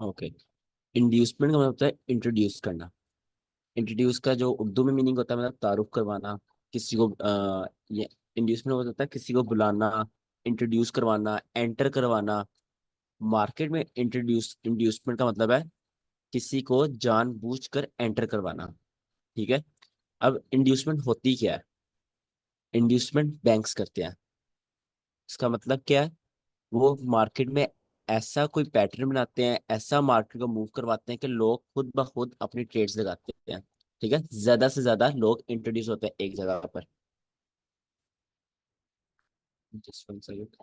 Okay. Inducement का मतलब होता है इंट्रोड्यूस करना। इंट्रोड्यूस का जो उर्दू में मीनिंग होता है मतलब तारुफ करवाना किसी को। ये इंड्यूसमेंट होता है किसी को बुलाना, इंट्रोड्यूस करवाना, एंटर करवाना। मार्केट में इंड्यूसमेंट का मतलब है किसी को जानबूझकर एंटर करवाना। ठीक है। अब इंड्यूसमेंट होती क्या है? इंड्यूसमेंट बैंक्स करते हैं। इसका मतलब क्या है? वो मार्केट में ऐसा कोई पैटर्न बनाते हैं, ऐसा मार्केट को मूव करवाते हैं कि लोग खुद ब खुद अपनी ट्रेड्स लगाते हैं। ठीक है, ज्यादा से ज्यादा लोग इंट्रोड्यूस होते हैं एक जगह पर। Just one second.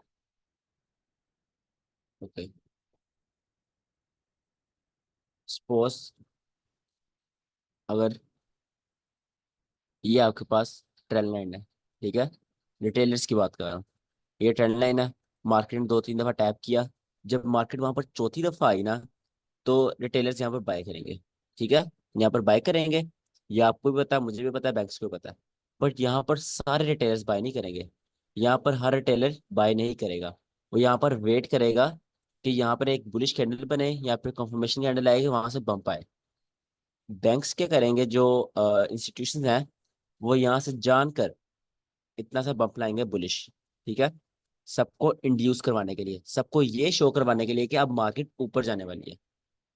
Okay. Suppose अगर ये आपके पास ट्रेंड लाइन है, ठीक है, रिटेलर्स की बात कर रहा हूँ। ये ट्रेंड लाइन है, मार्केट ने दो तीन दफा टैप किया। जब मार्केट वहां पर चौथी दफा आई ना, तो रिटेलर्स यहाँ पर बाय करेंगे। ठीक है, यहाँ पर बाय करेंगे। ये आपको भी पता है, मुझे भी पता है, बैंक्स को भी पता है। बट यहाँ पर सारे रिटेलर्स बाय नहीं करेंगे। यहाँ पर हर रिटेलर बाय नहीं करेगा। वो यहाँ पर वेट करेगा कि यहाँ पर एक बुलिश कैंडल बने या फिर कंफर्मेशन कैंडल आएगी, वहां से बम्प आए। बैंक्स क्या करेंगे, जो इंस्टीट्यूशन हैं, वो यहाँ से जानकर इतना सा बम्प लाएंगे बुलिश। ठीक है, सबको इंड्यूस करवाने के लिए, सबको ये शो करवाने के लिए कि अब मार्केट ऊपर जाने वाली है।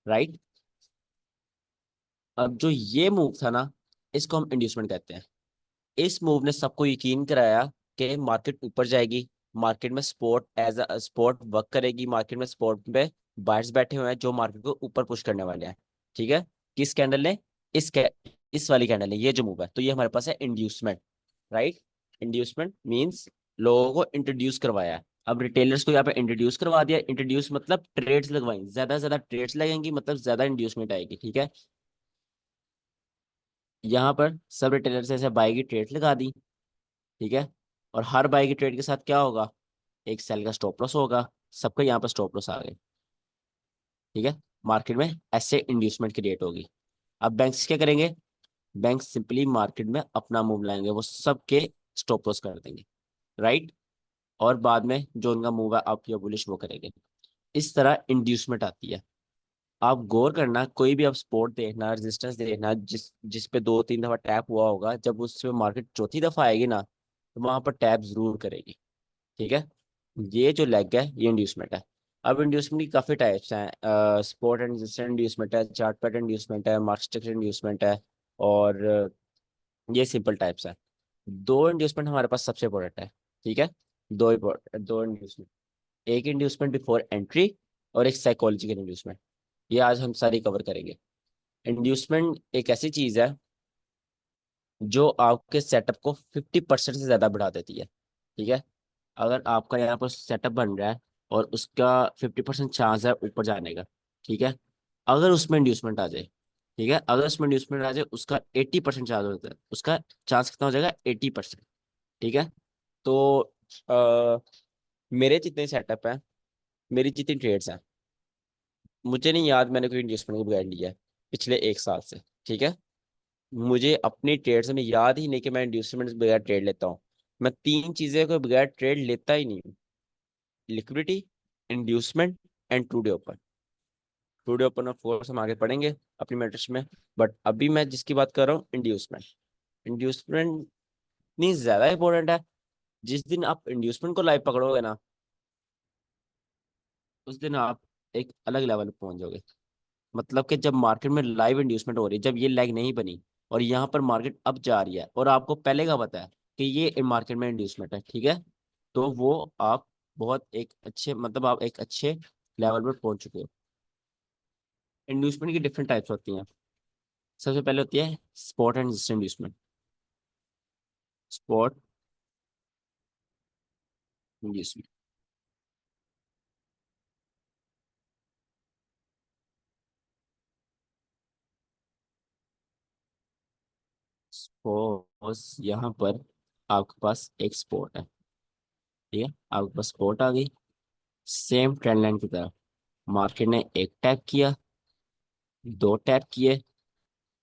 राइट। अब जो ये मूव था ना, इसको हम इंड्यूसमेंट कहते हैं। इस मूव ने सबको यकीन कराया कि मार्केट ऊपर जाएगी। मार्केट में support as a support work करेगी। मार्केट में स्पोर्ट पे बायर्स बैठे हुए हैं जो मार्केट को ऊपर पुश करने वाले हैं। ठीक है। किस कैंडल ने? इस कै, इस वाली कैंडल ने, ये जो मूव है, तो ये हमारे पास है इंड्यूसमेंट। राइट। इंड्यूसमेंट मींस लोगों को इंट्रोड्यूस करवाया है। अब रिटेलर्स को यहाँ पे इंट्रोड्यूस करवा दिया। इंट्रोड्यूस मतलब ट्रेड्स लगवाई, ज्यादा से ज्यादा ट्रेड्स लगेंगी, मतलब ज्यादा इंड्यूसमेंट आएगी। ठीक है। यहाँ पर सब रिटेलर से ऐसे बाई की ट्रेड लगा दी। ठीक है। और हर बाई की ट्रेड के साथ क्या होगा? एक सेल का स्टॉप लॉस होगा। सबका यहाँ पर स्टॉप लॉस आ गए। ठीक है। मार्केट में ऐसे इंड्यूसमेंट क्रिएट होगी। अब बैंक्स क्या करेंगे? बैंक सिंपली मार्केट में अपना मूव लाएंगे, वो सबके स्टॉप लॉस कर देंगे। राइट। और बाद में जो उनका मूव है अप या बुलिश, वो करेंगे। इस तरह इंड्यूसमेंट आती है। आप गौर करना, कोई भी आप सपोर्ट देखना, रेजिस्टेंस देखना, जिस जिस पे दो तीन दफा टैप हुआ होगा, जब उसमें मार्केट चौथी दफा आएगी ना, तो वहां पर टैप जरूर करेगी। ठीक है। ये जो लेग है, ये इंड्यूसमेंट है। अब इंड्यूसमेंट की काफी टाइप्स हैं। सपोर्ट एंड रेजिस्टेंस इंड्यूसमेंट है, चार्ट पैटर्न इंड्यूसमेंट है, मार्केट स्ट्रक्चर इंड्यूसमेंट है। और ये सिंपल टाइप्स है। दो इंड्यूसमेंट हमारे पास सबसे इंपॉर्टेंट है। ठीक है। दो इंड्यूसमेंट। एक इंड्यूसमेंट बिफोर एंट्री, और एक साइकोलॉजिकल इंड्यूसमेंट। ये आज हम सारी कवर करेंगे। इंड्यूसमेंट एक ऐसी चीज है जो आपके सेटअप को 50% से ज्यादा बढ़ा देती है। ठीक है। अगर आपका यहाँ पर सेटअप बन रहा है और उसका 50% चांस है ऊपर जाने का। ठीक है। अगर उसमें इंड्यूसमेंट आ जाए, ठीक है, अगर उसमें इंड्यूसमेंट आ जाए, उसका 80% चांस होता है, उसका चांस कितना हो जाएगा? 80%। ठीक है। तो अ, मेरे जितने सेटअप है, मेरी जितनी ट्रेड्स हैं, मुझे नहीं याद मैंने कोई इंड्यूसमेंट को बिगाड़ लिया है पिछले एक साल से। ठीक है। मुझे अपनी ट्रेड्स में याद ही नहीं कि मैं इंड्यूसमेंट से बगैर ट्रेड लेता हूँ। मैं तीन चीजें को बगैर ट्रेड लेता ही नहीं हूँ: liquidity, inducement and today open. Today open of course हम आगे पढ़ेंगे अपनी मैट्रिक्स में। बट अभी मैं जिसकी बात कर रहा हूँ, इंड्यूसमेंट। इंड्यूसमेंट इतनी ज्यादा इंपॉर्टेंट है। जिस दिन आप इंड्यूसमेंट को लाइव पकड़ोगे ना, उस दिन आप एक अलग लेवल पे पहुंच जाओगे। मतलब कि जब मार्केट में लाइव इंड्यूसमेंट हो रही है, जब ये लैग नहीं बनी और यहाँ पर मार्केट अब जा रही है, और आपको पहले का पता है कि ये मार्केट में इंड्यूसमेंट है, ठीक है, तो वो आप बहुत एक अच्छे, मतलब आप एक अच्छे लेवल पर पहुंच चुके हो। इंड्यूसमेंट की डिफरेंट टाइप्स होती हैं। सबसे पहले होती है spot and resistance inducement. Spot inducement. Suppose यहाँ पर आपके पास एक स्पॉट है। ठीक है, आपके पास स्पॉट आ गई, सेम ट्रेंड लाइन की तरह। मार्केट ने एक टैप किया, दो टैप किए,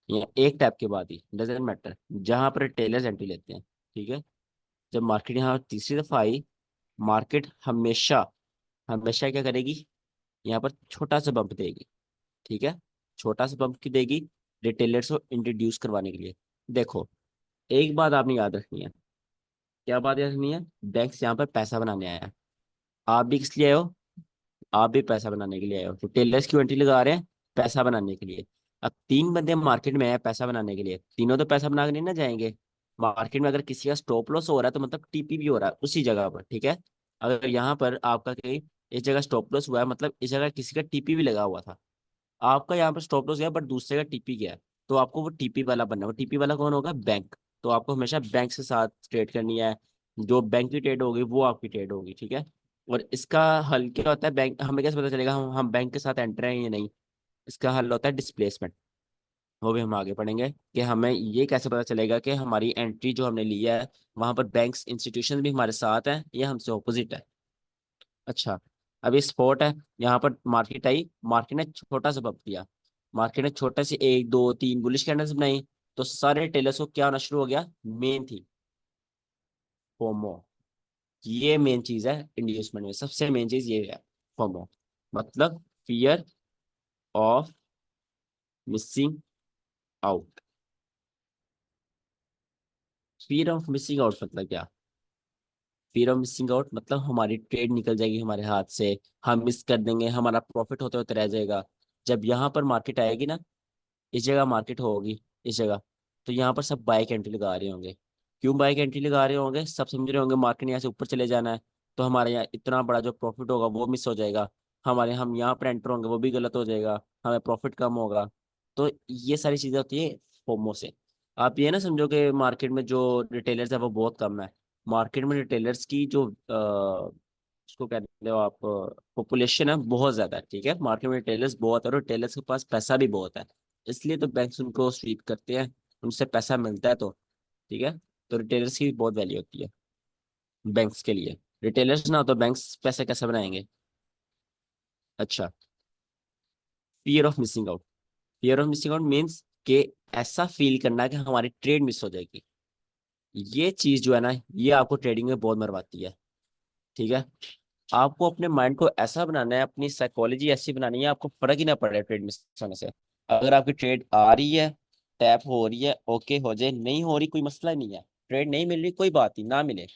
या एक टैप के बाद ही, डजेंट मैटर, जहां पर टेलर्स एंट्री लेते हैं। ठीक है। जब मार्केट यहाँ तीसरी दफा आई, मार्केट हमेशा हमेशा क्या करेगी? यहाँ पर छोटा सा बम्प देगी। ठीक है, छोटा सा पंप क्यों देगी? रिटेलर्स को इंट्रोड्यूस करवाने के लिए। देखो, एक बात आपने याद रखनी है। क्या बात याद रखनी है? बैंक्स यहाँ पर पैसा बनाने आया है। आप भी किस लिए आए हो? आप भी पैसा बनाने के लिए आए हो। तो टेलर्स क्यों एंट्री लगा रहे हैं? पैसा बनाने के लिए। अब तीन बंदे मार्केट में आए हैं पैसा बनाने के लिए, तीनों तो पैसा बना के नहीं ना जाएंगे। मार्केट में अगर किसी का स्टॉप लॉस हो रहा है तो मतलब टीपी भी हो रहा है उसी जगह पर, ठीक है। अगर यहाँ पर आपका कहीं इस जगह स्टॉप लॉस हुआ है, मतलब इस जगह किसी का टीपी भी लगा हुआ था। आपका यहाँ पर स्टॉप लॉस गया बट दूसरे का टीपी गया, तो आपको वो टीपी वाला बनना है। वो टीपी वाला कौन होगा? बैंक। तो आपको हमेशा बैंक के साथ ट्रेड करनी है। जो बैंक की ट्रेड होगी वो आपकी ट्रेड होगी, ठीक है। और इसका हल क्या होता है? बैंक हमें कैसे पता चलेगा हम बैंक के साथ एंटर हैं या नहीं? इसका हल होता है डिस्प्लेसमेंट। वो भी हम आगे पढ़ेंगे कि हमें ये कैसे पता चलेगा कि हमारी एंट्री जो हमने लिया है वहां पर बैंक्स इंस्टीट्यूशन भी हमारे साथ हैं या हमसे ऑपोजिट है। अच्छा, अभी स्पॉट है। यहाँ पर मार्केट आई, मार्केट ने छोटा सा बप दिया। मार्केट ने छोटा सी एक दो तीन बुलिश कैंडल्स बनाई, तो सारे टेलर्स को क्या होना शुरू हो गया? मेन थी फोमो। ये मेन चीज है इंड्यूसमेंट में, सबसे मेन चीज ये है। फोमो मतलब fear of missing out. Fear of missing out मतलब क्या? फियर ऑफ मिसिंग आउट मतलब हमारी ट्रेड निकल जाएगी हमारे हाथ से, हम मिस कर देंगे, हमारा प्रॉफिट होते होते रह जाएगा। जब यहाँ पर मार्केट आएगी ना, इस जगह मार्केट होगी, इस जगह, तो यहाँ पर सब बाइक एंट्री लगा रहे होंगे। क्यों बाइक एंट्री लगा रहे होंगे? सब समझ रहे होंगे मार्केट यहाँ से ऊपर चले जाना है, तो हमारे यहाँ इतना बड़ा जो प्रॉफिट होगा वो मिस हो जाएगा। हमारे हम यहाँ पर एंटर होंगे वो भी गलत हो जाएगा, हमें प्रॉफिट कम होगा। तो ये सारी चीजें होती है फोमो से। आप ये ना समझो कि मार्केट में जो रिटेलर्स है वो बहुत कम है। मार्केट में रिटेलर्स की जो उसको कहते हो आप, पॉपुलेशन है बहुत ज्यादा है, ठीक है। मार्केट में रिटेलर्स बहुत है और रिटेलर्स के पास पैसा भी बहुत है, इसलिए तो बैंक्स उनको स्वीप करते हैं, उनसे पैसा मिलता है तो, ठीक है। तो रिटेलर्स की भी बहुत वैल्यू होती है बैंक्स के लिए। रिटेलर्स ना हो तो बैंक्स पैसे कैसे बनाएंगे? अच्छा, fear of missing out. Fear of missing out means कि ऐसा फील करना है कि हमारी ट्रेड मिस हो जाएगी। ये चीज जो है ना, ये आपको ट्रेडिंग में बहुत मरवाती है, ठीक है। आपको अपने माइंड को ऐसा बनाना है, अपनी साइकोलॉजी ऐसी बनानी है, आपको फर्क ही ना पड़े ट्रेड मिस होने से। अगर आपकी ट्रेड आ रही है, टैप हो रही है, ओके हो जाए, नहीं हो रही कोई मसला ही नहीं है। ट्रेड नहीं मिल रही कोई बात नहीं, ना मिले।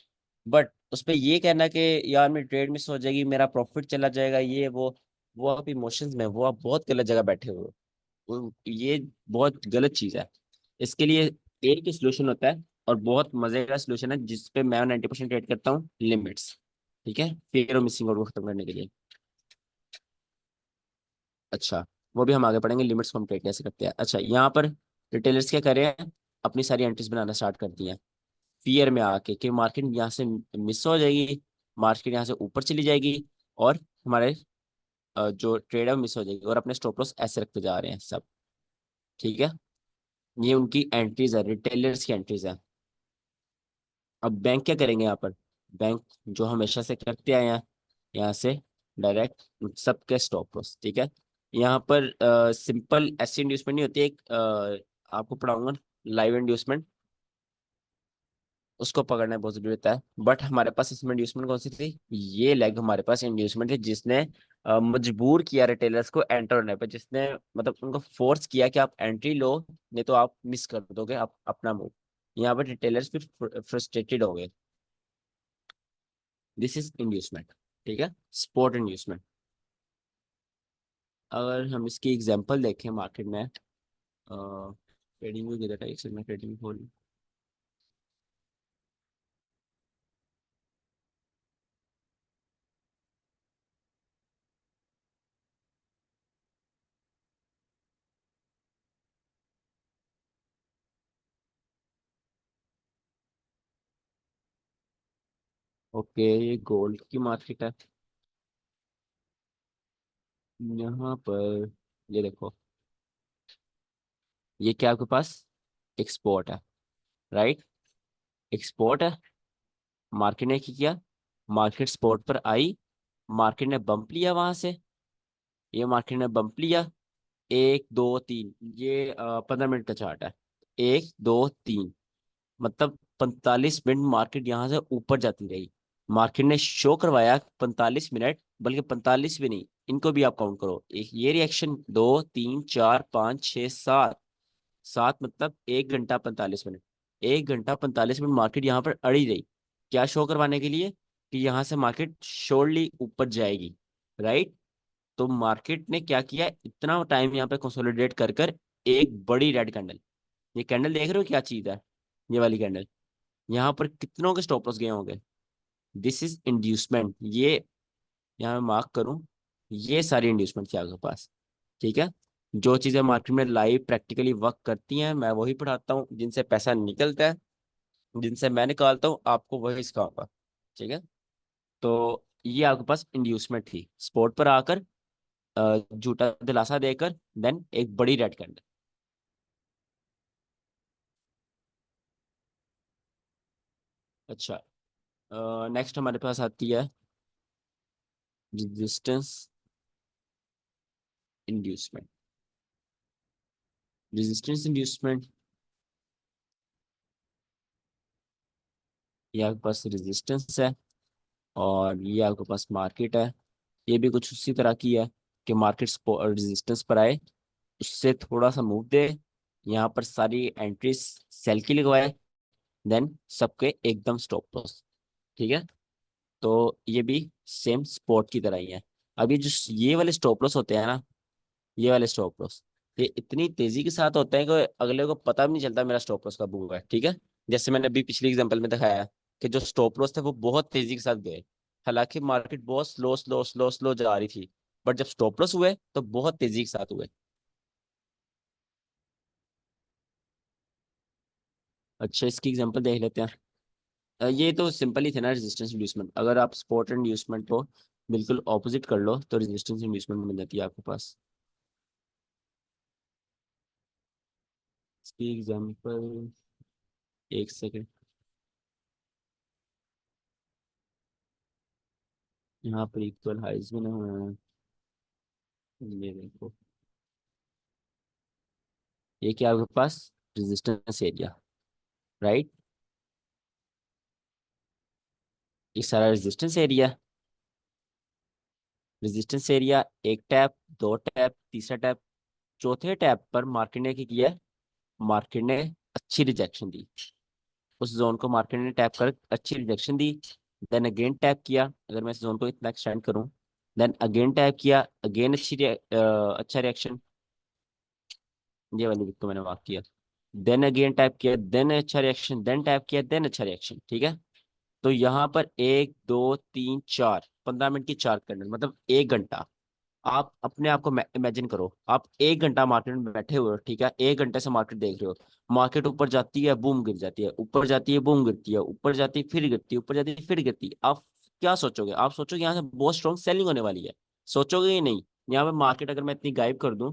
बट उस पर ये कहना कि यार मेरी ट्रेड मिस हो जाएगी, मेरा प्रॉफिट चला जाएगा, ये वो आप इमोशंस में, वो आप बहुत गलत जगह बैठे हुए हो। ये बहुत गलत चीज है। इसके लिए एक ही सोल्यूशन होता है, और बहुत मजे का सोल्यूशन है जिसपे मैं 90% ट्रेड करता हूँ, लिमिट्स। ठीक है, फियर और मिसिंग आउट को खत्म करने के लिए। अच्छा, वो भी हम आगे पढ़ेंगे लिमिट्स को हम ट्रेड कैसे करते हैं। अच्छा, यहाँ पर रिटेलर्स क्या कर रहे हैं? अपनी सारी एंट्रीज बनाना स्टार्ट कर दी हैं, फियर में आके कि मार्केट यहाँ से मिस हो जाएगी, मार्केट यहाँ से ऊपर चली जाएगी, और हमारे जो ट्रेड है वो मिस हो जाएगी, और अपने स्टॉप लॉस ऐसे रखते जा रहे हैं सब, ठीक है। ये उनकी एंट्रीज है, रिटेलर्स की एंट्रीज है। अब बैंक क्या करेंगे यहाँ पर? बैंक जो हमेशा से करते आए हैं, यहाँ से डायरेक्ट सबके स्टॉप लॉस, ठीक है। यहाँ पर सिंपल ऐसी इंड्यूसमेंट नहीं होती, एक आपको पढ़ाऊंगा लाइव इंड्यूसमेंट, उसको पकड़ना बहुत जरूरी होता है। बट हमारे पास इसमें इंड्यूसमेंट कौन सी थी? ये लेग हमारे पास इंड्यूसमेंट है, जिसने मजबूर किया रिटेलर्स को एंटर होने पे, जिसने मतलब उनको फोर्स किया कि आप एंट्री लो, नहीं तो आप मिस कर दोगे आप अपना मूव। यहाँ पर रिटेलर्स फिर फ्रस्ट्रेटेड हो गए। दिस इज इंड्यूसमेंट, ठीक है, स्पॉट इंड्यूसमेंट। अगर हम इसकी एग्जांपल देखें मार्केट में, ट्रेडिंग में किधर है, एक सेकंड में ट्रेडिंग खोल। ओके, ये गोल्ड की मार्केट है। यहाँ पर ये देखो, ये क्या आपके पास एक्सपोर्ट है, राइट? एक्सपोर्ट है। मार्केट ने क्या किया? मार्केट स्पॉट पर आई, मार्केट ने बम्प लिया वहां से, ये मार्केट ने बम्प लिया, एक दो तीन, ये 15 मिनट का चार्ट है। एक दो तीन, मतलब 45 मिनट मार्केट यहाँ से ऊपर जाती रही। मार्केट ने शो करवाया 45 मिनट, बल्कि 45 भी नहीं, इनको भी आप काउंट करो, एक ये रिएक्शन, 2 3 4 5 6 7, 7 मतलब 1 घंटा 45 मिनट। 1 घंटा 45 मिनट मार्केट यहाँ पर अड़ी रही, क्या शो करवाने के लिए, कि यहाँ से मार्केट श्योरली ऊपर जाएगी, राइट। तो मार्केट ने क्या किया, इतना टाइम यहाँ पे कंसोलिडेट कर कर एक बड़ी रेड कैंडल, ये कैंडल देख रहे हो क्या चीज है, ये वाली कैंडल, यहाँ पर कितनों के स्टॉप लॉस गए होंगे। दिस इज इंड्यूसमेंट, ये यहाँ मैं मार्क करूं, ये सारी इंड्यूसमेंट थी आपके पास, ठीक है। जो चीजें मार्केट में लाइव प्रैक्टिकली वर्क करती हैं मैं वही पढ़ाता हूँ, जिनसे पैसा निकलता है, जिनसे मैं निकालता हूँ आपको वही सिखाऊंगा, ठीक है। तो ये आपके पास इंड्यूसमेंट थी, स्पॉट पर आकर झूठा दिलासा देकर देन एक बड़ी रेड कैंडल। अच्छा, नेक्स्ट हमारे पास आती है रेजिस्टेंस इंड्यूसमेंट। रेजिस्टेंस इंड्यूसमेंट, ये आपके पास रेजिस्टेंस है और ये आपके पास मार्केट है, ये भी कुछ उसी तरह की है कि मार्केट रेजिस्टेंस पर आए, उससे थोड़ा सा मूव दे, यहाँ पर सारी एंट्रीज सेल की लगवाए, देन सबके एकदम स्टॉप लॉस, ठीक है। तो ये भी सेम स्पॉट की तरह ही है। अब ये वाले स्टॉप लॉस होते हैं ना, ये वाले स्टॉप लॉस, ये इतनी तेजी के साथ होते हैं कि अगले को पता भी नहीं चलता मेरा स्टॉप लॉस कब हुआ है, ठीक है। जैसे मैंने अभी पिछली एग्जांपल में दिखाया कि जो स्टॉप लॉस थे वो बहुत तेजी के साथ गए, हालांकि मार्केट बहुत स्लो स्लो स्लो स्लो जा रही थी, बट जब स्टॉप लॉस हुए तो बहुत तेजी के साथ हुए। अच्छा, इसकी एग्जांपल देख लेते हैं। ये तो सिंपल ही थे ना, रेजिस्टेंस इंड्यूसमेंट, अगर आप स्पॉट इंड्यूसमेंट को बिल्कुल ऑपोजिट कर लो तो रेजिस्टेंस इंड्यूसमेंट मिल जाती है आपके पास। इसकी एग्जांपल, एक सेकेंड, यहाँ पर इक्वल हाइज में ना ये देखो, ये क्या है आपके पास, रेजिस्टेंस एरिया, राइट, ये सारा रेजिस्टेंस एरिया। रेजिस्टेंस एरिया, एक टैप, दो टैप, तीसरा टैप, चौथे टैप पर मार्केट ने क्या किया, मार्केट ने अच्छी रिजेक्शन दी, उस जोन को मार्केट ने टैप कर अच्छी रिजेक्शन दी, देन अगेन टैप किया, अगर मैं इस जोन को इतना एक्सटेंड करूं, देन अगेन टैप किया, अगेन अच्छा रिएक्शन, ये वाली को मैंने मार्क किया, देन अगेन टैप किया, देन अच्छा रिएक्शन, देन टैप किया, देन अच्छा रिएक्शन, ठीक है। तो यहाँ पर 1 2 3 4 15 मिनट की चार कैंडल, मतलब 1 घंटा। आप अपने आप को इमेजिन करो, आप 1 घंटा मार्केट में बैठे हुए हो, ठीक है, 1 घंटे से मार्केट देख रहे हो, मार्केट ऊपर जाती है बूम गिर जाती है, ऊपर जाती है बूम गिरती है, ऊपर जाती है फिर गिरती है, ऊपर जाती है फिर गिरती है, आप क्या सोचोगे, आप सोचोगे यहाँ से बहुत स्ट्रॉन्ग सेलिंग होने वाली है, सोचोगे ही नहीं। यहाँ पे मार्केट अगर मैं इतनी गायब कर दूं,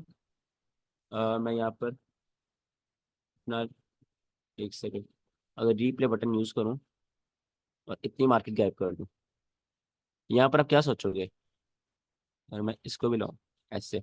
मैं यहाँ पर अपना, एक सेकेंड, अगर रिप्ले बटन यूज करूं और इतनी मार्केट गायब कर दूं, यहाँ पर आप क्या सोचोगे, अगर मैं इसको भी लाऊं ऐसे,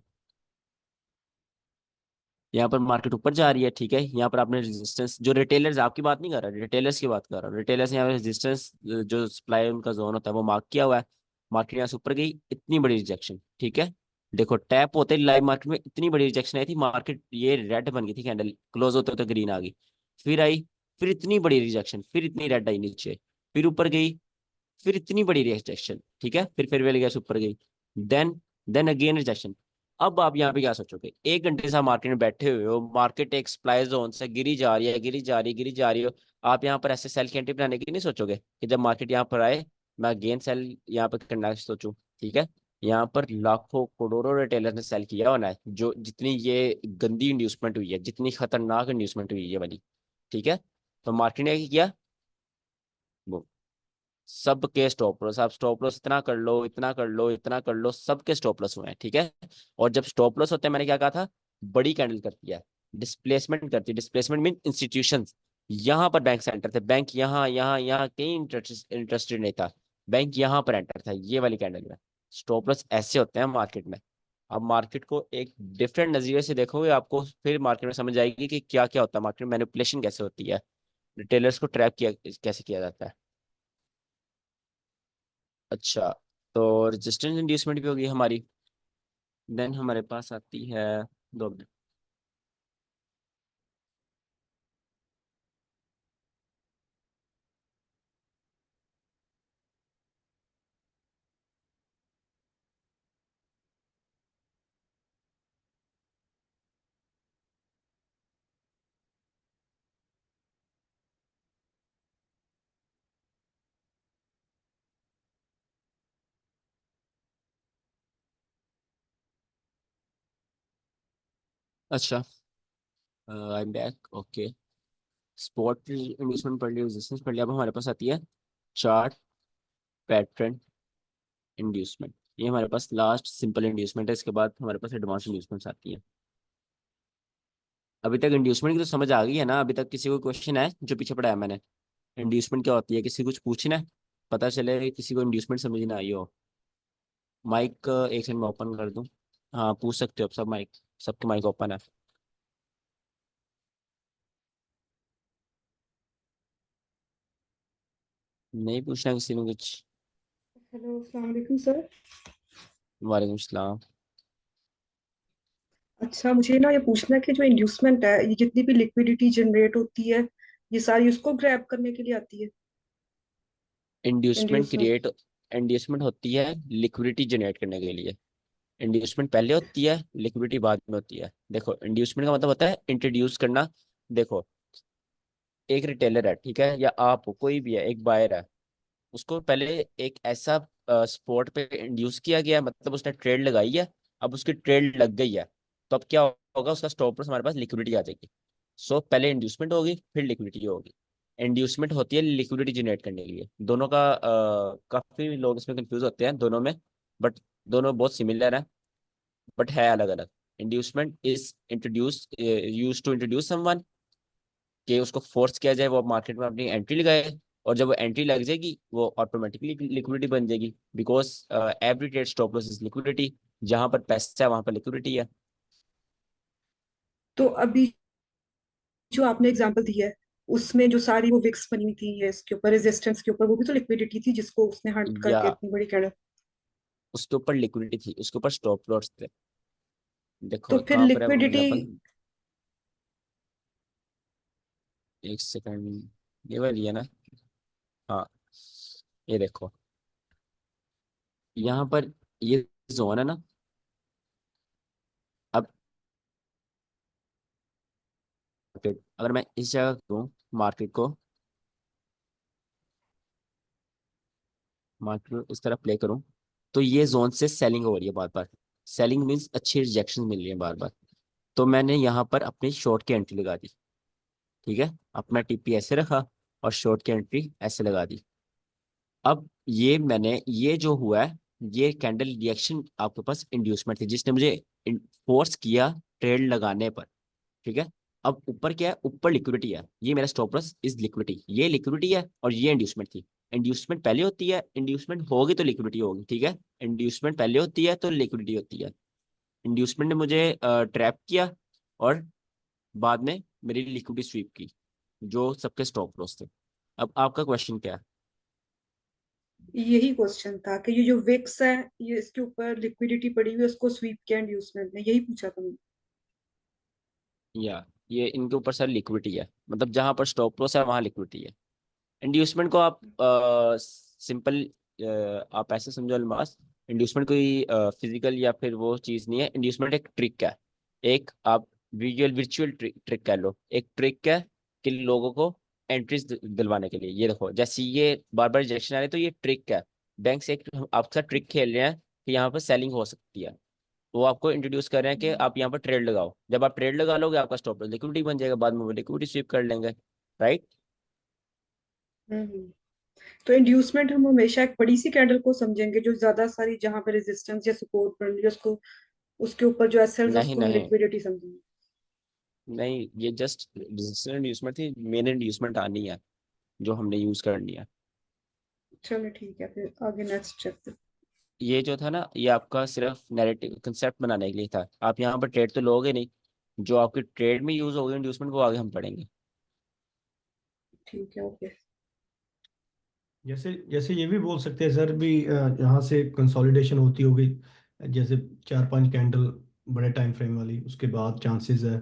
यहाँ पर मार्केट ऊपर जा रही है, ठीक है, यहाँ पर आपने रेजिस्टेंस, जो रिटेलर्स, आपकी बात नहीं कर रहा, रिटेलर्स की बात कर रहा हूँ, रिटेलर्स यहाँ पे रेजिस्टेंस, जो सप्लाई उनका जोन होता है वो मार्क किया हुआ है, मार्केट यहाँ से ऊपर गई, इतनी बड़ी रिजेक्शन, ठीक है। देखो टैप होते लाइव मार्केट में इतनी बड़ी रिजेक्शन आई थी, मार्केट ये रेड बन गई थी कैंडल, क्लोज होते होते ग्रीन आ गई, फिर आई, फिर इतनी बड़ी रिजेक्शन, फिर इतनी रेड आई नीचे, फिर ऊपर गई, फिर इतनी बड़ी रिजेक्शन, ठीक है, फिर वेल गैस ऊपर गई, देन अगेन रिजेक्शन। अब आप यहाँ पे क्या सोचोगे, 1 घंटे से आप मार्केट में बैठे हुए हो, मार्केट एक सप्लाई जोन से गिरी जा रही है, गिरी जा रही है, गिरी जा रही हो, आप यहाँ पर ऐसे सेल की एंट्री बनाने की नहीं सोचोगे कि जब मार्केट यहाँ पर आए मैं अगेन सेल यहाँ पर करना सोचूं, ठीक है। यहाँ पर लाखों करोड़ों रिटेलर ने सेल किया होना है, जो जितनी ये गंदी इंड्यूसमेंट हुई है, जितनी खतरनाक इंड्यूसमेंट हुई है ये वाली, ठीक है। तो मार्केट ने क्या किया, सबके स्टॉप लॉस, आप स्टॉप लॉस इतना कर लो, इतना कर लो, इतना कर लो, सबके स्टॉप लॉस हुए हैं, ठीक है। और जब स्टॉप लॉस होते हैं, मैंने क्या कहा था, बड़ी कैंडल करती है, डिस्प्लेसमेंट करती है, डिस्प्लेसमेंट मीन इंस्टीट्यूशन, यहाँ पर बैंक से एंटर थे, बैंक यहाँ यहाँ यहाँ कहीं इंटरेस्टेड नहीं था, बैंक यहाँ पर एंटर था ये वाली कैंडल में। स्टॉप लॉस ऐसे होते हैं मार्केट में। अब मार्केट को एक डिफरेंट नजरिए से देखोगे, आपको फिर मार्केट में समझ आएगी कि क्या क्या होता है, मार्केट में मैनिपुलेशन कैसे होती है, रिटेलर्स को ट्रैप किया कैसे किया जाता है। अच्छा, तो रेजिस्टेंस इंड्यूसमेंट भी होगी हमारी। देन हमारे पास आती है, 2 मिनट। अच्छा, I am back. Okay, spot inducement पढ़ लिया, रेजिस्टेंस पढ़ लिया। अब हमारे पास आती है चार्ट पैटर्न इंड्यूसमेंट। ये हमारे पास लास्ट सिंपल इंड्यूसमेंट है, इसके बाद हमारे पास एडवांस इंड्यूसमेंट्स आती हैं। अभी तक इंड्यूसमेंट की तो समझ आ गई है ना? अभी तक किसी को क्वेश्चन है जो पीछे पढ़ाया मैंने? इंड्यूसमेंट क्या होती है, किसी को कुछ पूछना है? पता चले किसी को इंड्यूसमेंट समझ ना आई हो। माइक एक सेकंड में ओपन कर दूं। हाँ, पूछ सकते हो आप सब। माइक, सबके माइक ओपन है। नहीं पूछना किसी ने कुछ? हेलो, अस्सलाम वालेकुम सर। वालेकुम सलाम। अच्छा, मुझे ना ये पूछना है कि जो इंड्यूसमेंट है, ये जितनी भी लिक्विडिटी जनरेट होती है, ये सारी उसको ग्रैब करने के लिए आती है। Inducement inducement. क्रिएट, इंड्यूसमेंट होती है लिक्विडिटी जनरेट करने के लिए। इंड्यूसमेंट पहले होती है, लिक्विडिटी बाद में होती है। देखो, इंड्यूसमेंट का मतलब होता है इंट्रोड्यूस करना। देखो, एक रिटेलर है, ठीक है, या आप हो, कोई भी है, एक बायर है, उसको पहले एक ऐसा स्पॉट पे इंड्यूस किया गया, मतलब उसने ट्रेड लगाई है। अब उसकी ट्रेड लग गई है, तो अब क्या होगा, उसका स्टॉप लॉस, हमारे पास लिक्विडिटी आ जाएगी। सो पहले इंड्यूसमेंट होगी, फिर लिक्विडिटी होगी। इंड्यूसमेंट होती है लिक्विडिटी जनरेट करने के लिए। दोनों का काफी लोग इसमें कंफ्यूज होते हैं दोनों में, बट दोनों बहुत सिमिलर है, बट है अलग अलग। Inducement is introduce, use to introduce someone, कि उसको फोर्स किया जाए वो मार्केट में अपनी एंट्री लगाए, और जब वो एंट्री लग जाएगी वो ऑटोमेटिकली लिक्विडिटी बन जाएगी, because every trade stop loss is liquidity. जहां पर पैसा है वहां पर लिक्विडिटी है। तो अभी जो आपने एग्जांपल दी है, उसमें जो सारी वो विक्स बनी हुई थी, ये इसके ऊपर रेजिस्टेंस के ऊपर, वो भी तो लिक्विडिटी थी जिसको उसने हंट या करके इतनी बड़ी कैंडल। उसके ऊपर लिक्विडिटी थी, उसके ऊपर स्टॉप लॉस थे। तो देखो फिर कहाँ पर है वो लिक्विडिटी। एग्जाम्पल। एक सेकंड, ये वाली है ना? हाँ, ये देखो, यहाँ पर ये जोन है ना। अब अगर मैं इस जगह दूँ मार्केट को, मार्केट इस तरह प्ले करूं, तो ये जोन से सेलिंग हो रही है बार बार। सेलिंग मीन्स अच्छी रिजेक्शन मिल रही है बार बार। तो मैंने यहाँ पर अपनी शॉर्ट की एंट्री लगा दी। ठीक है, अपना टीपी ऐसे रखा और शॉर्ट की एंट्री ऐसे लगा दी। अब ये मैंने, ये जो हुआ है, ये कैंडल रिएक्शन आपके पास इंड्यूसमेंट थी, जिसने मुझे फोर्स किया ट्रेड लगाने पर। ठीक है, अब ऊपर क्या है, ऊपर लिक्विडिटी है, ये मेरा स्टॉप लॉस इज लिक्विडिटी, ये लिक्विडिटी है और ये इंड्यूसमेंट थी। इंड्यूसमेंट पहले होती है, इंड्यूसमेंट होगी तो लिक्विडिटी होगी। ठीक है, इंड्यूसमेंट पहले होती है तो लिक्विडिटी होती है। इंड्यूसमेंट ने मुझे ट्रैप किया और बाद में मेरी लिक्विडिटी स्वीप की, जो सबके स्टॉप लॉस थे। अब आपका क्वेश्चन क्या है? यही क्वेश्चन था कि ये जो विक्स है, ये इसके ऊपर लिक्विडिटी पड़ी हुई है, उसको स्वीप किया इंड्यूसमेंट ने, यही पूछा था मैंने। या ये इनके ऊपर सर लिक्विडिटी है, मतलब जहां पर स्टॉप लॉस है वहां लिक्विडिटी है। इंड्यूसमेंट को आप सिंपल, आप ऐसे समझो अलमास, इंड्यूसमेंट कोई फिजिकल या फिर वो चीज़ नहीं है। इंड्यूसमेंट एक ट्रिक है, एक आप विजुअल वर्चुअल ट्रिक कह लो, एक ट्रिक है कि लोगों को एंट्रीज दिलवाने के लिए। ये देखो, जैसे ये बार बार रिजेक्शन आ रही है, तो ये ट्रिक है। बैंक से एक आपके साथ ट्रिक खेल रहे हैं कि यहाँ पर सेलिंग हो सकती है। वो आपको इंट्रोड्यूस कर रहे हैं कि आप यहाँ पर ट्रेड लगाओ, जब आप ट्रेड लगा लोगे आपका स्टॉप लॉस लिक्विडिटी बन जाएगा, बाद में वो लिक्विडिटी स्वीप कर लेंगे। राइट? हम्म। तो इंड्यूसमेंट हम हमेशा एक बड़ी सी कैंडल को समझेंगे, जो ज्यादा सारी जहां पे रेजिस्टेंस या सपोर्ट बन रही है, उसको, उसके ऊपर जो एसएल्स है नहीं उसको हम नहीं लिक्विडिटी समझेंगे। नहीं, ये जस्ट रजिस्टर इंड्यूसमेंट थी, मेन इंड्यूसमेंट आनी है जो हमने यूज करनी है। चलो ठीक है, फिर आगे नेक्स्ट चलते हैं। ये जो था ना, ये आपका सिर्फ नैरेटिव कंसेप्ट बनाने के लिए था। आप यहाँ पर ट्रेड तो लोगे नहीं, जो आपकी ट्रेड में यूज होगी इंड्यूसमेंट वो आगे हम पढ़ेंगे। ठीक है, ओके। जैसे जैसे ये भी बोल सकते हैं सर भी, यहाँ से कंसोलिडेशन होती होगी, जैसे 4-5 कैंडल बड़े टाइम फ्रेम वाली, उसके बाद चांसेस है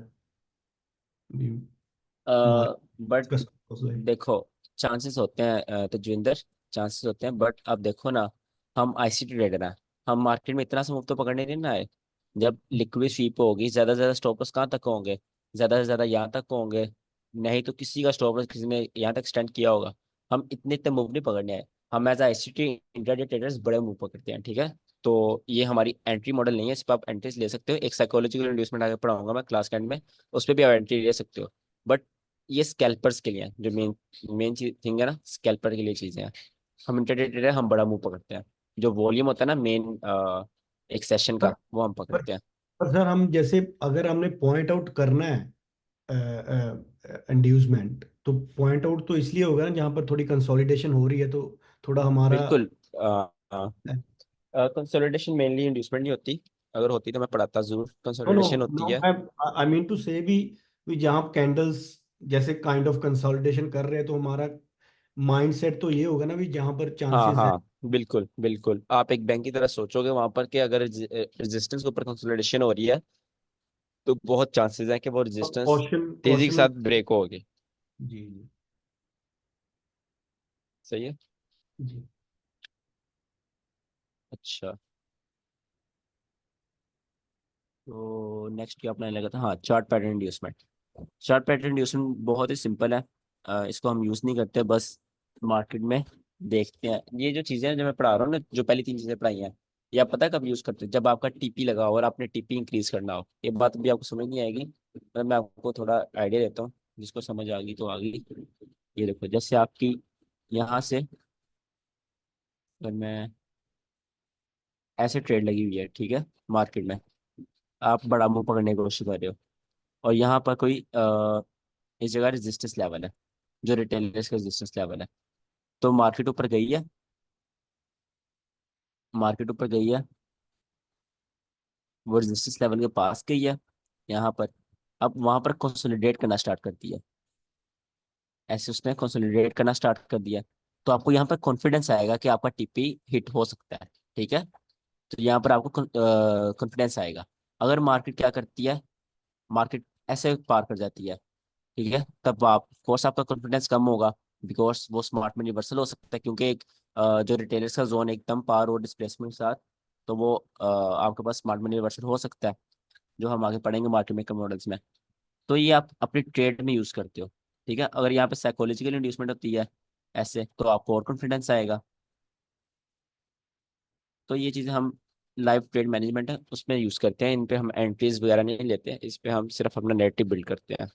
बट मार्केट का। देखो, चांसेस होते हैं तजविंदर, चांसेस होते हैं, बट अब देखो ना, हम आईसीटी ट्रेडर हैं, हम मार्केट में इतना सा मुफ्त तो पकड़ने नहीं ना आए। जब लिक्विड स्वीप होगी, ज्यादा से ज्यादा स्टॉप लॉस कहाँ तक होंगे? ज्यादा से ज्यादा यहाँ तक होंगे, नहीं तो किसी का स्टॉप लॉस किसी ने यहाँ तक एक्सटेंड किया होगा। हम इतने इतने मूव नहीं पकड़ने आए। हम एज आईसीटी इंट्राडे ट्रेडर्स बड़े मूव पकड़ते हैं, ठीक है। तो ये हमारी एंट्री मॉडल नहीं है, इस पर आप एंट्रीज ले सकते हो। एक साइकोलॉजिकल इंड्यूसमेंट आगे पढ़ाऊंगा मैं क्लास के एंड में, उस पर भी आप एंट्री ले सकते हो। बट ये स्कैल्पर्स के लिए है, जो मेन मेन चीज थिंग है ना, स्कैल्पर के लिए चीजें हैं। हम इंटरडेटेड है, हम बड़ा मूव पकड़ते हैं। जो वॉल्यूम होता है ना मेन एक सेशन पर का, वो हम पर पकड़ते हैं। पर सर, हम जैसे अगर हमने पॉइंट आउट करना है इंड्यूसमेंट, तो पॉइंट आउट तो इसलिए होगा ना जहाँ पर थोड़ी कंसोलिडेशन हो रही है, तो थोड़ा हमारा। बिल्कुल। कंसोलिडेशन मेनली इंड्यूसमेंट नहीं होती। अगर होती तो मैं पढ़ाता जरूर, नो नो कंसोलिडेशन नो, होती है। आई मीन टू से भी जहाँ कैंडल्स जैसे काइंड ऑफ कंसोलिडेशन कर रहे हैं, तो हमारा माइंड सेट तो ये होगा ना भी जहाँ पर हाँ चांसेस है। हाँ, बिल्कुल बिल्कुल, आप एक बैंक की तरह सोचोगे वहां पर कि अगर रेजिस्टेंस के ऊपर कंसोलिडेशन हो रही है, तो बहुत चांसेस है कि वो रेजिस्टेंस कॉशन तेजी के कॉशन। साथ ब्रेक होगी। जी जी सही है। जी अच्छा, तो नेक्स्ट क्या अपना लगा था, हाँ, chart pattern inducement. Chart pattern inducement बहुत ही सिंपल है। इसको हम यूज नहीं करते, बस मार्केट में देखते हैं। ये जो चीजें हैं जो मैं पढ़ा रहा हूँ ना, जो पहली तीन चीजें पढ़ाई हैं, ये आप पता है कब यूज करते हैं? जब आपका टीपी लगा हो और आपने टीपी इंक्रीज करना हो। ये बात भी आपको समझ नहीं आएगी, पर मैं आपको थोड़ा आइडिया देता हूँ। जिसको समझ आ गई तो आ गई। ये देखो, जैसे आपकी यहाँ से, अगर मैं ऐसे ट्रेड लगी हुई है, ठीक है, मार्केट में, आप बड़ा मुंह पकड़ने की कोशिश कर रहे हो, और यहाँ पर कोई इस जगह रेजिस्टेंस लेवल है, जो रिटेलर्स का रेजिस्टेंस लेवल है। तो मार्केट ऊपर गई है, मार्केट ऊपर गई है, वो रेजिस्टेंस लेवल के पास गई है यहाँ पर। अब वहां पर कंसोलिडेट करना स्टार्ट करती है, ऐसे उसने कंसोलिडेट करना स्टार्ट कर दिया। तो आपको यहाँ पर कॉन्फिडेंस आएगा कि आपका टीपी हिट हो सकता है, ठीक है। तो यहाँ पर आपको कॉन्फिडेंस आएगा। अगर मार्केट क्या करती है, मार्केट ऐसे पार कर जाती है, ठीक है, तब आप कोर्स आपका कॉन्फिडेंस कम होगा। बिकॉज वो स्मार्ट में रिवर्सल हो सकता है, क्योंकि एक जो रिटेलर्स का जोन एकदम पार और डिस्प्लेसमेंट के साथ, तो वो आपके पास स्मार्ट मनी रिवर्सल हो सकता है, जो हम आगे पढ़ेंगे मार्केट मेकर मॉडल्स में। तो ये आप अपने ट्रेड में यूज करते हो, ठीक है। अगर यहाँ पे साइकोलॉजिकल इंड्यूसमेंट होती है ऐसे, तो आपको और कॉन्फिडेंस आएगा। तो ये चीज़ें हम लाइव ट्रेड मैनेजमेंट है उसमें यूज करते हैं। इन पे हम एंट्रीज वगैरह नहीं लेते हैं, इस पे हम सिर्फ अपना नैरेटिव बिल्ड करते हैं।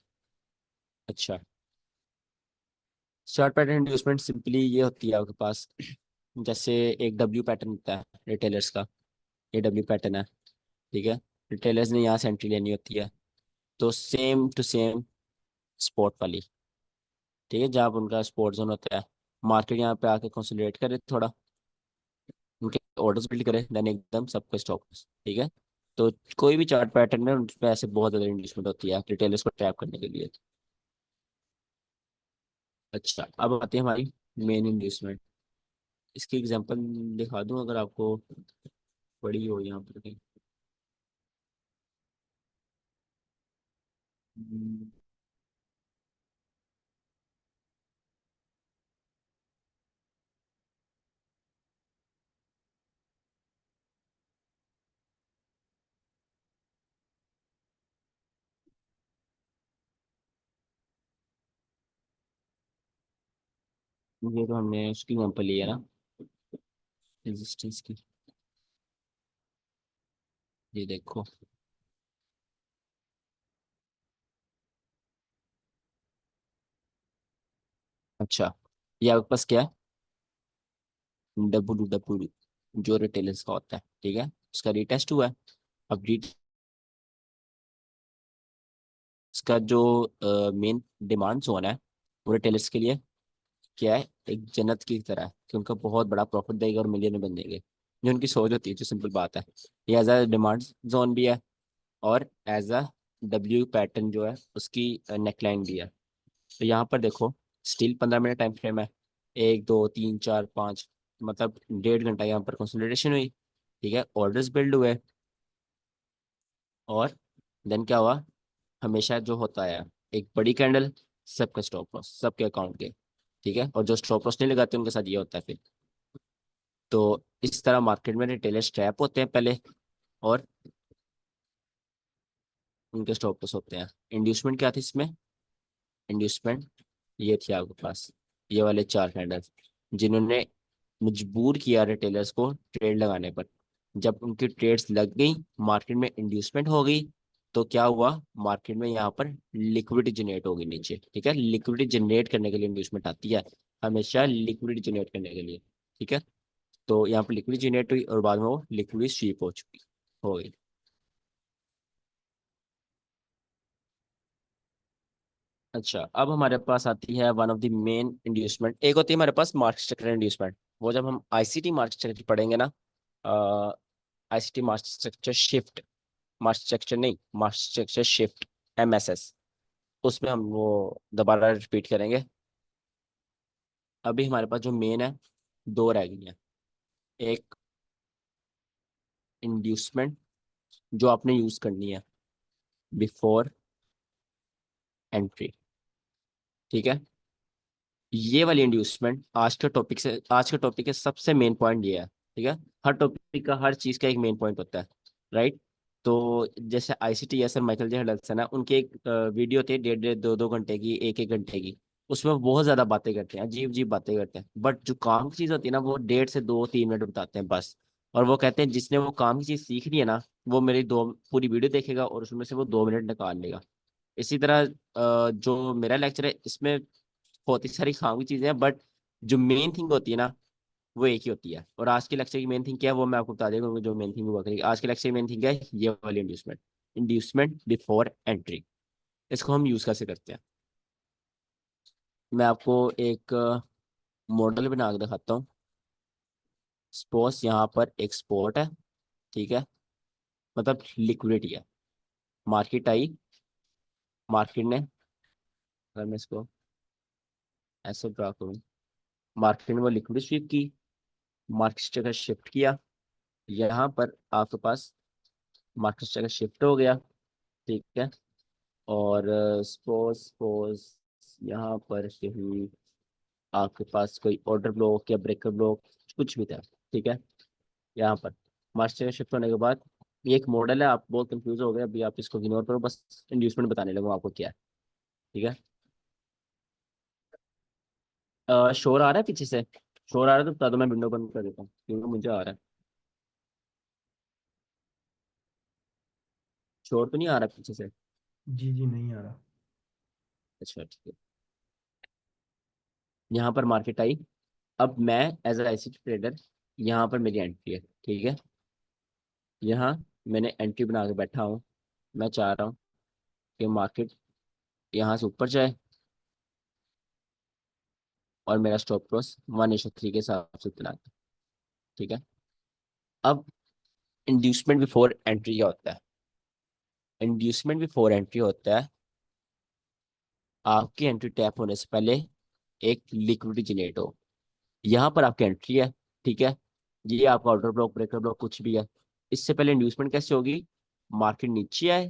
अच्छा, चार्ट पैटर्न इंड्यूसमेंट सिंपली ये होती है आपके पास, जैसे एक डब्ल्यू पैटर्न होता है रिटेलर्स का, ये डब्ल्यू पैटर्न है, ठीक है। रिटेलर्स ने यहाँ से एंट्री लेनी होती है, तो सेम टू सेम स्पॉट वाली, ठीक है, जहाँ पर उनका स्पॉट जोन होता है। मार्केट यहाँ पे आके कंसोलिडेट करे थोड़ा, उनके ऑर्डर्स बिल्ड करे, देन एकदम सबको स्टॉप, ठीक है। तो कोई भी चार्ट पैटर्न में उनमें ऐसे बहुत ज़्यादा इंड्यूसमेंट होती है रिटेलर्स को ट्रैप करने के लिए। अच्छा, अब आती है हमारी मेन इंड्यूसमेंट। इसकी एग्जांपल दिखा दूं अगर आपको पड़ी हो यहाँ पर कहीं। हम्म, ये तो हमने उसकी एग्जांपल ली है ना, रेजिस्टेंस की। ये देखो, अच्छा, ये आपके पास क्या है, डब्ल्यू डब्ल्यू, जो रिटेलर्स का होता है, ठीक है, उसका रीटेस्ट हुआ है। अब इसका जो मेन डिमांड जोन है, वो रिटेलर्स के लिए क्या है, एक जन्नत की तरह है, कि उनका बहुत बड़ा प्रॉफिट देगा और मिलियन में बन देंगे। जो उनकी सोच होती है, जो सिंपल बात है। ये एज अ डिमांड जोन भी है, और एज अ डब्ल्यू पैटर्न जो है उसकी नेकलाइन भी है। तो यहाँ पर देखो, स्टील 15 मिनट टाइम फ्रेम है, एक दो तीन चार पाँच, मतलब 1.5 घंटा यहाँ पर कंसोलिडेशन हुई। ठीक है, ऑर्डर्स बिल्ड हुए, और देन क्या हुआ, हमेशा जो होता है एक बड़ी कैंडल, सबका स्टॉप लॉस सबके अकाउंट के। ठीक है, और जो स्टॉप लॉस नहीं लगाते उनके साथ ये होता है फिर। तो इस तरह मार्केट में रिटेलर्स ट्रैप होते हैं पहले, और उनके स्टॉप लॉस होते हैं। इंड्यूसमेंट क्या थी इसमें? इंड्यूसमेंट ये थी आपके पास, ये वाले 4 कैंडल, जिन्होंने मजबूर किया रिटेलर्स को ट्रेड लगाने पर। जब उनकी ट्रेड्स लग गई, मार्केट में इंड्यूसमेंट हो गई, तो क्या हुआ, मार्केट में यहाँ पर लिक्विडिटी जनरेट होगी नीचे। ठीक है, लिक्विडिटी जनरेट करने के लिए इंड्यूसमेंट आती है, हमेशा लिक्विडिटी जनरेट करने के लिए। ठीक है, तो यहाँ पर लिक्विडिटी जनरेट हुई और बाद में वो लिक्विडिटी स्वीप हो गई। अच्छा, अब हमारे पास आती है one of the main inducement. एक होती है हमारे पास मार्केट स्ट्रक्चर इंड्यूसमेंट, वो जब हम आईसीटी मार्केट स्ट्रक्चर पढ़ेंगे ना, ICT market structure shift, market structure नहीं, मार्केट स्ट्रक्चर शिफ्ट, एमएसएस, उसमें हम वो दोबारा रिपीट करेंगे। अभी हमारे पास जो मेन है, दो रह गई हैं। एक इंड्यूसमेंट जो आपने यूज करनी है बिफोर एंट्री। ठीक है, ये वाली इंड्यूसमेंट आज के टॉपिक के सबसे मेन पॉइंट ये है। ठीक है, हर टॉपिक का, हर चीज का एक मेन पॉइंट होता है, राइट? तो जैसे आईसीटी सर माइकल जे हडल्सन है, उनके एक वीडियो थे 1.5 1.5 2 2 घंटे की, 1 1 घंटे की। उसमें वो बहुत ज्यादा बातें करते हैं, अजीब अजीब बातें करते हैं, बट जो काम की चीज होती है ना, वो 1.5 से 2 3 मिनट बताते हैं बस। और वो कहते हैं जिसने वो काम की चीज सीख ली है ना, वो मेरी दो पूरी वीडियो देखेगा और उसमें से वो 2 मिनट निकाल लेगा। इसी तरह जो मेरा लेक्चर है, इसमें बहुत ही सारी काम की चीजें हैं, बट जो मेन थिंग होती है ना, वो एक ही होती है। और आज के लेक्चर की मेन थिंग क्या है वो मैं आपको बता देगा, जो मेन थिंग हुआ करेगी। आज के लेक्चर की मेन थिंग है ये वाली इंड्यूसमेंट, इंड्यूसमेंट बिफोर एंट्री। इसको हम यूज कैसे करते हैं, मैं आपको एक मॉडल बना के दिखाता हूँ। सपोज यहाँ पर एक स्पॉट है, ठीक है, मतलब लिक्विडिटी है, मार्केट आई, मार्केट ने, अगर मैं इसको ऐसे ड्रा करूँ, मार्केट ने वो लिक्विडिटी स्वीप की, मार्केट जगह शिफ्ट किया, यहाँ पर आपके पास मार्केट जगह शिफ्ट हो गया। ठीक है, और सपोज सपोज यहाँ पर कहीं आपके पास कोई ऑर्डर ब्लॉक या ब्रेकर ब्लॉक कुछ भी था। ठीक है, यहाँ पर मार्केट शिफ्ट होने के बाद, ये एक मॉडल है, आप बहुत कंफ्यूज हो गए, अभी आप इसको इग्नोर करो, बस इंड्यूसमेंट बताने लगूँ आपको क्या है। ठीक है, शोर आ रहा है पीछे से? शोर आ रहा है तो बता दो, मैं विंडो बंद कर देता हूँ क्योंकि मुझे आ रहा है। शोर तो नहीं आ रहा पीछे से? जी जी, नहीं आ रहा। अच्छा ठीक है, यहाँ पर मार्केट आई, अब मैं एज अ आईसी ट्रेडर, यहाँ पर मेरी एंट्री है। ठीक है, यहाँ मैंने एंट्री बना के बैठा हूँ, मैं चाह रहा हूँ कि मार्केट यहाँ से ऊपर जाए, और मेरा स्टॉप लॉस 1:3 के हिसाब से इतना है। ठीक है, अब इंड्यूसमेंट बिफोर एंट्री क्या होता है? इंड्यूसमेंट बिफोर एंट्री होता है आपकी एंट्री टैप होने से पहले एक लिक्विडिटी जनरेट हो, यहाँ पर आपकी एंट्री है। ठीक है, ये आपका ऑर्डर ब्लॉक, ब्रेकर ब्लॉक कुछ भी है। इससे पहले इंड्यूसमेंट कैसे होगी, मार्केट नीचे आए,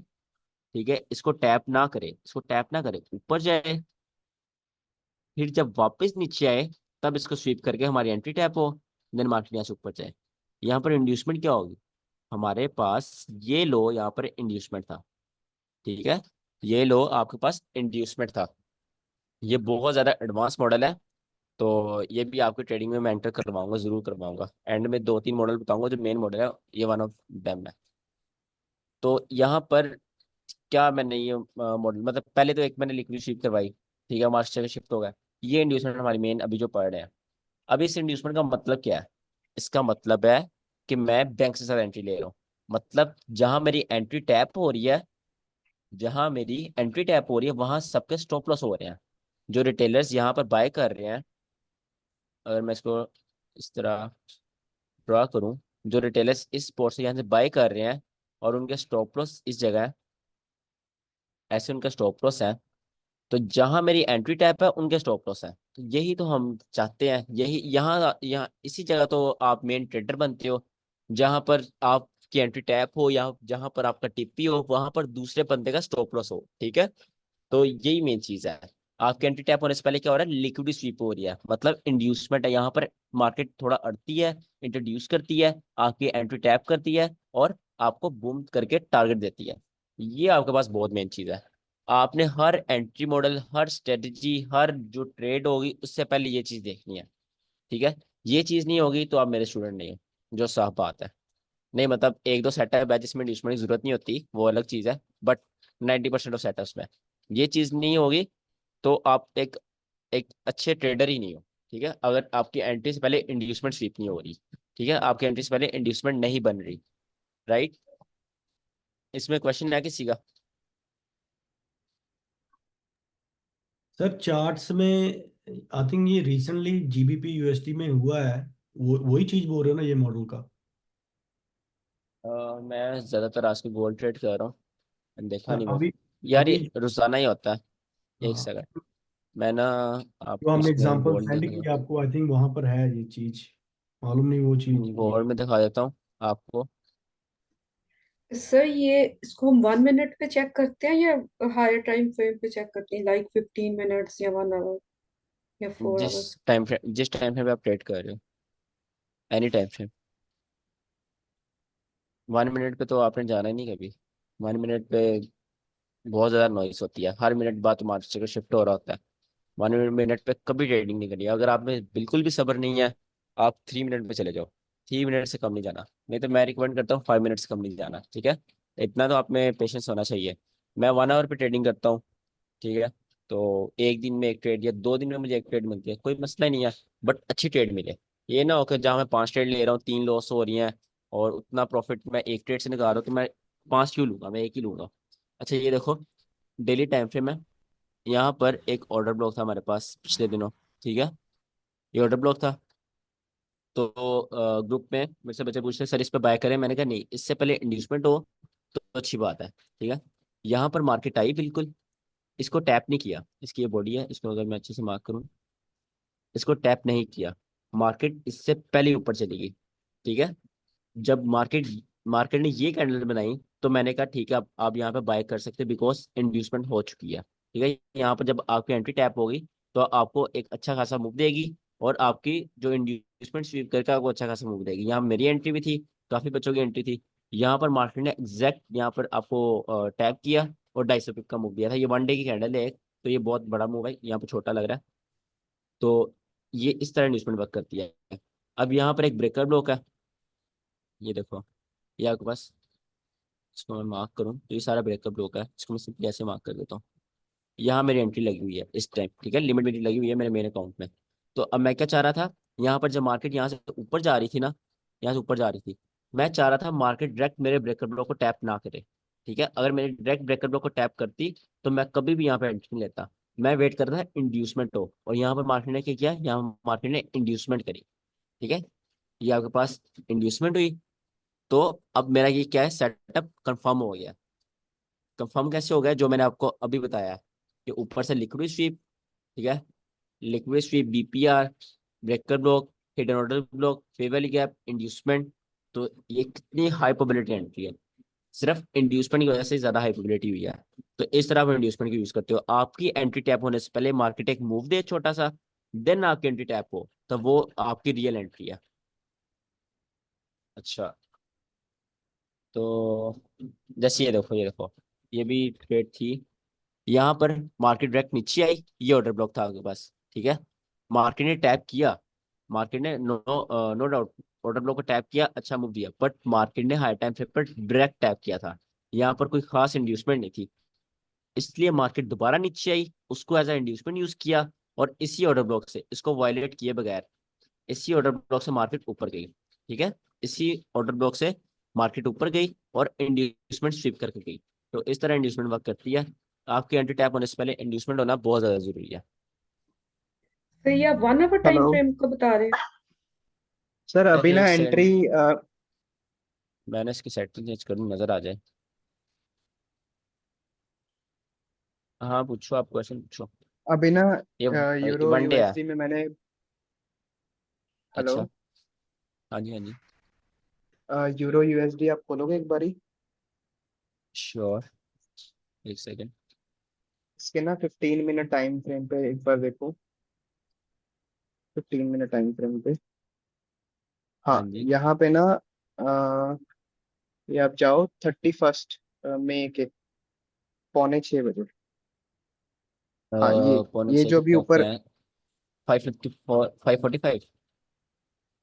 ठीक है, इसको टैप ना करे, इसको टैप ना करे, ऊपर जाए, फिर जब वापस नीचे आए तब इसको स्वीप करके हमारी एंट्री टैप हो, देन मार्केट यहाँ से ऊपर जाए। यहाँ पर इंड्यूसमेंट क्या होगी, हमारे पास ये लो यहाँ पर इंड्यूसमेंट था। ठीक है, ये लो आपके पास इंड्यूसमेंट था। ये बहुत ज़्यादा एडवांस मॉडल है, तो ये भी आपकी ट्रेडिंग में मैं एंटर करवाऊंगा, जरूर करवाऊंगा। एंड में 2 3 मॉडल बताऊंगा, जो मेन मॉडल है ये वन ऑफ देम है। तो यहाँ पर क्या मैंने ये मॉडल, मतलब पहले तो एक मैंने लिक्विड शिफ्ट करवाई, ठीक है, मास्टर का शिफ्ट हो गया। ये इंड्यूसमेंट हमारी मेन अभी जो पढ़ रहे हैं। अब इस इंड्यूसमेंट का मतलब क्या है? इसका मतलब है कि मैं बैंक से साथ एंट्री ले रहा हूँ, मतलब जहां मेरी एंट्री टैप हो रही है वहां सबके स्टॉप लॉस हो रहे हैं। जो रिटेलर्स यहाँ पर बाय कर रहे हैं, अगर मैं इसको इस तरह ड्रा करूं, जो रिटेलर्स इस पोर्ट से यहाँ से बाय कर रहे हैं और उनके स्टॉप लॉस इस जगह है, ऐसे उनका स्टॉप लॉस है। तो जहां मेरी एंट्री टैप है उनके स्टॉप लॉस है। तो यही तो हम चाहते हैं, यही यहाँ यहाँ इसी जगह तो आप मेन ट्रेडर बनते हो, जहां पर आपकी एंट्री टैप हो या जहां पर आपका टिप्पी हो, वहां पर दूसरे बंदे का स्टॉप लॉस हो। ठीक है, तो यही मेन चीज है। आपके एंटी टैप होने से पहले क्या हो रहा है, लिक्विडिटी स्वीप हो रही है, मतलब इंड्यूसमेंट है यहाँ पर। मार्केट थोड़ा अड़ती है, इंट्रोड्यूस करती है, आपकी एंट्री टैप करती है और आपको बूम करके टारगेट देती है। ये आपके पास बहुत मेन चीज है। आपने हर एंट्री मॉडल, हर स्ट्रेटजी, हर जो ट्रेड होगी उससे पहले ये चीज देखनी है। ठीक है, ये चीज नहीं होगी तो आप मेरे स्टूडेंट नहीं हो, जो साफ बात है। नहीं मतलब एक दो सेटअप है जिसमें इंड्यूसमेंट की जरूरत नहीं होती, वो अलग चीज है, बट 90% ऑफ सेटअप्स में ये चीज नहीं होगी तो आप एक एक अच्छे ट्रेडर ही नहीं हो। ठीक है, अगर आपकी एंट्री से पहले इंड्यूसमेंट स्वीप नहीं हो रही, ठीक है, आपकी एंट्री से पहले इंड्यूसमेंट नहीं बन रही, राइट। इसमें क्वेश्चन है किसी का? सर चार्ट्स में आई थिंक ये रिसेंटली जीबीपी यूएसडी में हुआ है, वो वही चीज बोल रहे हो ना ये मॉडल का? मैं ज्यादातर आज के गोल्ड ट्रेड कर रहा हूँ, देखा नहीं अभी मैंने यार, अभी ये रोजाना ही होता है। एक हाँ, सेकंड, मैं ना जो आपको हमने इसमें एग्जांपल गोल्ड सेंड दिखा, की आपको, आई थिंक वहां पर है ये चीज, मालूम नहीं वो चीज ये। गोल्ड में दिखा देता हूँ आपको। सर ये इसको हम 1 मिनट पे चेक करते हैं या हायर टाइम फ्रेम पे चेक करते हैं, लाइक 15 मिनट्स या 1 आवर या 4 आवर? जिस टाइम फ्रेम पे आप ट्रेड कर रहे हो, एनी टाइम फ्रेम। 1 मिनट पे तो आपने जाना ही नहीं कभी। 1 मिनट पे बहुत ज्यादा नॉइस होती है, हर मिनट बाद मार्केट का शिफ्ट हो रहा होता है। 1 मिनट पे कभी ट्रेडिंग नहीं करनी। अगर आप में बिल्कुल भी सब्र नहीं है, आप 3 मिनट पे चले जाओ। 3 मिनट से कम नहीं जाना, नहीं तो मैं रिकमेंड करता हूँ 5 मिनट से कम नहीं जाना। ठीक है, इतना तो आप में पेशेंस होना चाहिए। मैं 1 आवर पे ट्रेडिंग करता हूँ। ठीक है, तो एक दिन में एक ट्रेड या 2 दिन में मुझे एक ट्रेड मिलती है, कोई मसला ही नहीं है, बट अच्छी ट्रेड मिले। ये ना हो कि जहाँ मैं 5 ट्रेड ले रहा हूँ 3 लॉस हो रही हैं और उतना प्रॉफिट मैं एक ट्रेड से निकाल रहा हूँ, तो मैं 5 क्यों लूंगा, मैं एक ही लूंगा। अच्छा ये देखो, डेली टाइम फ्रेम है। यहाँ पर एक ऑर्डर ब्लॉक था हमारे पास पिछले दिनों। ठीक है, ये ऑर्डर ब्लॉक था। तो ग्रुप में मेरे से बच्चे पूछते सर इस पे बाय करें, मैंने कहा नहीं, इससे पहले इंड्यूसमेंट हो तो अच्छी बात है। ठीक है, यहाँ पर मार्केट आई बिल्कुल, इसको टैप नहीं किया, इसकी ये बॉडी है, इसको अगर मैं अच्छे से मार्क करूँ, इसको टैप नहीं किया, मार्केट इससे पहले ही ऊपर चली गई। ठीक है, जब मार्केट मार्केट ने ये कैंडल बनाई तो मैंने कहा ठीक है, अब आप यहाँ पे बाय कर सकते हैं बिकॉज इंड्यूसमेंट हो चुकी है। ठीक है, यहाँ पर जब आपकी एंट्री टैप होगी तो आपको एक अच्छा खासा मूव देगी और आपकी जो इंड्यूसमेंट स्वीप करके आपको अच्छा खासा मूव देगी। यहाँ मेरी एंट्री भी थी, काफी बच्चों की एंट्री थी। यहाँ पर मार्केट ने एग्जैक्ट यहाँ पर आपको टैप किया और 250 पिप का मूव दिया था। ये 1 डे की कैंडल है एक, तो ये बहुत बड़ा मूव है, यहाँ पर छोटा लग रहा है। तो ये इस तरह इंड्यूसमेंट वर्क करती है। अब यहाँ पर एक ब्रेकर ब्लॉक है, ये देखो, ये आपके पास, इसको मैं मार्क करूँ तो ये सारा ब्रेकअप ब्लॉक है, इसको मैं सिंपली ऐसे मार्क कर देता हूँ। यहाँ मेरी एंट्री लगी हुई है इस टाइम। ठीक है, लिमिट मेरी लगी हुई है मेरे मेन अकाउंट में। तो अब मैं क्या चाह रहा था, यहाँ पर जब मार्केट यहाँ से ऊपर जा रही थी ना, यहाँ से ऊपर जा रही थी, मैं चाह रहा था मार्केट डायरेक्ट मेरे ब्रेकर ब्लॉक को टैप ना करे। ठीक है, अगर मेरे डायरेक्ट ब्रेकर ब्लॉक को टैप करती तो मैं कभी भी यहाँ पे एंट्री नहीं लेता, मैं वेट करता था इंड्यूसमेंट हो, और यहाँ पर मार्केट ने क्या किया, यहाँ मार्केट ने इंड्यूसमेंट करी। ठीक है, ये आपके पास इंड्यूसमेंट हुई, तो अब मेरा ये क्या है, सेटअप कंफर्म हो गया। कंफर्म कैसे हो गया, जो मैंने आपको अभी बताया कि ऊपर से लिक्विड स्वीप, ठीक है, liquid sweep, BPR, breaker block, hidden order block, fair value gap, inducement. तो ये कितनी हाई प्रोबेबिलिटी एंट्री है, सिर्फ इंड्यूसमेंट की वजह से ज्यादा हाई प्रोबेबिलिटी हुई है। तो इस तरह आप इंड्यूसमेंट की यूज करते हो, आपकी एंट्री टैप होने से पहले मार्केट एक मूव दे छोटा सा, देन आपकी एंट्री टैप हो, तो वो आपकी रियल एंट्री है। अच्छा, तो जैसे ये देखो ये भी ट्रेड थी। यहाँ पर मार्केट डायरेक्ट नीचे आई, ये ऑर्डर ब्लॉक था आपके पास। ठीक है, मार्केट ने टैप किया, मार्केट ने नो डाउट ऑर्डर ब्लॉक को टैप किया, अच्छा मूव दिया, बट मार्केट ने हाई टाइम फ्रेम पर डायरेक्ट टैप किया था, यहाँ पर कोई खास इंड्यूसमेंट नहीं थी, इसलिए मार्केट दोबारा नीचे आई, उसको एज अ इंड्यूसमेंट यूज किया और इसी ऑर्डर ब्लॉक से इसको वायलेट किए बगैर इसी ऑर्डर ब्लॉक से मार्केट ऊपर गई। ठीक है, इसी ऑर्डर ब्लॉक से मार्केट ऊपर गई और इंड्यूसमेंट स्वीप करके गई। तो इस तरह इंड्यूसमेंट वर्क करती है। आपकी एंटी टैप होने से पहले इंड्यूसमेंट होना बहुत ज्यादा जरूरी है। तो ये आप 1 आवर टाइम हेलो फ्रेम को बता रहे हैं? सर, अभी ना एक एंट्री। सेकंड, मैंने इसकी सेटिंग चेंज करूँ, नजर आ जाए। हाँ पूछो, आप क्वेश्चन पूछो। अभी ना ये यूरो वनडे है। यूएसडी में मैंने, हेलो, अच्छा। हाँ जी हाँ जी। यूरो यूएसडी आप खोलोगे एक बारी? श्योर। एक सेकेंड। इसके ना 15 मिनट टाइम फ्रेम पे एक बार देखो, 15 मिनट टाइम फ्रेम पे। हाँ हाँ, जी। यहाँ पे ना अ, ये आप जाओ 31 मई के 5:45 बजे। हाँ, पौने ये छः जो भी कितना हो ऊपर, गया है? 5:54, 5:45।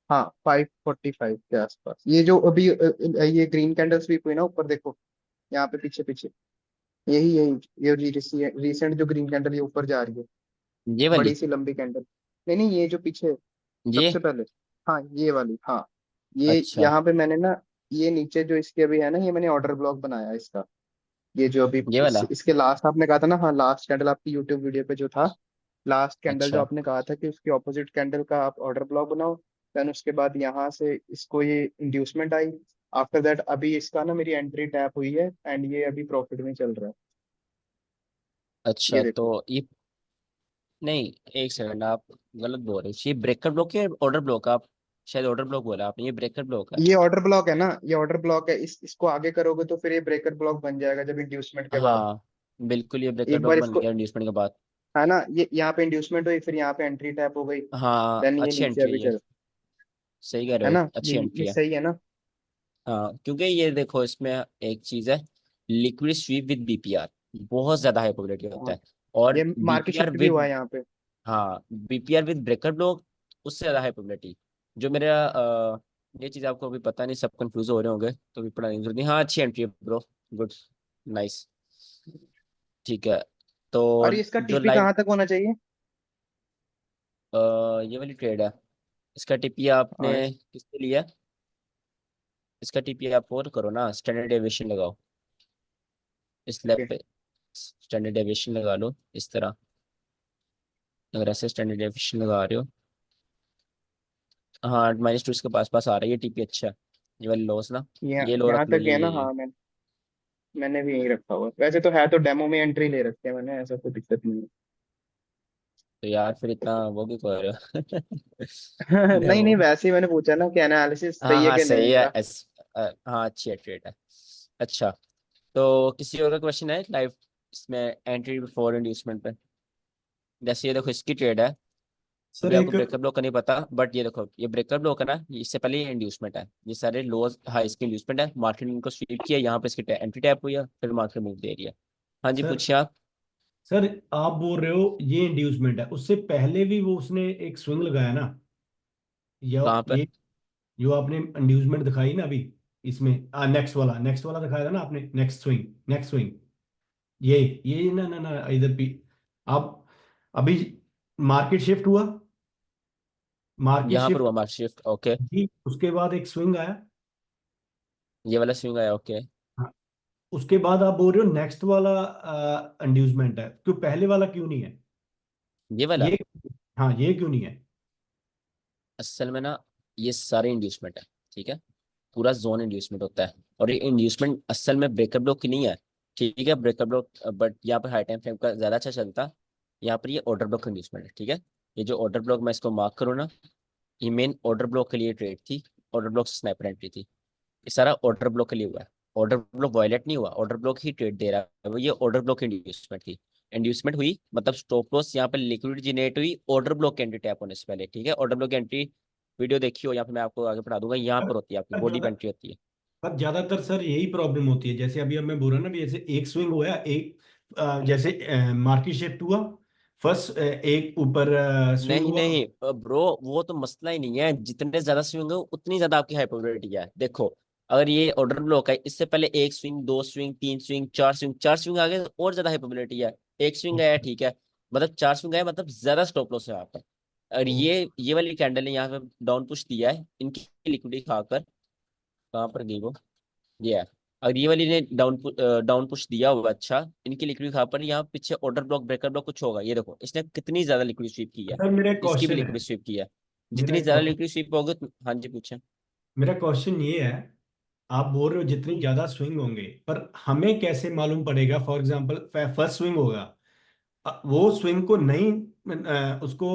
हाँ 5:45 के आसपास, ये जो अभी ये ग्रीन कैंडल स्वीप हुई ना, ऊपर देखो, यहाँ पे पीछे पीछे, यही यही ये रिसेंट जो ग्रीन कैंडल ये ऊपर जा रही है, ये बड़ी वाली। सी लंबी कैंडल। नहीं नहीं, ये जो पीछे ये। सबसे पहले, हाँ ये वाली, हाँ ये अच्छा। यहाँ पे मैंने ना, ये नीचे जो इसके अभी है ना, ये मैंने ऑर्डर ब्लॉक बनाया इसका। ये जो अभी ये वाला। इसके लास्ट आपने कहा था ना, हाँ लास्ट कैंडल आपकी यूट्यूब वीडियो पे जो था, लास्ट कैंडल जो अच्छा आपने कहा था कि उसकी ऑपोजिट कैंडल का आप ऑर्डर ब्लॉक बनाओ। देन उसके बाद यहाँ से इसको ये इंड्यूसमेंट आई। आफ्टर दैट अभी इसका ना मेरी एंट्री टैप हुई है एंड ये अभी प्रॉफिट में चल रहा है। ये अच्छा। तो देखो, ये, नहीं, एक सेकंड, आप गलत बोल रहे हो। ये ब्रेकर ब्लॉक है, ऑर्डर ब्लॉक? आप शायद ऑर्डर ब्लॉक बोला आपने, ये ब्रेकर ब्लॉक है। ये ऑर्डर ब्लॉक है ना, ये ऑर्डर ब्लॉक है, इसको आगे करोगे तो फिर ये ब्रेकर ब्लॉक बन जाएगा जब इंड्यूसमेंट के बाद। हाँ बिल्कुल, ये ब्रेकर एक ब्लॉक बार बन इसको, गया इंड्यूसमेंट के बाद। है ना, ये यहाँ पे इंड्यूसमेंट हुई, फिर यहाँ पे एंट्री टैप हो गई। हाँ देन ये अच्छी नीचे एंट्री अभी है ये। चल, सही कह रहे है हो, ना, अच्छी ये एंट्री है। सही है ना। हाँ क्योंकि ये देखो, इसमें एक चीज है, लिक्विड स्वीप विद बीपीआर, बहुत ज्यादा हाई प्रोबेबिलिटी होता हाँ, है। और ये मार्केट बीपीआर शिफ्ट भी हुआ विद, है यहाँ पे। हाँ बीपीआर विद ब्रेकर ब्लॉक, उससे ज्यादा हाई प्रोबेबिलिटी। जो मेरा ये चीज आपको अभी पता नहीं, सब कंफ्यूज हो रहे होंगे, तो भी पढ़ाने की जरूरत नहीं। हाँ अच्छी एंट्री है ब्रो। गुड। नाइस। ठीक है। तो और ये इसका जो टीपी लाइव, कहाँ तक होना चाहिए? ये वाली ट्रेड है, इसका टीपी आपने हाँ, किसके लिया? इसका टीपी आप और करो ना, स्टैंडर्ड डेविएशन लगाओ इस लैब पे। स्टैंडर्ड डेविएशन लगा लो इस तरह। अगर ऐसे स्टैंडर्ड डेविएशन लगा रहे हो, हाँ -2 इसके पास पास आ रहा है, ये टीपी अच्छा है। ये वाली लॉस ना, ये लो यहाँ रख लो, तक ये गया ना, ये। हाँ मैंने भी यही रखा हुआ है। वैसे तो है तो डेमो में एंट्री ले रखी है मैंने, ऐसा कोई दिक्कत नहीं तो यार फिर इतना वो भी कर रहे हो। है। नहीं डेमो। नहीं, वैसे ही मैंने पूछा ना कि एनालिसिस हाँ सही है हाँ कि नहीं सही है, मेरा। हाँ अच्छी है, ट्रेड है। अच्छा, तो किसी और का क्वेश्चन है लाइव, इसमें एंट्री बिफोर इंड्यूसमेंट पे? जैसे ये देखो, इसकी ट्रेड है। सर अभी आपको एक, ब्रेकर ब्लॉक का नहीं पता, बट ये देखो, ये ब्रेकर ब्लॉक है ना, इससे पहले ये इंड्यूसमेंट है। ये सारे लोअर हाई इसकी इंड्यूसमेंट है, मार्केट ने इनको स्वीप किया, यहाँ पे इसकी एंट्री टैप हुई है, फिर मार्केट मूव दे रही है। हाँ जी सर पूछिए आप। सर आप बोल रहे हो ये इंड्यूसमेंट है, उससे पहले भी वो उसने एक स्विंग लगाया ना, या कहाँ पे? ये जो आपने इंड्यूसमेंट दिखाई ना अभी, इसमें नेक्स्ट वाला दिखाया था ना आपने, नेक्स्ट स्विंग, ये ना ना ना इधर भी, आप अभी मार्केट शिफ्ट हुआ, मार्केट यहाँ पर शिफ्ट हुआ मार्केट शिफ्ट, ओके। जी, उसके बाद एक स्विंग आया। ये वाला स्विंग आया, ओके। हाँ, उसके बाद आप बोल रहे हो नेक्स्ट वाला इंड्यूसमेंट है, क्यों पहले वाला क्यों नहीं है ये वाला ये? हाँ, ये क्यों नहीं है? असल में ना, ये सारे इंड्यूसमेंट है, ठीक है। पूरा जोन इंड्यूसमेंट होता है, और ये इंड्यूसमेंट असल में ब्रेकर ब्लॉक की नहीं है, ठीक है। ब्रेकर ब्लॉक, बट यहाँ पर हाई टाइम फ्रेम का ज्यादा अच्छा चलता। यहाँ पर ये ऑर्डर ब्लॉक इंड्यूसमेंट है, ठीक है। ये जो ऑर्डर ब्लॉक मैं इसको मार्क करूँ ना, ये मेन ऑर्डर ब्लॉक के लिए ट्रेड थी। ऑर्डर ब्लॉक से स्नाइपर एंट्री थी। ये सारा ऑर्डर ब्लॉक के लिए हुआ है। ऑर्डर ब्लॉक वायलेट नहीं हुआ, ऑर्डर ब्लॉक ही ट्रेड दे रहा है वो। ये ऑर्डर ब्लॉक इंड्यूसमेंट थी। इंड्यूसमेंट हुई मतलब स्टॉप लॉस यहाँ पे लिक्विड जनरेट हुई ऑर्डर ब्लॉक की एंट्री टैप होने से पहले, ठीक है। ऑर्डर ब्लॉक की एंट्री वीडियो देखी हो, यहाँ पे मैं आपको आगे पढ़ा दूंगा, यहाँ पर पर होती है आपकी पर बॉडी पे ज्यादा एंट्री होती है। पर ज्यादातर सर यही प्रॉब्लम होती है, जैसे अभी अब मैं बोल रहा ना भी, जैसे एक स्विंग हुआ, एक जैसे मार्केट शिफ्ट हुआ, फर्स्ट एक ऊपर स्विंग नहीं हुआ। नहीं ब्रो, वो तो मसला ही नहीं है, जितने ज्यादा स्विंग हो उतनी ज्यादा आपकी हाई प्रोबेबिलिटी है। देखो, अगर ये ऑर्डर ब्लॉक है, इससे पहले एक स्विंग, दो स्विंग, तीन स्विंग, चार स्विंग आ गए तो और ज्यादा हाई प्रोबेबिलिटी है। एक स्विंग आया, ठीक है, मतलब चार स्विंग आया, मतलब ज्यादा स्टॉप लॉस है यहाँ पर। और ये वाली कैंडल ने यहाँ पे डाउन पुश दिया है, इनकी लिक्विडिटी खाकर। कहाँ पर गई वो? ये है। अगर ये वाली ने डाउन पुश दिया हुआ, अच्छा, इनकी लिक्विड कहाँ पर, यहाँ पीछे ऑर्डर ब्लॉक, ब्रेकर ब्लॉक कुछ होगा। ये देखो, इसने कितनी ज्यादा लिक्विड स्वीप की है, सर मेरा इसकी भी क्वेश्चन है, लिक्विड स्वीप की है। मेरा जितनी ज्यादा लिक्विड स्वीप होगी हाँ जी पूछे। मेरा क्वेश्चन ये है, आप बोल रहे हो जितनी ज्यादा स्विंग होंगे, पर हमें कैसे मालूम पड़ेगा? फॉर एग्जांपल फर्स्ट स्विंग होगा, वो स्विंग को नहीं उसको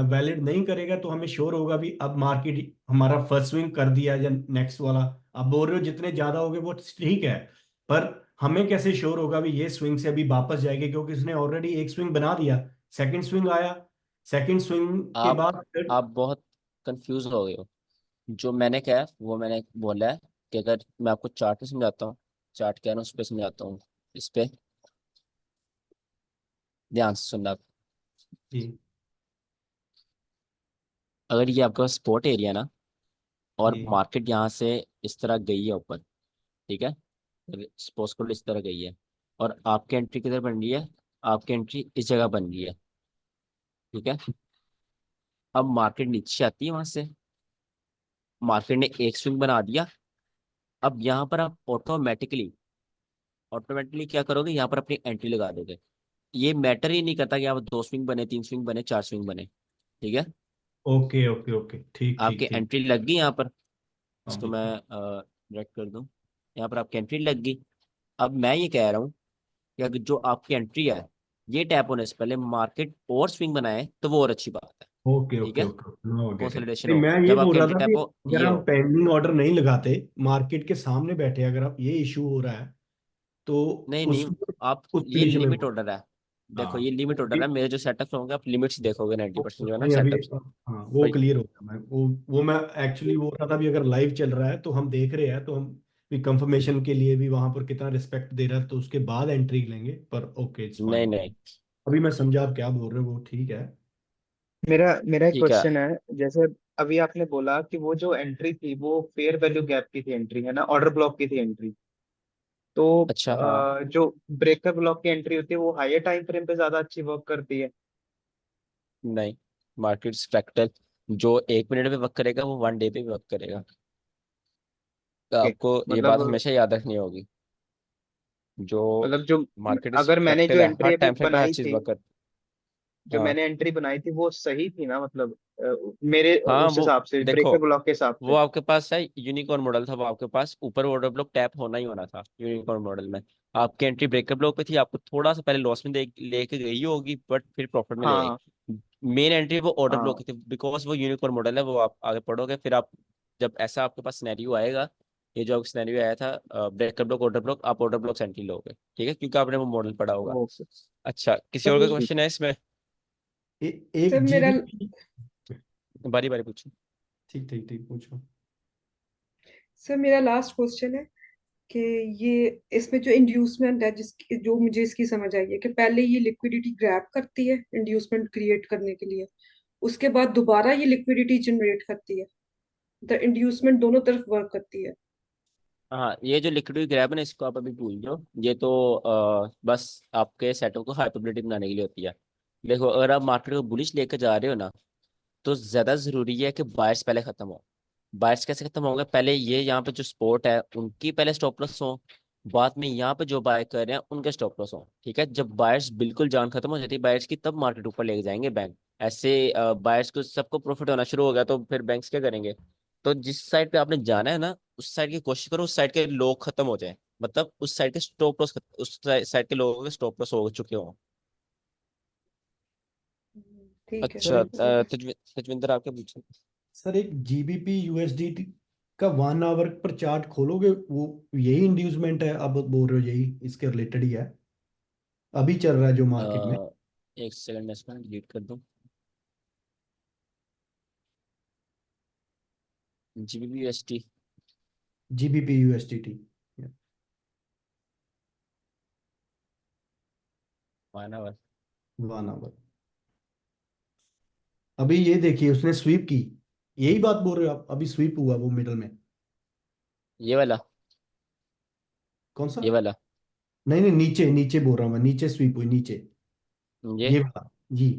वैलिड नहीं करेगा तो हमें श्योर होगा भी अब मार्केट हमारा फर्स्ट स्विंग कर दिया या नेक्स्ट वाला। आप बोल रहे हो जितने ज्यादा हो गए वो ठीक है, पर हमें कैसे श्योर होगा भी ये स्विंग से अभी वापस जाएगी, क्योंकि उसने ऑलरेडी एक स्विंग बना दिया, सेकंड स्विंग आया, सेकंड स्विंग के आप बाद फिर। आप बहुत कंफ्यूज हो गए हो। जो मैंने कहा है वो मैंने बोला है कि अगर मैं आपको चार्ट में समझाता हूँ, चार्ट क्या है ना उस पर समझाता हूँ, इस पे ध्यान से सुनना। जी अगर ये आपका स्पॉट एरिया ना, और जी मार्केट यहाँ से इस तरह गई है ऊपर, ठीक है, सपोज करो इस तरह गई है, और आपकी एंट्री किधर बन रही है, आपकी एंट्री इस जगह बन रही है, ठीक है। अब मार्केट नीचे आती है वहां से, मार्केट ने एक स्विंग बना दिया। अब यहाँ पर आप ऑटोमेटिकली ऑटोमेटिकली क्या करोगे, यहाँ पर अपनी एंट्री लगा दोगे। ये मैटर ही नहीं करता कि यहाँ पर दो स्विंग बने, तीन स्विंग बने, चार स्विंग बने, ठीक है। ओके ओके ओके, ठीक ठीक आपकी ठीक। एंट्री लग गई यहाँ पर, हाँ इसको मैं बिल्कुल। रेड कर दूं, यहाँ पर आपकी एंट्री लग गई। अब मैं ये कह रहा हूँ कि अगर जो आपकी एंट्री है, ये टैप होने से पहले मार्केट और स्विंग बनाए तो वो और अच्छी बात है, ओके ठीक ओके है। Okay, know get it. Consolidation नहीं, हो, मैं ये जब बोल आपकी रहा एंट्री था कि टैप हो अगर ये हम हो। पेंडिंग ऑर्डर नहीं लगाते, मार्केट के सामने बैठे, अगर आप ये इशू हो रहा है तो नहीं उस नहीं, आप उस ये कंडीशन में लिमिट बोल। ऑर्डर है। देखो हाँ ये लिमिट ऑर्डर है, मेरे जो सेटअप्स होंगे आप लिमिट्स देखोगे 90% जो है ना नहीं अभी, सेटअप्स। हाँ वो भाई क्लियर हो गया। मैं वो मैं एक्चुअली बोल रहा था भी अगर लाइव चल रहा है तो हम देख रहे हैं, तो हम भी कंफर्मेशन के लिए भी वहां पर कितना रिस्पेक्ट दे रहा है, तो उसके बाद एंट्री लेंगे, पर ओके इट्स नहीं फाइन। नहीं, अभी मैं समझा आप क्या बोल रहे हो, वो ठीक है। मेरा एक ठीक है। क्वेश्चन है। जैसे अभी आपने बोला कि वो जो एंट्री थी वो फेयर वैल्यू गैप की थी एंट्री, है ना, ऑर्डर ब्लॉक की थी एंट्री। तो अच्छा हाँ, जो ब्रेकर ब्लॉक की एंट्री होती है वो हायर टाइम फ्रेम पे ज्यादा अच्छी वर्क करती है। नहीं, मार्केट स्पेक्ट्रल जो 1 मिनट में वर्क करेगा वो 1 डे पे भी वर्क करेगा, तो ओके, आपको ये बात मतलब हमेशा याद रखनी होगी। जो मतलब जो मार्केट अगर मैंने जो स्पेक्ट्रल है हर एंट्री अभी टाइम फ्रेम पे हर बनाई चीज थी, वर्क करती जो है। हाँ मैंने एंट्री बनाई थी वो सही थी ना, मतलब मेरे हाँ, उस वो हिसाब से, देखो, ब्रेकर ब्लॉक के हिसाब वो से। आपके पास है यूनिकॉर्न मॉडल था, वो आपके पास ऊपर ऑर्डर ब्लॉक टैप होना ही होना था यूनिकॉर्न मॉडल में। आपकी एंट्री ब्रेकर ब्लॉक पे थी, आपको थोड़ा सा पहले लॉस में दे लेके गई होगी, बट फिर प्रॉफिट में ले आई। हाँ मेन एंट्री वो ऑर्डर ब्लॉक हाँ। की थी, बिकॉज वो यूनिकॉर्न मॉडल है, वो आप आगे पढ़ोगे फिर आप, जब ऐसा आपके पास सिनेरियो आएगा, ये जो सिनेरियो आया था ब्रेकर ब्लॉक ऑर्डर ब्लॉक, आप ऑर्डर ब्लॉक एंट्री लोगे, ठीक है, क्योंकि आपने वो मॉडल पढ़ा होगा। ओके। अच्छा, किसी और का सर ठीक। क्वेश्चन है इसमें? सर एक मेरा जीबी। बारी बारी पूछो। ठीक ठीक ठीक, पूछो। सर मेरा लास्ट क्वेश्चन है कि ये इसमें जो इंड्यूसमेंट है, जिसकी जो मुझे इसकी समझ आई है कि पहले ये लिक्विडिटी ग्रैब करती है इंड्यूसमेंट क्रिएट करने के लिए, उसके बाद दोबारा ये लिक्विडिटी जनरेट करती है, द इंड्यूसमेंट दोनों तरफ वर्क करती है। हाँ, ये जो लिक्विड ग्रैब है ना, इसको आप अभी भूल जाओ, ये तो बस आपके सेटअप को हाइपरबिलिटी बनाने के लिए होती है। देखो अगर आप मार्केट को बुलिश लेकर जा रहे हो ना, तो ज्यादा जरूरी है कि बायर्स पहले खत्म हो। बायर्स कैसे खत्म होंगे, पहले ये यहाँ पे जो स्पोर्ट है उनकी पहले स्टॉप लॉस हो, बाद में यहाँ पे जो बाय कर रहे हैं उनके स्टॉप लॉस हो, ठीक है। जब बायर्स बिल्कुल जान खत्म हो जाती है बायर्स की, तब मार्केट ऊपर लेके जाएंगे बैंक। ऐसे बायर्स को सबको प्रॉफिट होना शुरू हो गया तो फिर बैंक्स क्या करेंगे? तो जिस साइड पे आपने जाना है ना, उस साइड की कोशिश करो, उस साइड के लोग खत्म हो जाए, मतलब उस साइड के स्टॉप लॉस, उस साइड के लोगों के स्टॉप लॉस हो चुके हो। ठीक है अच्छा सर। तजविंदर आपके पूछे। सर एक जीबीपी यूएसडीटी का 1 आवर पर चार्ट खोलोगे, वो यही इंड्यूसमेंट है, अब बोल रहे हो यही इसके रिलेटेड ही है, अभी चल रहा है जो मार्केट में। एक सेकंड में इसको डिलीट कर दूं। GBP USD GBP USDT 1 hour. 1 hour. अभी ये देखिए उसने स्वीप की, यही बात बोल रहे हो आप, अभी स्वीप हुआ वो मिडल में। ये वाला, कौन सा? ये वाला, नहीं नहीं, नीचे नीचे बोल रहा हूँ मैं, नीचे स्वीप हुई नीचे, ये। ये वाला जी।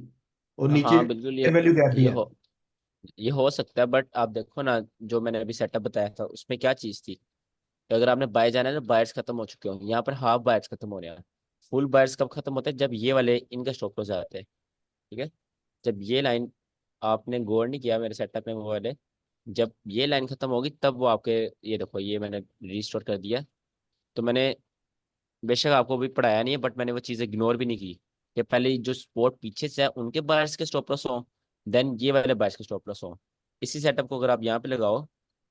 और नीचे हाँ बिल्कुल, वैल्यू गैप भी ये है। हो ये हो सकता है, बट आप देखो ना, जो मैंने अभी सेटअप बताया था उसमें क्या चीज़ थी कि अगर आपने बाय जाना है ना, बायर्स खत्म हो चुके हो, यहाँ पर हाफ बायर्स खत्म हो रहे हैं। फुल बायर्स कब खत्म होते हैं, जब ये वाले इनके स्टॉप लॉस आते हैं, ठीक है। जब ये लाइन, आपने गौर नहीं किया मेरे सेटअप में वो वाले, जब ये लाइन खत्म होगी तब वो आपके, ये देखो ये मैंने रिस्टोर कर दिया। तो मैंने बेशक आपको भी पढ़ाया नहीं है, बट मैंने वो चीज़ इग्नोर भी नहीं की कि पहले जो स्पॉट पीछे से है उनके बायर्स के स्टॉप लॉस हो, देन ये वाले बायर्स के स्टॉप लॉस हो। इसी सेटअप को अगर आप यहाँ पे लगाओ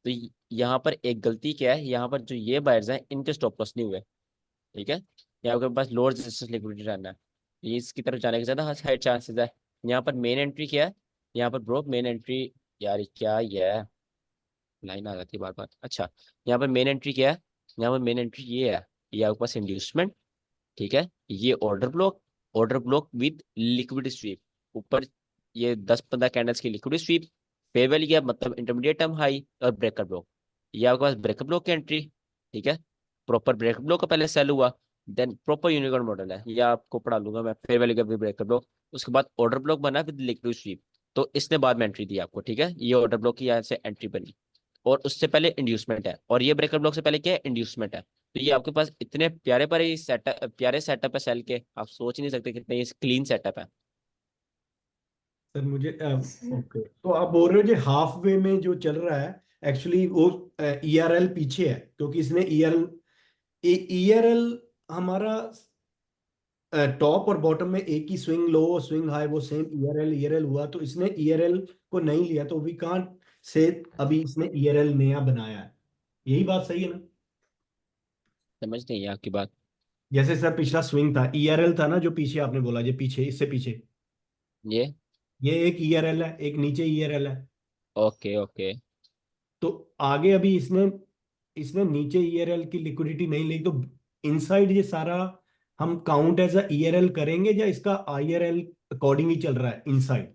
तो यहाँ पर एक गलती क्या है, यहाँ पर जो ये बायर्स हैं इनके स्टॉप लॉस नहीं हुए। ठीक है, यहाँ पे पास लोअर रेजिस्टेंस लिक्विडिटी रहना है, ये इसकी तरफ जाने के ज्यादा हाई चांसेस है। यहाँ पर मेन एंट्री क्या है, यहाँ पर ब्रो मेन एंट्री, यार क्या ये है, लाइन आ जाती है बार बार। अच्छा, यहाँ पर मेन एंट्री क्या है, यहाँ पर मेन एंट्री ये है, ये आपके पास इंड्यूसमेंट। ठीक है, ये order block with liquid sweep, ऊपर ये 10-15 कैंडल्स की liquid sweep, fair value gap मतलब इंटरमीडिएट टर्म हाई, और ब्रेकर ब्लॉक, ये आपके पास ब्रेकर ब्लॉक की एंट्री। ठीक है, प्रॉपर ब्रेकर ब्लॉक का पहले सेल हुआ, देन प्रॉपर यूनिकॉर्न मॉडल है, ये आपको पढ़ा लूंगा मैं, fair value gap with breaker block, उसके बाद ऑर्डर ब्लॉक बना विद लिक्विड स्वीप। तो इसने बाद में एंट्री दी आपको। ठीक है, ये ऑर्डर ब्लॉक की यहाँ से एंट्री बनी, और उससे पहले इंड्यूसमेंट है, और ये ब्रेकर ब्लॉक से पहले क्या है, इंड्यूसमेंट है। तो ये आपके पास इतने प्यारे सेटअप है सेल के, आप सोच नहीं सकते कितने ये क्लीन सेटअप है। सर मुझे सर ओके, तो आप बोल रहे हो जो हाफ वे में जो चल रहा है, एक्चुअली वो ईआरएल पीछे है, क्योंकि इसने ईआरएल हमारा टॉप और बॉटम में एक ही स्विंग लो स्विंग हाई, वो सेम ईआरएल हुआ, तो इसने ईआरएल को नहीं लिया, तो वी कांट से अभी इसने ईआरएल नया बनाया है। यही बात सही है ना? समझ नहीं है आपकी बात। जैसे सर पिछला स्विंग था, ईआरएल था ना, जो पीछे आपने बोला, जो पीछे इससे पीछे, ये ये एक ईआरएल है, एक नीचे ईआरएल है। Okay okay. तो आगे अभी इसने इसने नीचे ईआरएल की लिक्विडिटी नहीं ली, तो इनसाइड ये सारा हम काउंट एज अ ईआरएल करेंगे, या इसका आईआरएल अकॉर्डिंग ही चल रहा है इनसाइड?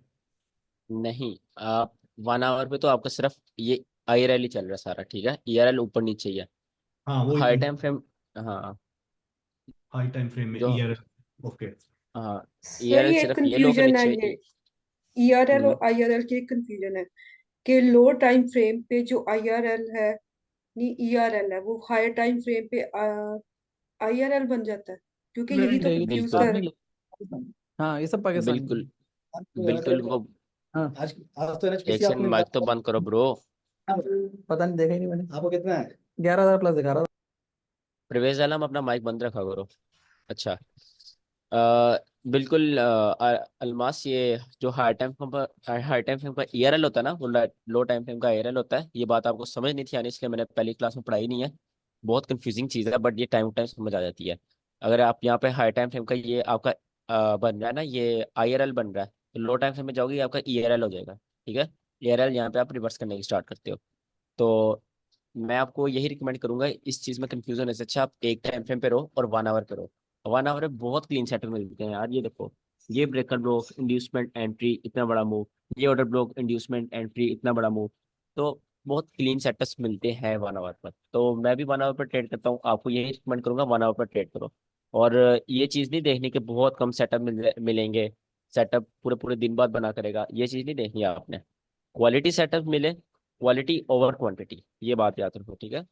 नहीं, आप 1 आवर पे तो आपका सिर्फ ये IRL ही चल रहा है सारा। ठीक है, ERL ऊपर नीचे ही है। हाँ वही हाई तो, टाइम फ्रेम, हाँ, हाई टाइम फ्रेम में जो, ईआरएल। ओके। हाँ, सर ERL ये एक सिर्फ ये लो के कंफ्यूजन है, नीचे ये ईआरएल हम्म, और आईआरएल की एक कंफ्यूजन है कि लो टाइम फ्रेम पे जो आईआरएल है, नहीं ईआरएल है, वो हायर टाइम फ्रेम पे आईआरएल बन जाता है, क्योंकि यही स्टूडेंट तो है ये, कंफ्यूज बिल्कुल कर। आपने हाँ ये सब पाकिस्तानी बिल्कुल है। बिल्कुल वो, हाँ आज आज तो एक एनएचपीसी सेकंड आपने माइक तो बंद करो ब्रो। पता नहीं, देखा ही नहीं मैंने। आपको कितना है? 11,000 प्लस दिखा रहा प्रवेश आलम अपना माइक बंद रखा करो। अच्छा, बिल्कुल अलमास, ये जो हाई टाइम फ्रेम का ERL होता है ना, वो लो टाइम फ्रेम का IRL होता है। ये बात आपको समझ नहीं थी आनी, इसलिए मैंने पहली क्लास में पढ़ाई नहीं है। बहुत कंफ्यूजिंग चीज़ है, बट ये टाइम टाइम समझ आ जाती है। अगर आप यहाँ पे हाई टाइम फ्रेम का ये आपका बन रहा है ना, ये IRL बन रहा है, तो लो टाइम फ्रेम में जाओगे ये आपका ERL हो जाएगा। ठीक है, ERL यहाँ पे आप रिवर्स करने की स्टार्ट करते हो। तो मैं आपको यही रिकमेंड करूंगा, इस चीज में कंफ्यूजन होने से अच्छा आप एक टाइम फ्रेम पे रहो और 1 आवर पे रहो। 1 आवर में बहुत क्लीन सेटल मिलते हैं यार, ये देखो, ये ब्रेकर ब्लॉक इंड्यूसमेंट एंट्री इतना बड़ा मूव, ये ऑर्डर ब्लॉक इंड्यूसमेंट एंट्री इतना बड़ा मूव, तो बहुत क्लीन सेटअप्स मिलते हैं 1 आवर पर। तो मैं भी 1 आवर पर ट्रेड करता हूँ, आपको यही रिकमेंड करूंगा 1 आवर पर ट्रेड करो। और ये चीज़ नहीं देखनी कि बहुत कम सेटअप मिलेंगे, सेटअप पूरे पूरे दिन बाद बना करेगा, ये चीज़ नहीं देखनी है आपने। क्वालिटी सेटअप मिले, क्वालिटी ओवर क्वांटिटी, ये बात याद रखो। ठीक है,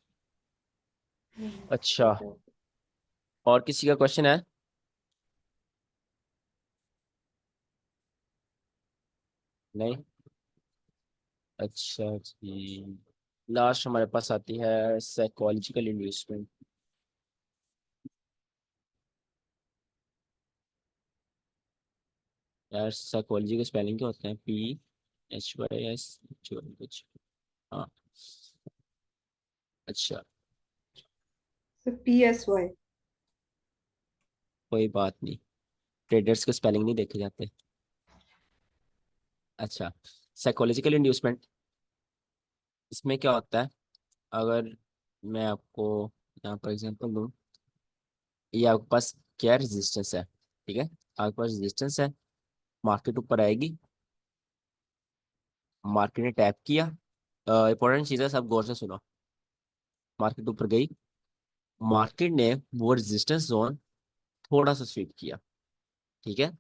अच्छा, ठीक है। और किसी का क्वेश्चन है? नहीं, अच्छा जी, लास्ट हमारे पास आती है साइकोलॉजिकल इन्वेस्टमेंट। यार साइकोलॉजी के स्पेलिंग क्या होते हैं, PHYS कुछ, हाँ, अच्छा, सर PSY। कोई बात नहीं, ट्रेडर्स के स्पेलिंग नहीं देखे जाते। अच्छा, साइकोलॉजिकल इंड्यूसमेंट, इसमें क्या होता है, अगर मैं आपको यहाँ पर एग्जांपल दूँ, ये आपके पास क्या रेजिस्टेंस है। ठीक है, आपके पास रेजिस्टेंस है, मार्केट ऊपर आएगी, मार्केट ने टैप किया, इंपॉर्टेंट चीज़ है, सब गौर से सुनो, मार्केट ऊपर गई, मार्केट ने वो रेजिस्टेंस जोन थोड़ा सा स्वीप किया। ठीक है,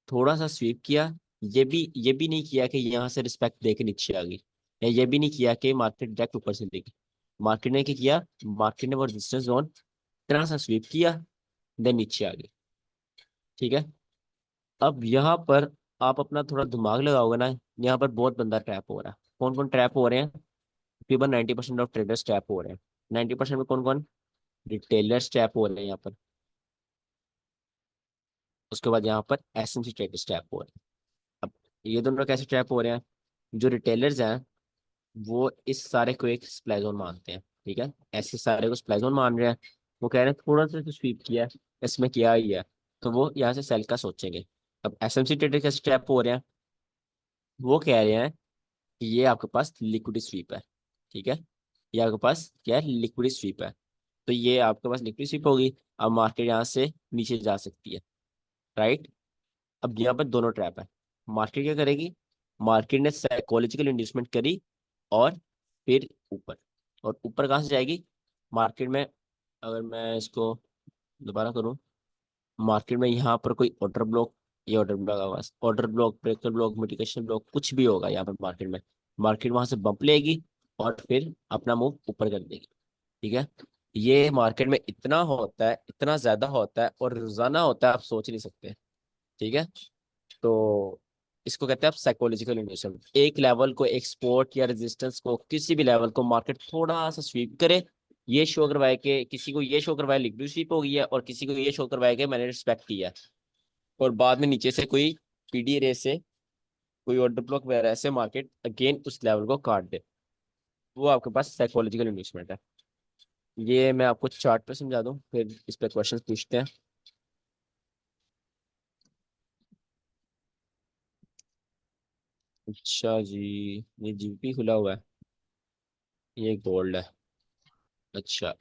थोड़ा सा स्वीप किया, ये भी नहीं किया कि यहाँ से रिस्पेक्ट दे के नीचे आ गई, या ये भी नहीं किया कि मार्केट डायरेक्ट ऊपर से देगी। मार्केट ने क्या किया, मार्केट ने वो रेजिस्टेंस जोन इतना सा स्वीप किया, देन नीचे आ गई। ठीक है, अब यहाँ पर आप अपना थोड़ा दिमाग लगाओगे ना, यहाँ पर बहुत बंदा ट्रैप हो रहा है। कौन कौन ट्रैप हो रहे हैं? तकरीबन 90% ऑफ ट्रेडर्स ट्रैप हो रहे हैं। 90% में कौन कौन? रिटेलर्स ट्रैप हो रहे हैं यहाँ पर। उसके बाद यहाँ पर एसएमसी ट्रेडर्स ट्रैप हो रहे हैं। अब ये दोनों कैसे ट्रैप हो रहे हैं? जो रिटेलर्स हैं वो इस सारे को एक सप्लाई जोन मानते हैं, ठीक है, ऐसे सारे को सप्लाई जोन मान रहे हैं। वो कह रहे हैं थोड़ा सा तो स्वीप किया है, इसमें किया ही है, तो वो यहाँ से सेल का सोचेंगे। अब एसएमसी ट्रेडर कैसे ट्रैप हो रहे हैं? वो कह रहे हैं कि ये आपके पास लिक्विडिटी स्वीप है, ठीक है, ये आपके पास क्या है, लिक्विडिटी स्वीप है। तो ये आपके पास लिक्विडिटी स्वीप होगी, अब मार्केट यहाँ से नीचे जा सकती है, राइट। अब यहाँ पर दोनों ट्रैप है। मार्केट क्या करेगी? मार्केट ने साइकोलॉजिकल इंड्यूसमेंट करी और फिर ऊपर, और ऊपर कहाँ से जाएगी? मार्केट में, अगर मैं इसको दोबारा करूँ, मार्केट में यहाँ पर कोई ऑर्डर ब्लॉक, ये ऑर्डर ब्लॉक आवाज, order block, breaker block, mitigation block, कुछ भी होगा यहाँ पर मार्केट में, मार्केट वहां से बम्प लेगी और फिर अपना मूव ऊपर कर देगी, ठीक है। ये मार्केट में इतना होता है, इतना ज्यादा होता है और रोजाना होता है, आप सोच नहीं सकते, ठीक है। तो इसको कहते हैं आप साइकोलॉजिकल इन्वेस्टमेंट। एक लेवल को, एक सपोर्ट या रेजिस्टेंस को, किसी भी लेवल को मार्केट थोड़ा सा स्वीप करे, ये शो करवाए कि किसी को ये शो करवाए लिक्विड स्वीप हो गई है, और किसी को ये शो करवाए कि मैंने रिस्पेक्ट किया है, और बाद में नीचे से कोई पीडी रे से, कोई ऑर्डर ब्लॉक वगैरह से मार्केट अगेन उस लेवल को काट दे, वो आपके पास साइकोलॉजिकल इन्वेस्टमेंट है। ये मैं आपको चार्ट पे समझा दूं, फिर इस पे क्वेश्चन पूछते हैं। अच्छा जी, ये जीपी खुला हुआ है, ये गोल्ड है। अच्छा,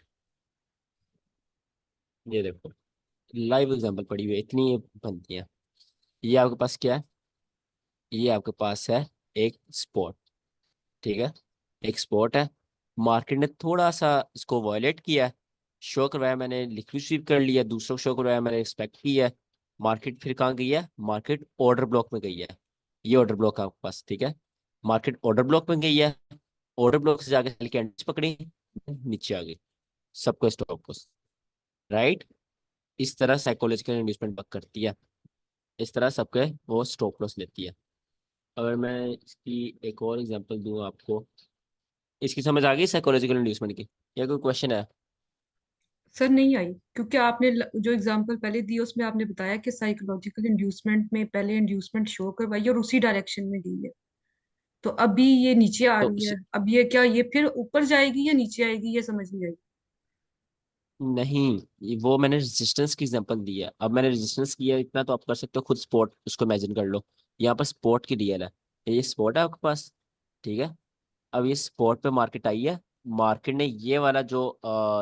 ये देखो, लाइव एग्जांपल पड़ी हुई है, इतनी ये बनती है। ये आपके पास क्या है? ये आपके पास है एक स्पॉट, ठीक है, एक स्पॉट है। मार्केट ने थोड़ा सा इसको वायलेट किया है, शो करवाया मैंने लिक्विड स्वीप कर लिया, दूसरों को शो करवाया मैंने एक्सपेक्ट किया है। मार्केट फिर कहाँ गई है? मार्केट ऑर्डर ब्लॉक में गई है, ये ऑर्डर ब्लॉक है आपके पास, ठीक है। मार्केट ऑर्डर ब्लॉक में गई है, ऑर्डर ब्लॉक से जाके सेल कैंडल्स पकड़ी, नीचे आ गई, सबको स्टॉप को, राइट। इस तरह साइकोलॉजिकल इन्वेस्टमेंट वर्क करती है, इस तरह सबके वो स्टॉप लॉस लेती है। अगर मैं इसकी एक और एग्जांपल दूं आपको, इसकी समझ आ गई साइकोलॉजिकल इंड्यूसमेंट की, या कोई क्वेश्चन है? सर नहीं आई, क्योंकि आपने जो एग्जांपल पहले दी उसमें आपने बताया कि साइकोलॉजिकल इंड्यूसमेंट में पहले इंड्यूसमेंट शो करवाई और उसी डायरेक्शन में गई है। तो अभी ये नीचे आ तो रही है, अब ये क्या, ये फिर ऊपर जाएगी या नीचे आएगी, ये समझ नहीं आई। नहीं, वो मैंने रेजिस्टेंस की एग्जांपल दी है, अब मैंने रेजिस्टेंस किया इतना, तो आप कर सकते हो खुद स्पॉट, उसको इमेजिन कर लो। यहाँ पर स्पॉट की डीएल है, ये स्पॉट है आपके पास, ठीक है। अब ये स्पॉट पे मार्केट आई है, मार्केट ने ये वाला जो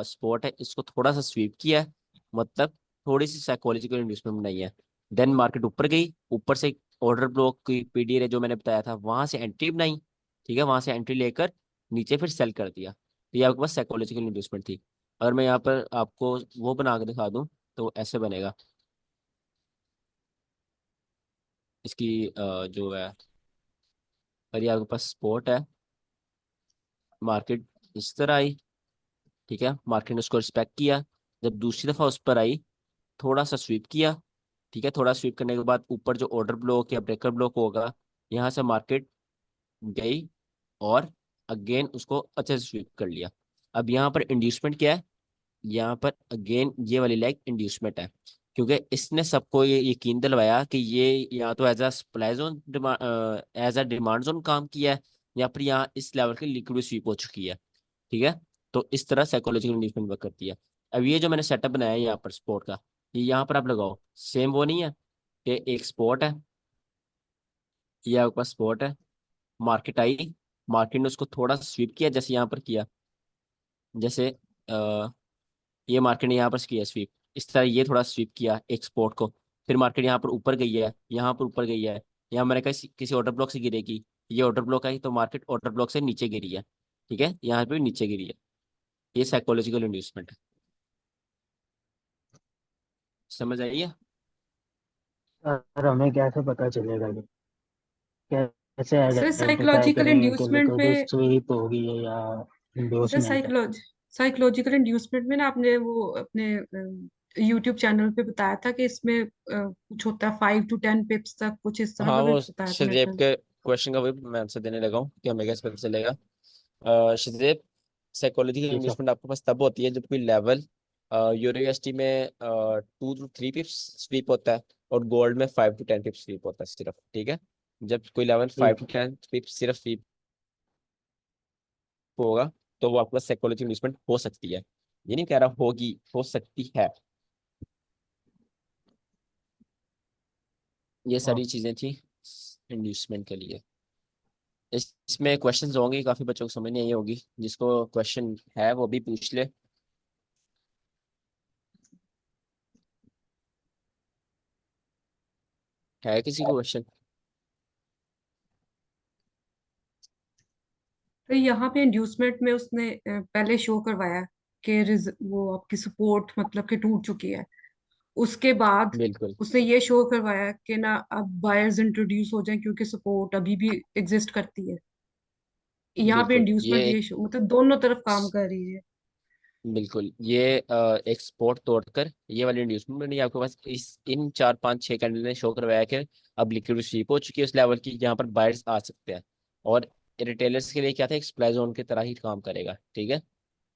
स्पॉट है इसको थोड़ा सा स्वीप किया है, मतलब थोड़ी सी साइकोलॉजिकल इन्वेस्टमेंट बनाई है। देन मार्केट ऊपर गई, ऊपर से ऑर्डर ब्लॉक की पीडी जो मैंने बताया था वहां से एंट्री बनाई, ठीक है, वहां से एंट्री लेकर नीचे फिर सेल कर दिया, तो ये आपके पास साइकोलॉजिकल इन्वेस्टमेंट थी। अगर मैं यहाँ पर आपको वो बना के दिखा दूं तो ऐसे बनेगा, इसकी जो है, अगर ये आपके पास स्पॉट है, मार्केट इस तरह आई, ठीक है, मार्केट ने उसको रिस्पेक्ट किया, जब दूसरी दफा उस पर आई, थोड़ा सा स्वीप किया, ठीक है, थोड़ा स्वीप करने के बाद ऊपर जो ऑर्डर ब्लॉक या ब्रेकर ब्लॉक होगा, यहाँ से मार्केट गई और अगेन उसको अच्छे से स्वीप कर लिया। अब यहाँ पर इंड्यूसमेंट क्या है? यहाँ पर अगेन ये वाली लाइक इंड्यूसमेंट है, क्योंकि इसने सबको ये यकीन दिलवाया कि ये या तो as a supply zone, as a demand zone काम किया है, या फिर यहाँ इस लेवल की लिक्विड स्वीप हो चुकी है, ठीक है। तो इस तरह साइकोलॉजिकल इंड्यूसमेंट वर्क करती है। अब ये जो मैंने सेटअप बनाया है यहाँ पर स्पोर्ट का, ये यहाँ पर आप लगाओ, सेम वो नहीं है कि एक स्पोर्ट है, ये आपके पास स्पोर्ट है, मार्केट आई, मार्केट ने उसको थोड़ा स्वीप किया जैसे यहाँ पर किया, जैसे ये मार्केट ने यहाँ पर किया स्वीप, इस तरह ये थोड़ा स्वीप किया एक स्पोर्ट को, फिर मार्केट यहाँ पर ऊपर गई है, यहाँ पर ऊपर गई है, यहाँ मैंने कहा किसी ऑर्डर ब्लॉक से गिरेगी, ये ऑर्डर ब्लॉक आई तो मार्केट ऑर्डर ब्लॉक से नीचे गिरी है, ठीक है, यहाँ पे भी नीचे गिरी है। ये साइकोलॉजिकल इंड्यूसमेंट है, समझ आई है? सर हमें कैसे पता चलेगा ये, कैसे सर आइडेंटिफाई साइकोलॉजिकल करेंगे कि इंड्यूसमेंट लिक्विड में, स्वीप होगी है या सर इंडोर्समेंट है। साइकोलॉजिकल इंड्यूसमेंट में ना आपने वो अपने यूट्यूब चैनल पे बताया था कि इसमें कुछ होता है 5 to 10 पिप्स तक, कुछ इस तरह हाँ, का भी वो बताया था मेरे शजेब ख्याल। के क्वेश्चन का वही मैं आंसर देने लगा हूँ कि हमें कैसे पता चलेगा। शजेब, साइकोलॉजिकल जी सर। इन्वेस्टमेंट आपके पास तब होती है जब कोई लेवल यूरो यूएसडी में 2 to 3 पिप्स स्वीप होता है, और गोल्ड में 5 to 10 पिप्स स्वीप होता है सिर्फ, ठीक है। जब कोई लेवल 5 to 10 पिप्स सिर्फ स्वीप होगा, तो वो आपका साइकोलॉजी इन्वेस्टमेंट हो सकती है। ये नहीं कह रहा होगी, हो सकती है। ये हाँ सारी चीजें थी इंड्यूसमेंट के लिए। इसमें क्वेश्चंस होंगे, काफी बच्चों को समझ नहीं आई होगी, जिसको क्वेश्चन है वो भी पूछ ले। है किसी को क्वेश्चन? तो यहाँ पे इंड्यूसमेंट में उसने पहले शो करवाया कि वो आपकी सपोर्ट मतलब कि टूट चुकी है। उसके बाद बिल्कुल उसने ये शो करवाया कि ना अब बायर्स इंट्रोड्यूस हो जाएं क्योंकि सपोर्ट अभी भी एग्जिस्ट करती है। यहाँ पे बिल्कुल ये इंड्यूसमेंट ये एक शो मतलब दोनों तरफ काम कर रही है। बिल्कुल ये एक स्पॉट तोड़कर ये वाली इंड्यूसमेंट मैंने आपके पास इस इन 4 5 6 कैंडल ने शो करवाया कि अब लिक्विड स्वीप हो चुकी है उस लेवल की जहाँ पर बायर्स आ सकते हैं। और रिटेलर्स के लिए क्या था, एक सप्लाई जोन की तरह ही काम करेगा, ठीक है।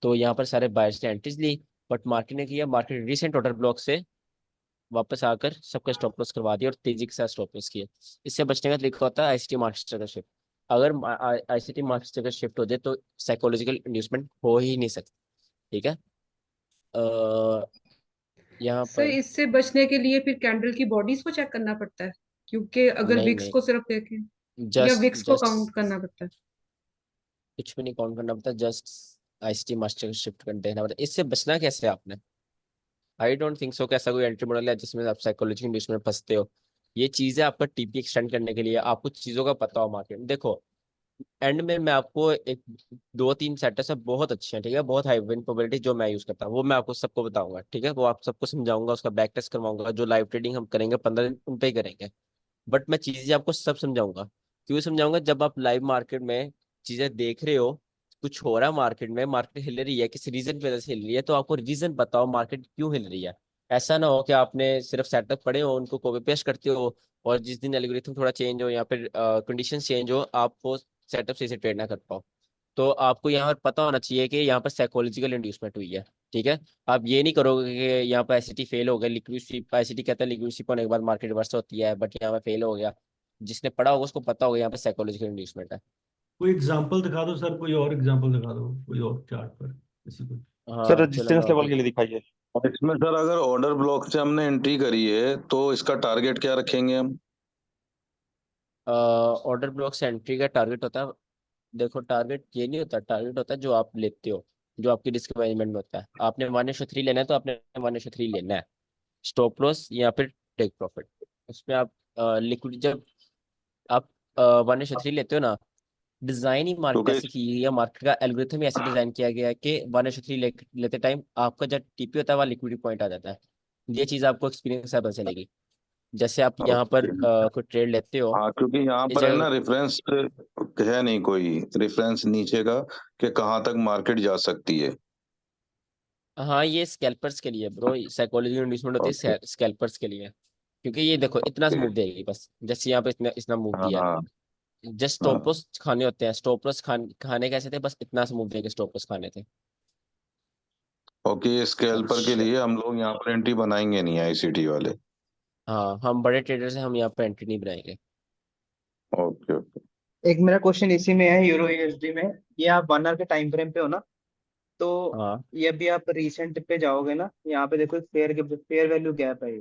तो यहाँ पर सारे बायर्स ने एंट्रीज ली, बट मार्केट ने किया, मार्केट रिसेंट ऑर्डर ब्लॉक से वापस आकर सबका स्टॉप लॉस करवा दिया और तेजी के साथ स्टॉप लॉस किया। इससे बचने का तरीका होता है आईसीटी मार्केट स्ट्रक्चर शिफ्ट। अगर आईसीटी मार्केट स्ट्रक्चर शिफ्ट हो जाए तो साइकोलॉजिकल इंड्यूसमेंट हो ही नहीं सकती, ठीक है। अ, यहाँ सर पर इससे बचने के लिए फिर कैंडल की बॉडीज को चेक करना पड़ता है, क्योंकि अगर नहीं विक्स नहीं, को सिर्फ देखें या जस्ट विक्स को काउंट जस्ट करना पड़ता है। कुछ भी नहीं काउंट करना पड़ता, जस्ट आईसीटी मास्टर शिफ्ट कर देना पड़ता है। इससे बचना कैसे है आपने? आई डोंट थिंक सो कि ऐसा कोई एंट्री मॉडल है जिसमें आप साइकोलॉजिकल इंड्यूसमेंट में फंसते हो। ये चीजें आपका टीपी एक्सटेंड करने के लिए आपको चीजों का पता हो मार्केट में। देखो, एंड में मैं आपको एक 2 3 सेटअप्स है बहुत अच्छे हैं, ठीक है, बहुत हाई विन प्रोबेबिलिटी जो मैं यूज करता हूँ वो मैं आपको सबको बताऊंगा, ठीक है। वो आप सबको समझाऊंगा, उसका बैक टेस्ट करवाऊंगा। जो लाइव ट्रेडिंग हम करेंगे 15 दिन उन पे ही करेंगे। बट मैं चीजें आपको सब समझाऊंगा। क्यों समझाऊंगा? जब आप लाइव मार्केट में चीजें देख रहे हो, कुछ हो रहा है मार्केट में, मार्केट हिल रही है, किसी रीजन की वजह से हिल रही है, तो आपको रीजन बताओ मार्केट क्यों हिल रही है। ऐसा ना हो कि आपने सिर्फ सेटअप पढ़े हो, उनको कॉपी पेस्ट करते हो, और जिस दिन एल्गोरिथम थोड़ा चेंज हो या फिर कंडीशन चेंज हो, आप वो सेटअप सही से ट्रेड ना कर पाओ। तो आपको यहाँ पर पता होना चाहिए कि यहाँ पर साइकोलॉजिकल इंड्यूसमेंट हुई है, ठीक है। आप ये नहीं करोगे कि यहाँ पर आईसीटी फेल हो गया, लिक्विड स्वीप, आईसीटी कहता है लिक्विड स्वीप होने के बाद मार्केट रिवर्स होती है, बट यहाँ पर फेल हो गया। जिसने पढ़ा होगा उसको पता होगा यहाँ पर साइकोलॉजिकल इंड्यूसमेंट है। कोई एग्जांपल दिखा दो सर, कोई और एग्जांपल दिखा दो, कोई और चार्ट पर किसी को। सर हाँ चलो मैं रेजिस्टेंस और लेवल के देख। लिए दिखाइए। और इसमें सर अगर ऑर्डर ब्लॉक से हमने एंट्री करी है तो इसका टारगेट क्या रखेंगे हम? ऑर्डर ब्लॉक से एंट्री का टारगेट होता है, देखो टारगेट ये नहीं होता, टारगेट होता है जो आप लेते हो, जो आपकी रिस्क मैनेजमेंट में होता है। आपने 1:3 लेना है तो आपने 1:3 लेना है, स्टॉप लॉस या फिर टेक प्रॉफिट। उसमें आप लिक्विड जब आप 1:3 लेते हो ना, डिजाइन ही मार्केट क्योंकि ऐसी की गई है, मार्केट का एल्गोरिथम ही ऐसे डिजाइन किया गया है कि 1:3 लेते टाइम आपका जब टीपी होता है वहाँ लिक्विडिटी पॉइंट आ जाता है। ये चीज आपको एक्सपीरियंस से पता चलेगी। जैसे आप यहाँ पर ओके, कोई ट्रेड लेते हो हाँ क्योंकि यहाँ इस पर है जगह। ना रेफरेंस है नहीं कोई रेफरेंस नीचे का कि कहाँ तक मार्केट जा सकती है। हाँ ये स्कैल्पर्स के लिए ब्रो, साइकोलॉजी इंड्यूसमेंट होती ओके है स्कैल्पर्स के लिए। क्योंकि ये देखो इतना सा ओके। मूव देगी बस, जैसे यहाँ पे इतना इतना मूव दिया हाँ है, जस्ट स्टॉप हाँ। लॉस खाने होते हैं। स्टॉप लॉस खाने कैसे थे, बस इतना सा मूव देके स्टॉप लॉस खाने थे। ओके, स्कैल्पर के अच्छा, लिए हम लोग यहाँ पर एंट्री बनाएंगे नहीं आईसीटी वाले। हाँ हम बड़े ट्रेडर्स हैं, हम यहाँ पे एंट्री नहीं बनाएंगे। Okay okay. एक मेरा क्वेश्चन इसी में है, यूरो यूएसडी में। ये आप 1 आवर के टाइम फ्रेम पे हो ना, तो हाँ ये अभी आप रिसेंट पे जाओगे ना, यहाँ पे देखो फेयर वैल्यू गैप है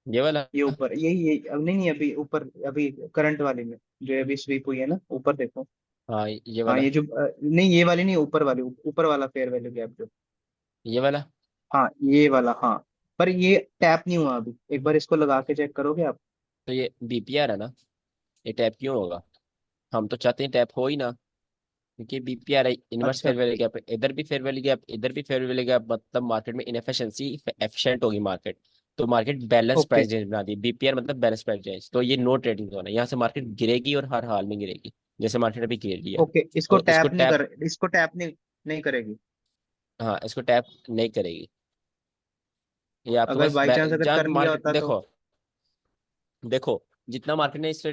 ये वाला। ये ऊपर यही अब नहीं, अभी ऊपर अभी करंट वाले में जो अभी स्वीप हुई है ना, ऊपर देखो। हाँ ये हाँ वाला। ये जो नहीं ये वाली नहीं, ऊपर वाली, ऊपर वाला फेयर वैल्यू गैप जो। ये वाला। हाँ ये वाला, हाँ। पर ये टैप नहीं हुआ अभी, एक बार इसको लगा के चेक करोगे आप? तो ये बीपीआर है ना, ये टैप क्यों होगा? हम तो चाहते हैं टैप हो ही ना, क्योंकि बीपीआर है, इनवर्स अच्छा फेयर वैल्यू गैप है, इधर भी फेयर वैल्यू गैप, इधर भी फेयर वैल्यू गैप, मतलब मार्केट में इनएफिशिएंसी एफिशिएंट होगी मार्केट। तो market balance okay price range बना दी, बीपीआर मतलब बैलेंस प्राइस रेंज। तो ये नो ट्रेडिंग जोन है, यहाँ से मार्केट गिरेगी और हर हाल में गिरेगी, जैसे मार्केट अभी गिर रही है। ओके। तो इसको टैप, इसको टैप नहीं करेगी। हाँ इसको टैप नहीं करेगी। ये आपके अगर पास बाई चांस अगर जब कर लिया मार्केट होता तो? देखो, देखो जितना मार्केट ने इसे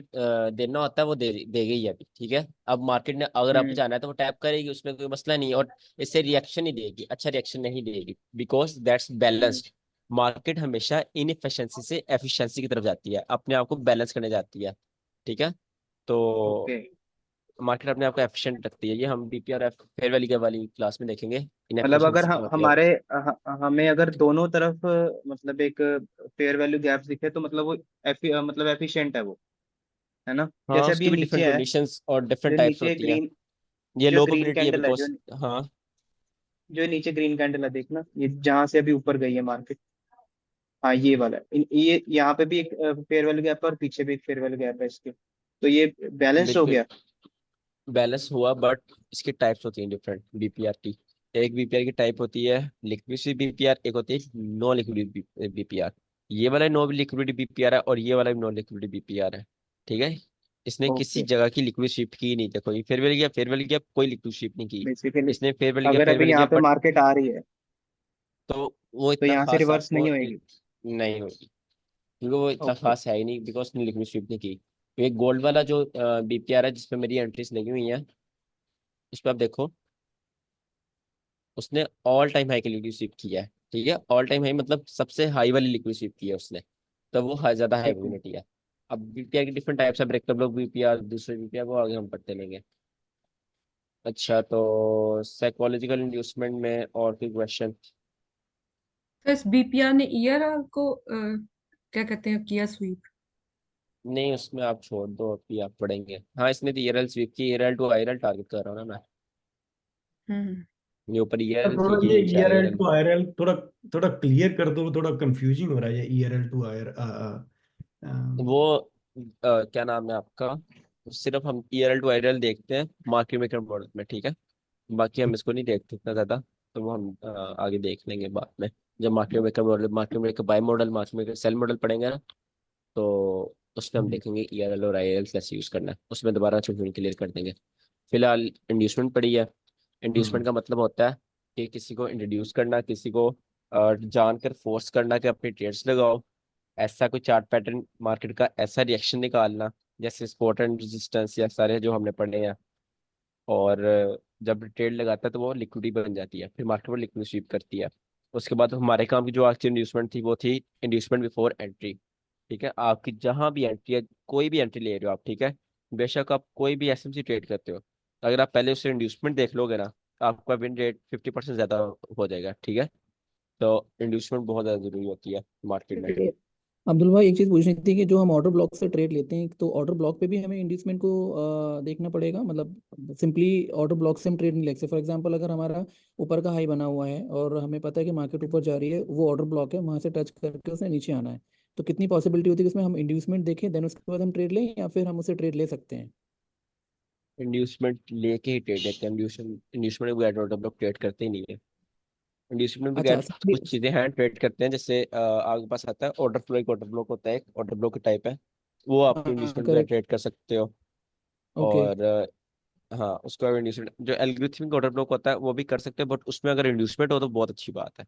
देना होता है वो देगी ही अभी, ठीक है। अब मार्केट ने अगर अप जाना है तो वो टैप करेगी, उसमें कोई मसला नहीं है, और इससे रिएक्शन ही देगी, अच्छा रिएक्शन नहीं देगी, बिकॉज दैट्स बैलेंस्ड। मार्केट हमेशा इनएफिशिएंसी से एफिशिएंसी की तरफ जाती है, अपने आप को बैलेंस करने जाती है, ठीक है। तो ओके। मार्केट अपने आप को एफिशिएंट रखती है, ये हम बीपीआर फेयर वैल्यू के वाली क्लास में देखेंगे। मतलब अगर इनएफिशिएंसी का मतलब, हमारे हमें अगर दोनों तरफ मतलब एक फेयर वैल्यू गैप दिखे तो मतलब वो मतलब एफिशिएंट है वो, है ना? हाँ जैसे अभी उसकी ये भी डिफरेंट नीचे है, कंडीशंस और डिफरेंट जो टाइप्स नीचे होती हैं। ग्रीन ये जो लो ग्रीन प्रोबेबिलिटी है कैंडल है, बिकॉज, हाँ जो नीचे ग्रीन कैंडल है, देखना ये जहां से अभी ऊपर गई है मार्केट। हाँ ये वाला है। ये यहाँ पे भी एक फेयर वैल्यू गैप है और पीछे भी एक फेयर वैल्यू गैप है इसके, तो ये बैलेंस हो बिल्कुल गया। बैलेंस हुआ, बट इसकी टाइप्स होती हैं डिफरेंट बीपीआर की। एक बीपीआर की टाइप होती है लिक्विडिटी बीपीआर, एक होती है नो लिक्विडिटी बीपीआर। ये वाला नो लिक्विडिटी बीपीआर है और ये वाला भी नो लिक्विडिटी बीपीआर है, ठीक है। इसने किसी ओके। जगह की लिक्विड शिफ्ट की नहीं, देखो ये फेयरवेल गया कोई लिक्विड शिफ्ट नहीं की। बेसिकली इसने अगर अभी फेयरवेल यहाँ गया पे बट, मार्केट आ रही है तो वो तो इतना यहाँ से खास रिवर्स आपको नहीं होएगी। नहीं होगी, क्योंकि वो इतना ओके। खास है ही नहीं, बिकॉज उसने लिक्विड शिफ्ट नहीं की। तो ये गोल्ड वाला जो बीपीआर है जिसपे मेरी एंट्रीज लगी हुई है, इस पर आप देखो, उसने ऑल टाइम हाई की लिक्विड स्वीप किया है, ठीक है। ऑल टाइम हाई मतलब सबसे हाई वाली लिक्विड स्वीप की है उसने, तो वो ज्यादा हाई ओके। वोलेटिलिटी है। अब बीपीआर की डिफरेंट टाइप्स है, ब्रेकअप लोग बीपीआर, दूसरे बीपीआर को आगे हम पढ़ते लेंगे। अच्छा, तो साइकोलॉजिकल इंड्यूसमेंट में और कोई क्वेश्चन? तो इस बीपीआर ने ईयर को क्या कहते हैं किया स्वीप? नहीं उसमें आप छोड़ दो, अभी आप पढ़ेंगे। हाँ इसने तो ईआरएल स्वीप की, ईआरएल टू आईआरएल टारगेट कर रहा हूँ ना मैं, हम्म। ये ऊपर ईआरएल थोड़ा की ये नीचे ईआरएल आईआरएल। टू आईआरएल थोड़ा थोड़ा क्लियर कर दो, थोड़ा कंफ्यूजिंग हो रहा है ये ईआरएल टू आईआर। वो क्या नाम है आपका, सिर्फ हम ईआरएल टू आईआरएल देखते हैं मार्केट मेकर मॉडल में, ठीक है। बाकी हम इसको नहीं देखते इतना ज़्यादा, तो वो हम आगे देख लेंगे बाद में, जब market maker model, market maker buy model, market maker sell model पढ़ेंगे ना, तो उसमें हम देखेंगे ईआरएल और आईआरएल कैसे यूज़ करना है, उसमें दोबारा छोटे छोटे क्लियर कर देंगे। फिलहाल इंड्यूसमेंट पड़ी है। इंड्यूसमेंट का मतलब होता है कि किसी को इंट्रोड्यूस करना, किसी को जानकर फोर्स करना कि अपने ट्रेड्स लगाओ, ऐसा कोई चार्ट पैटर्न मार्केट का ऐसा रिएक्शन निकालना, जैसे सपोर्ट एंड रेजिस्टेंस या सारे जो हमने पढ़े हैं। और जब ट्रेड लगाता है तो वो लिक्विडिटी बन जाती है, फिर मार्केट वो लिक्विड स्वीप करती है। उसके बाद हमारे काम की जो आज की इंड्यूसमेंट थी वो थी इंड्यूसमेंट बिफोर एंट्री, ठीक है। आपकी जहां भी एंट्री है, कोई भी एंट्री ले रहे हो आप, ठीक है, बेशक आप कोई भी एसएमसी ट्रेड करते हो, अगर आप पहले उससे इंड्यूसमेंट देख लोगे ना, आपका विन रेट 50% ज्यादा हो जाएगा, ठीक है। तो इंड्यूसमेंट बहुत ज्यादा जरूरी होती है मार्केट में। अब्दुल भाई एक चीज पूछनी थी कि जो हम ऑर्डर ब्लॉक से ट्रेड लेते हैं तो ऑर्डर ब्लॉक पे भी हमें इंड्यूसमेंट को देखना पड़ेगा, मतलब सिंपली ऑर्डर ब्लॉक से हम ट्रेड नहीं ले सकते। फॉर एग्जांपल अगर हमारा ऊपर का हाई बना हुआ है और हमें पता है कि मार्केट ऊपर जा रही है, वो ऑर्डर ब्लॉक है, वहां से टच करके उसे नीचे आना है, तो कितनी पॉसिबिलिटी होती है कि उसमें हम इंड्यूसमेंट देखें देन उसके बाद हम ट्रेड लें, या फिर हम उसे ट्रेड ले सकते हैं? इंड्यूसमेंट लेके ही ट्रेड लेते हैं, इंड्यूसमेंट इंड्यूसमेंट के बगैर ऑर्डर ब्लॉक ट्रेड करते ही नहीं है। इंड्यूसमेंट के अच्छा बगैर कुछ चीजें हैं ट्रेड करते हैं, जैसे आपके पास आता है ऑर्डर फ्लो, एक ऑर्डर ब्लॉक होता है, एक ऑर्डर ब्लॉक टाइप है, वो आप इंड्यूसमेंट के बगैर करेक्ट। ट्रेड कर सकते हो। ओके। और हाँ उसको अब इंड्यूसमेंट, जो एल्गोरिथमिक ऑर्डर ब्लॉक होता है वो भी कर सकते हैं, बट उसमें अगर इंड्यूसमेंट हो तो बहुत अच्छी बात है,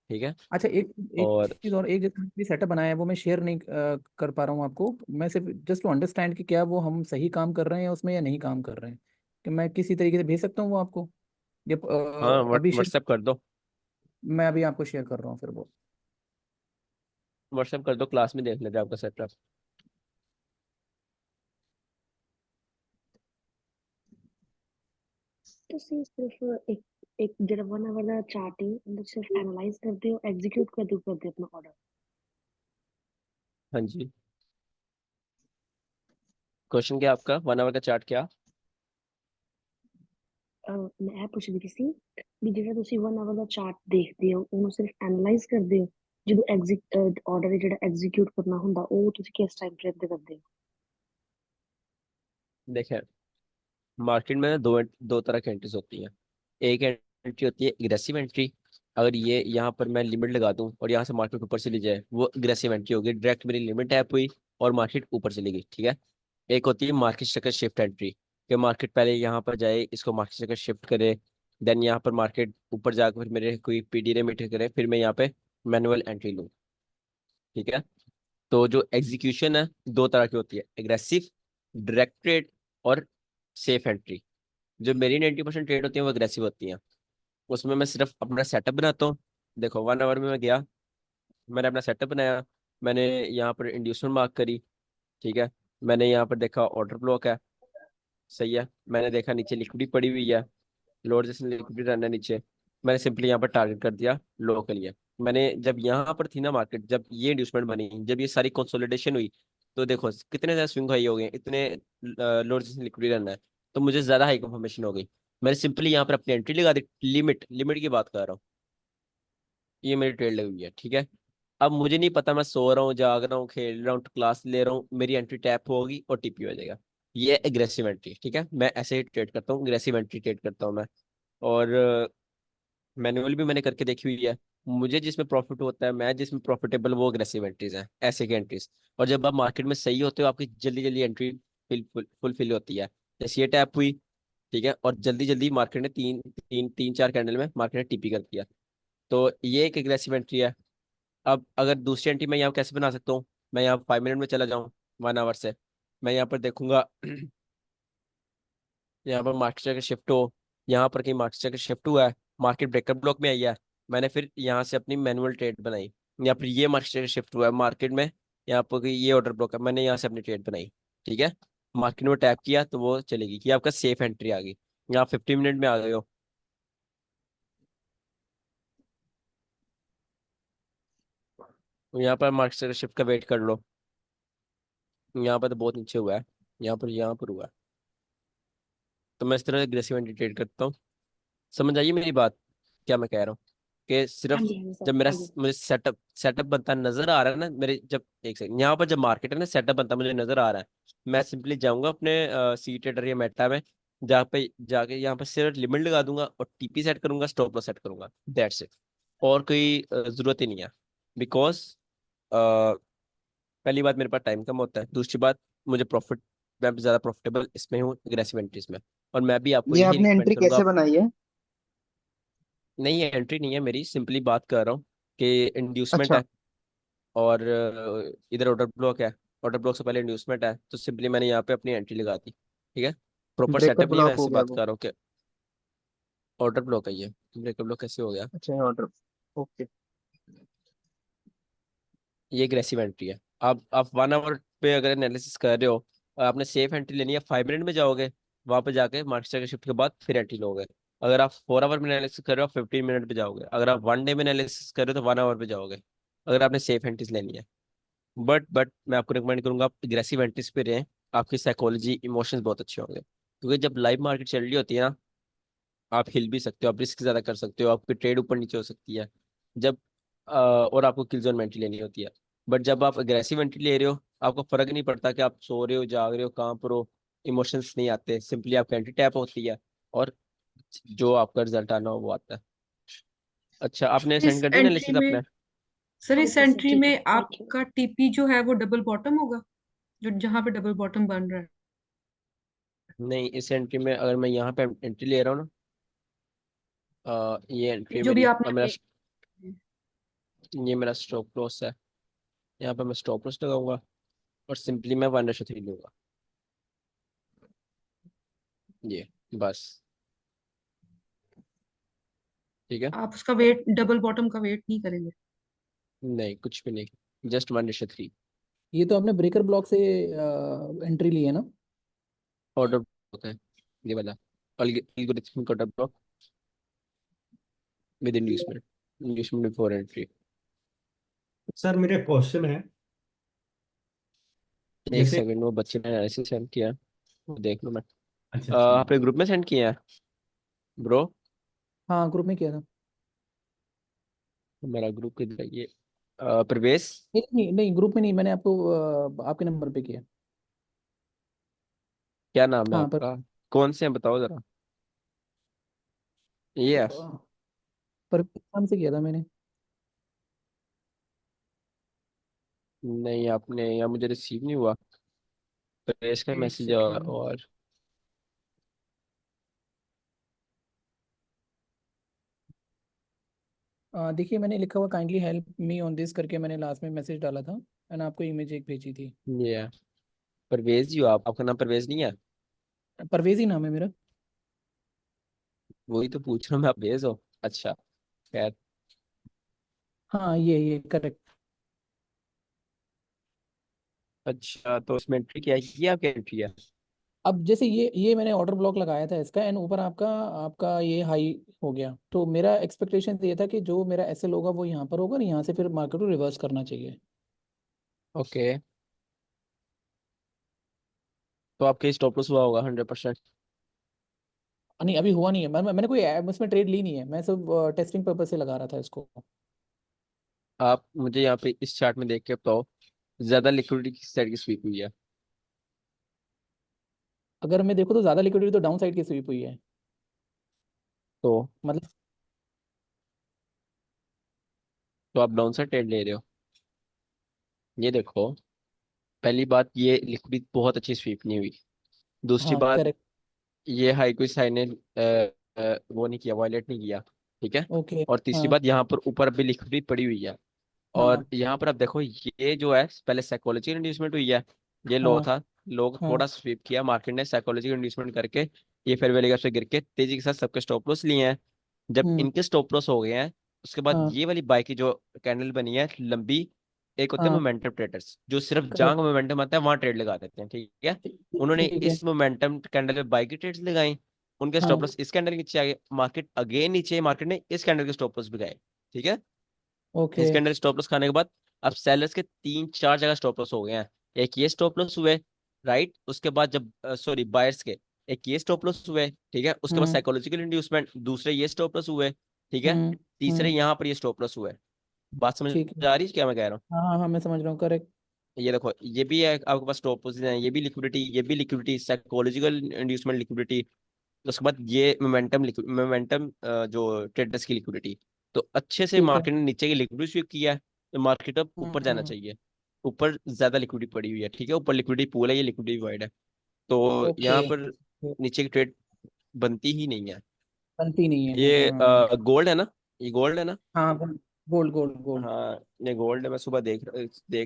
ठीक है। अच्छा, एक एक और चीज और, एक जो सेटअप बनाया है वो मैं शेयर नहीं कर पा रहा हूँ आपको, मैं सिर्फ जस्ट टू अंडरस्टैंड कि क्या वो हम सही काम कर रहे हैं उसमें या नहीं काम कर रहे हैं, कि मैं किसी तरीके से भेज सकता हूँ वो आपको, ये हाँ अभी शेयर, व्हाट्सएप कर दो, मैं अभी आपको शेयर कर रहा हूँ फिर वो। व्हाट्सएप कर दो, क्लास में देख लेते हैं आपका सेटअप। ਤੁਸੀਂ ਸਿਰਫ ਇੱਕ ਇੱਕ ਜਿਹੜਾ 1 ਆਵਰ ਦਾ ਚਾਰਟ ਹੈ ਉਹਨੂੰ ਸਿਰਫ ਐਨਾਲਾਈਜ਼ ਕਰਦੇ ਹੋ, ਐਗਜ਼ੀਕਿਊਟ ਕਰਦੇ ਹੋ ਆਪਣਾ ਆਰਡਰ? हाँ जी, क्वेश्चन क्या आपका, 1 आवर का चार्ट क्या? ਮੈਂ ਇਹ ਪੁੱਛਦੀ ਪਈ ਸੀ ਵੀ ਜਿਹੜਾ ਤੁਸੀਂ 1 ਆਵਰ ਦਾ ਚਾਰਟ ਦੇਖਦੇ ਹੋ ਉਹਨੂੰ ਸਿਰਫ ਐਨਾਲਾਈਜ਼ ਕਰਦੇ ਹੋ, ਜਦੋਂ ਆਰਡਰ ਜਿਹੜਾ ਐਗਜ਼ੀਕਿਊਟ ਕਰਨਾ ਹੁੰਦਾ ਉਹ ਤੁਸੀਂ ਕਿਸ ਟਾਈਮ ਫਰੇਮ ਤੇ ਕਰਦੇ ਹੋ? देखें, मार्केट में दो तरह की एंट्रीज होती हैं। एक एंट्री होती है एग्रेसिव एंट्री, अगर ये यहाँ पर मैं लिमिट लगा दूं और यहाँ से मार्केट ऊपर चली जाए, वो एग्रेसिव एंट्री होगी, डायरेक्ट मेरी लिमिट टैप हुई और मार्केट ऊपर चली गई, ठीक है। एक होती है मार्केट स्ट्रक्चर शिफ्ट एंट्री, कि मार्केट पहले यहाँ पर जाए, इसको मार्केट स्ट्रक्चर शिफ्ट करे, देन यहाँ पर मार्केट ऊपर जाकर फिर मेरे कोई पीडी रे मीटर करे, फिर मैं यहाँ पे मैनुअल एंट्री लूँ, ठीक है। तो जो एग्जीक्यूशन है दो तरह की होती है, एग्रेसिव डायरेक्ट ट्रेड और सेफ एंट्री। जो मेरी 90% ट्रेड होती है वो एग्रेसिव होती हैं। उसमें मैं सिर्फ अपना सेटअप बनाता हूँ। देखो 1 आवर में मैं गया, मैंने अपना सेटअप बनाया, मैंने यहाँ पर इंड्यूसमेंट मार्क करी, ठीक है, मैंने यहाँ पर देखा ऑर्डर ब्लॉक है, सही है, मैंने देखा नीचे लिक्विडिटी पड़ी हुई है, लोअर जैसे लिक्विडिटी रन है नीचे, मैंने सिंपली यहाँ पर टारगेट कर दिया लो के लिए। मैंने जब यहाँ पर थी ना मार्केट, जब ये इंड्यूसमेंट बनी, जब ये सारी कंसोलिडेशन हुई, तो देखो कितने ज्यादा स्विंग हाई हो गए, इतने लोअर जैसे लिक्विडिटी रन है, तो मुझे ज्यादा हाई कंफर्मेशन हो गई। मैंने सिंपली यहाँ पर अपनी एंट्री लगा दी, लिमिट लिमिट की बात कर रहा हूँ, ये मेरी ट्रेड लगी हुई है, ठीक है। अब मुझे नहीं पता, मैं सो रहा हूँ, जाग रहा हूँ, खेल रहा हूँ, क्लास ले रहा हूँ, मेरी एंट्री टैप होगी और टीपी हो जाएगा। ये एग्रेसिव एंट्री, ठीक है, मैं ऐसे ही ट्रेड करता हूँ, एग्रेसिव एंट्री ट्रेड करता हूँ मैं। और मैनुअल भी मैंने करके देखी हुई है। मुझे जिसमें प्रॉफिट होता है, मैं जिसमें प्रॉफिटेबल, वो अग्रेसिव एंट्रीज हैं, ऐसे की एंट्रीज। और जब आप मार्केट में सही होते हो, आपकी जल्दी जल्दी एंट्री फुलफिल होती है। जैसे ये टैप हुई, ठीक है, और जल्दी जल्दी मार्केट ने तीन तीन तीन चार कैंडल में मार्केट ने टीपी कर दिया, तो ये एक एग्रेसिव एंट्री है। अब अगर दूसरी एंट्री मैं यहाँ कैसे बना सकता हूँ, मैं यहाँ 5 मिनट में चला जाऊँ, 1 आवर से, मैं यहाँ पर देखूंगा यहाँ पर मार्केट सेक्टर शिफ्ट हो, यहाँ पर कहीं मार्केट सेक्टर शिफ्ट हुआ है, मार्केट ब्रेकर ब्लॉक में आई है, मैंने फिर यहाँ से अपनी मैनुअल ट्रेड बनाई, या फिर ये मार्केट सेक्टर शिफ्ट हुआ है मार्केट में, यहाँ पर कोई ये ऑर्डर ब्लॉक है, मैंने यहाँ से अपनी ट्रेड बनाई, ठीक है, मार्केट में टैप किया तो वो चलेगी, कि आपका सेफ एंट्री आ गई। यहाँ 50 मिनट में आ गए हो, तो यहाँ पर मार्केट सेक्टर शिफ्ट का वेट कर लो। यहाँ पर तो बहुत नीचे हुआ है, यहाँ पर हुआ है, तो मैं इस तरह एग्रेसिव एंट्री ट्रेड करता हूँ। समझ आइए मेरी बात, क्या मैं कह रहा हूँ, कि हाँ सिर्फ जी, हाँ जी सर, जब मेरा हाँ जी। मुझे सेटअप सेटअप बनता नजर आ रहा है ना मेरे, जब एक सेकंड, यहाँ पर जब मार्केट है ना, सेटअप बनता मुझे नजर आ रहा है, मैं सिंपली जाऊंगा अपने सी ट्रेडर या मेटा में, जहाँ पे जाके यहाँ पर सिर्फ लिमिट लगा दूंगा और टीपी सेट करूंगा, स्टॉप लॉस सेट करूंगा, दैट्स इट। और कोई जरूरत ही नहीं है, बिकॉज पहली बात मेरे पास टाइम कम होता है, दूसरी बात मुझे प्रॉफिट, मैं भी ज्यादा प्रॉफिटेबल इसमें हूँ, एग्रेसिव एंट्रीज में। और मैं भी आपको ये यही आपने रिकमेंड एंट्री करूंगा। कैसे बनाई है? नहीं, ये एंट्री नहीं है मेरी, सिंपली बात कर रहा हूँ कि इंड्यूसमेंट अच्छा। है, और इधर ऑर्डर ब्लॉक है, ऑर्डर ब्लॉक से पहले इंड्यूसमेंट है, तो सिंपली मैंने यहाँ पे अपनी एंट्री लगा दी, ठीक है। प्रॉपर ब्रेकर सेटअप नहीं है, ब्लॉक हो वैसे गया बात वो? कर रहा हूँ कि ऑर्डर ब्लॉक है ये, ब्रेकर ब्लॉक कैसे हो गया। अच्छा, ऑर्डर। ओके। ये एग्रेसिव एंट्री है। आप 1 आवर पे अगर एनालिसिस कर रहे हो और आपने सेफ एंट्री लेनी है, 5 मिनट में जाओगे, वहां पे जाके मार्केट सेक्टर शिफ्ट के बाद फिर एंट्री लोगे। अगर आप 4 आवर में एनालिसिस कर रहे हो, 15 मिनट पे जाओगे। अगर आप 1 डे में एनालिसिस कर रहे हो तो 1 आवर पे जाओगे, अगर आपने सेफ एंट्रीज लेनी है। बट मैं आपको रिकमेंड करूंगा आप एग्रेसिव एंट्रीज पे रहें, आपकी साइकोलॉजी इमोशंस बहुत अच्छे होंगे, क्योंकि जब लाइव मार्केट चल रही होती है ना, आप हिल भी सकते हो, आप रिस्क ज्यादा कर सकते हो, आपकी ट्रेड ऊपर नीचे हो सकती है, जब और आपको किल जोन में एंट्री लेनी होती है। बट जब आप अग्रेसिव एंट्री ले रहे हो, आपको फर्क नहीं पड़ता कि आप सो रहे हो, जाग रहे हो, कहाँ पर हो, इमोशंस नहीं आते, सिंपली आपकी एंट्री टैप होती है और जो आपका रिजल्ट आना हो वो आता है। अच्छा, आपने इस सेंड कर दिया एंट्री एनालिसिस में अपना। सर, हाँ इस जी सर, एंट्री ठीक है, में थैंक यू। आपका टीपी जो है वो डबल बॉटम होगा, जो जहां पे डबल बॉटम बन रहा है? नहीं, इस एंट्री में अगर मैं यहाँ पे एंट्री ले रहा हूँ ना, ये ये एंट्री जो भी मेरी, आपने अभी। ये मेरा स्टॉप लॉस है, यहाँ पे मैं स्टॉप लॉस लगाऊंगा और सिंपली मैं 1:3 लूंगा, ये बस, ठीक है। आप उसका वेट, डबल बॉटम का वेट नहीं करेंगे? नहीं, कुछ भी नहीं, जस्ट 1:3। ये तो आपने ब्रेकर ब्लॉक से एंट्री ली है ना? ऑर्डर ब्लॉक है ये वाला, algorithmic order block with inducement, inducement before entry. Sir मेरा क्वेश्चन है, एक जैसे सेकंड, वो बच्चे ने ऐसे सेंड किया, वो देख लो मैं, अच्छा अच्छा आपने ग्रुप में सेंड किया है ब्रो, हाँ, ग्रुप में किया था। मेरा ग्रुप किधर है ये, प्रवेश, नहीं नहीं नहीं, ग्रुप में नहीं, मैंने आपको आपके नंबर पे किया। क्या नाम है हाँ आपका, कौन से हैं बताओ जरा, ये है। पर नाम से किया था मैंने। नहीं, आपने या मुझे रिसीव नहीं हुआ, प्रवेश का एक मैसेज सेकेंड। और देखिए मैंने लिखा हुआ kindly help me on this करके मैंने लास्ट में मैसेज डाला था एंड आपको इमेज एक भेजी थी। ये परवेज जी हो आप, आपका नाम परवेज नहीं है? परवेज ही नाम है मेरा। वही तो पूछ रहा हूँ मैं, आप वेज हो? अच्छा, खैर। हाँ ये करेक्ट। अच्छा, तो इसमें एंट्री क्या है, ये आपकी एंट्री है? अब जैसे ये मैंने ऑर्डर ब्लॉक लगाया था इसका एंड ऊपर आपका आपका ये हाई हो गया, तो मेरा एक्सपेक्टेशन ये था कि जो मेरा एसएल होगा वो यहाँ पर होगा और यहाँ से फिर मार्केट को रिवर्स करना चाहिए। ओके, तो आपके स्टॉप लॉस हुआ होगा 100%। नहीं अभी हुआ नहीं है, मैंने कोई उसमें ट्रेड ली नहीं है, मैं सिर्फ टेस्टिंग पर्पज से लगा रहा था इसको। आप मुझे यहाँ पे इस चार्ट में देख के बताओ, ज्यादा लिक्विडिटी किस साइड की स्वीप हुई है? अगर मैं देखो तो ज़्यादा लिक्विडिटी तो डाउन साइड की स्वीप हुई है। तो मतलब तो आप डाउन साइड ट्रेड ले रहे हो? ये देखो, पहली बात, ये लिक्विडिटी बहुत अच्छी स्वीप नहीं हुई। दूसरी हाँ बात, करेक्ट। ये हाई कोई साइन ने वो नहीं किया, वायलेट नहीं किया। ठीक है। ओके। और तीसरी हाँ बात, यहाँ पर ऊपर भी लिक्विडिटी पड़ी हुई है। और हाँ यहाँ पर आप देखो, ये जो है पहले साइकोलॉजिकल इंड्यूसमेंट हुई है, ये लो हाँ था। लो को हाँ थोड़ा स्वीप किया मार्केट ने, साइकोलॉजिकल इंड्यूसमेंट करके ये फेयर वैल्यू गैप से गिर के तेजी के साथ सबके स्टॉप लॉस लिए हैं। जब हम्म इनके स्टॉप लॉस हो गए हैं, उसके बाद हाँ ये वाली बाई की जो कैंडल बनी है लंबी, एक होते हैं हाँ मोमेंटम ट्रेडर्स जो सिर्फ जहां करेक्ट। का मोमेंटम आता है वहां ट्रेड लगा देते हैं। ठीक है। उन्होंने ठीक है। इस मोमेंटम कैंडल पे बाई की ट्रेड्स लगाई, उनके स्टॉप हाँ लॉस इस कैंडल के नीचे आ गए, मार्केट अगेन नीचे, मार्केट ने इस कैंडल के स्टॉप लॉस भी गए। ठीक है। ओके। इसके अंदर स्टॉप लॉस खाने के बाद अब सेलर्स के 3-4 जगह स्टॉप लॉस हो गए हैं। एक ये स्टॉप लॉस हुए, राइट, उसके बाद जब सॉरी बायर्स के एक ये स्टॉप लॉस हुए। ठीक है। उसके बाद हम्म साइकोलॉजिकल इंड्यूसमेंट, दूसरे ये स्टॉप लॉस हुए। ठीक है। तीसरे हम्म। यहाँ पर ये स्टॉप लॉस हुए। बात समझ ठीक है। आ रही है क्या मैं कह रहा हूँ? हाँ हाँ हाँ मैं समझ रहा हूँ करेक्ट। ये देखो, ये भी है आपके पास स्टॉप लॉस है, ये भी लिक्विडिटी, ये भी लिक्विडिटी, साइकोलॉजिकल इंड्यूसमेंट लिक्विडिटी। उसके बाद ये मोमेंटम मोमेंटम जो ट्रेडर्स की लिक्विडिटी। तो अच्छे से ठीक है। मार्केट ने नीचे की लिक्विडिटी स्वीप किया है, तो मार्केट अब ऊपर जाना हम्म। चाहिए। ऊपर ज्यादा लिक्विडिटी पड़ी हुई है। ठीक है। ऊपर लिक्विडिटी पूल है, ये लिक्विडिटी वाइड है। तो ओके। यहाँ पर नीचे की ट्रेड बनती ही नहीं है। बनती नहीं है ये हाँ। गोल्ड है ना? ये गोल्ड है ना? हाँ गोल्ड गोल्ड गोल्ड। हाँ, ये गोल्ड है। मैं सुबह देख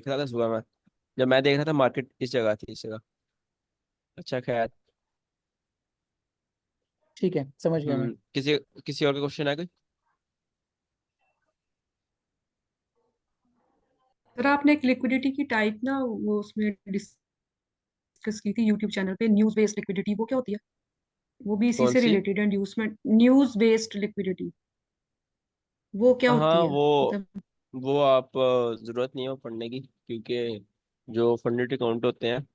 रहा था सुबह में, जब मैं देख रहा था मार्केट इस जगह थी, इस जगह। अच्छा, खैर। ठीक है समझ गया मैं। किसी किसी और का क्वेश्चन है कोई? सर आपने एक लिक्विडिटी की टाइप ना वो उसमें डिस्कस की थी यूट्यूब चैनल पे, न्यूज बेस्ड लिक्विडिटी, वो क्या होती है? वो भी इसी कौन से सी? रिलेटेड है, इंड्यूसमेंट न्यूज बेस्ड लिक्विडिटी, वो क्या हाँ, होती है वो मतलब? वो आप जरूरत नहीं है पढ़ने की, क्योंकि जो फंडेड अकाउंट होते हैं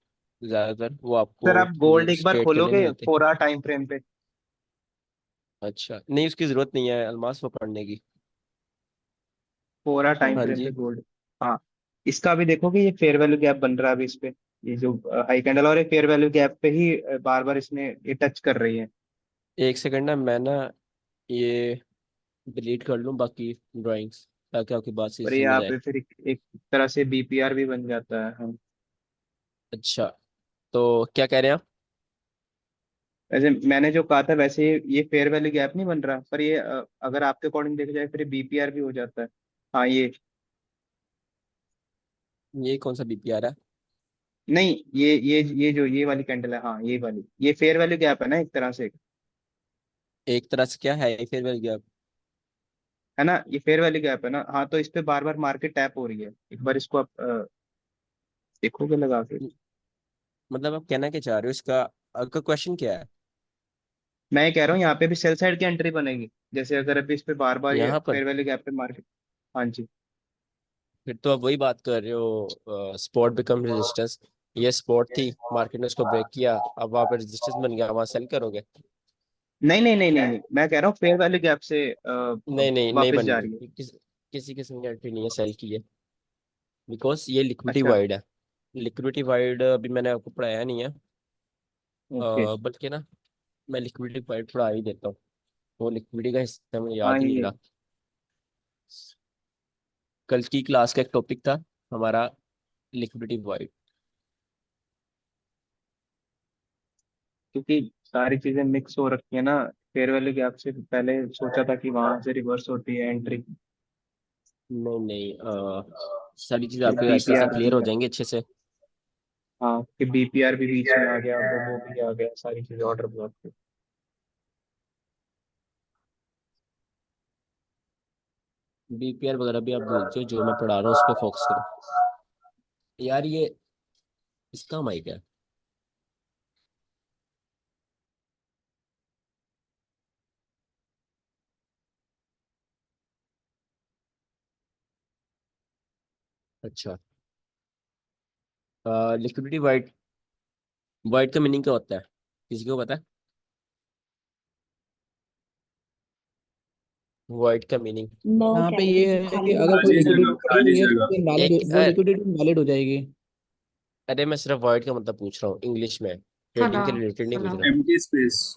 ज्यादातर वो सर आपको आप गोल्ड एक बार ट्रेड के लिए नहीं खोलोगे होते। 4 आवर टाइम फ्रेम पे? अच्छा, नहीं, उसकी जरूरत नहीं है अलमास को पढ़ने की। 4 आवर टाइम हाँ फ्रेम पे जी। गोल्ड। हाँ, इसका भी देखोगे ये फेयर वैल्यू गैप बन रहा है अभी इस पे। ये जो हाई कैंडल और ये फेयर वैल्यू गैप पे ही बार बार इसने ये टच कर रही है। एक सेकंड ना, मैं ना ये डिलीट कर लूँ बाकी ड्राइंग्स, ताकि आपकी बात से और ये समझ यहाँ आए। पे फिर एक तरह से बीपीआर भी बन जाता है। हाँ, अच्छा, तो क्या कह रहे हैं आप? वैसे मैंने जो कहा था वैसे ये फेयर वैल्यू गैप नहीं बन रहा, पर ये अगर आपके अकॉर्डिंग देखा जाए फिर बीपीआर भी हो जाता है। हाँ ये, ये कौन सा बीपीआर है? नहीं ये जो ये वाली कैंडल है, हाँ ये वाली, ये फेयर वैल्यू गैप है ना एक तरह से। एक तरह से क्या है ये फिर मिल गया? है ना, ये फेयर वैल्यू गैप है ना। हाँ, तो इस पे बार बार मार्केट टैप हो रही है, एक बार इसको आप देखोगे लगा के। मतलब आप कहना क्या चाह रहे हो इसका? आपका क्वेश्चन क्या है? मैं ये कह रहा हूँ यहाँ पे भी सेल साइड की एंट्री बनेगी, जैसे अगर अभी इस पे बार बार ये यहाँ पर फेयर वैल्यू गैप पे मार्केट। हाँ जी। फिर तो आप वही बात कर रहे हो, स्पॉट बिकम रेजिस्टेंस। ये स्पॉट थी, मार्केट ने उसको ब्रेक किया, अब वहां पर रेजिस्टेंस बन गया, वहां सेल करोगे? नहीं नहीं नहीं नहीं नहीं, मैं कह रहा हूँ फेयर वैल्यू गैप से नहीं नहीं, नहीं वापस जा बनी रही है। है। किसी किस्म की एंट्री नहीं है सेल की है, बिकॉज ये लिक्विडिटी अच्छा। वाइड है। लिक्विडिटी वाइड अभी मैंने आपको पढ़ाया नहीं है, ओके। बल्कि ना मैं लिक्विडिटी वाइड पढ़ा ही देता हूँ। वो लिक्विडिटी का हिस्सा मुझे हाँ याद ही नहीं ये, रहा। कल की क्लास का एक टॉपिक था हमारा, लिक्विडिटी वाइड। क्योंकि सारी चीजें मिक्स हो रखी है ना। फेयर वैल्यू गैप से पहले सोचा था कि वहां से रिवर्स होती है एंट्री, नहीं नहीं, सारी चीज़ फिर आपके ऐसे ऐसे बीपीआर क्लियर हो जाएंगे अच्छे से। हाँ, फिर बीपीआर भी बीच में आ गया, वो भी आ गया, सारी चीजें ऑर्डर ब्लॉक पे। बीपीआर वगैरह भी आप भूल जाओ, जो मैं पढ़ा रहा हूँ उस पर फोकस करो। यार ये इसका माइक है। अच्छा, लिक्विडिटी वाइट, वाइट का मीनिंग क्या होता है, किसी को पता है? वाइट का मीनिंग मैं यहाँ कह पे रही थी ये कि है कि खाली अगर कोई खाली लिक्विडिटी। लिक्विडिटी जगह, पड़ी खाली हुई है तो जगह। वो लिक्विडिटी इनवैलिड हो जाएगी। अरे मैं सिर्फ वाइट का मतलब पूछ रहा हूँ इंग्लिश में, ट्रेडिंग खाला के रिलेटेड नहीं पूछ खाला। रहा। Empty space.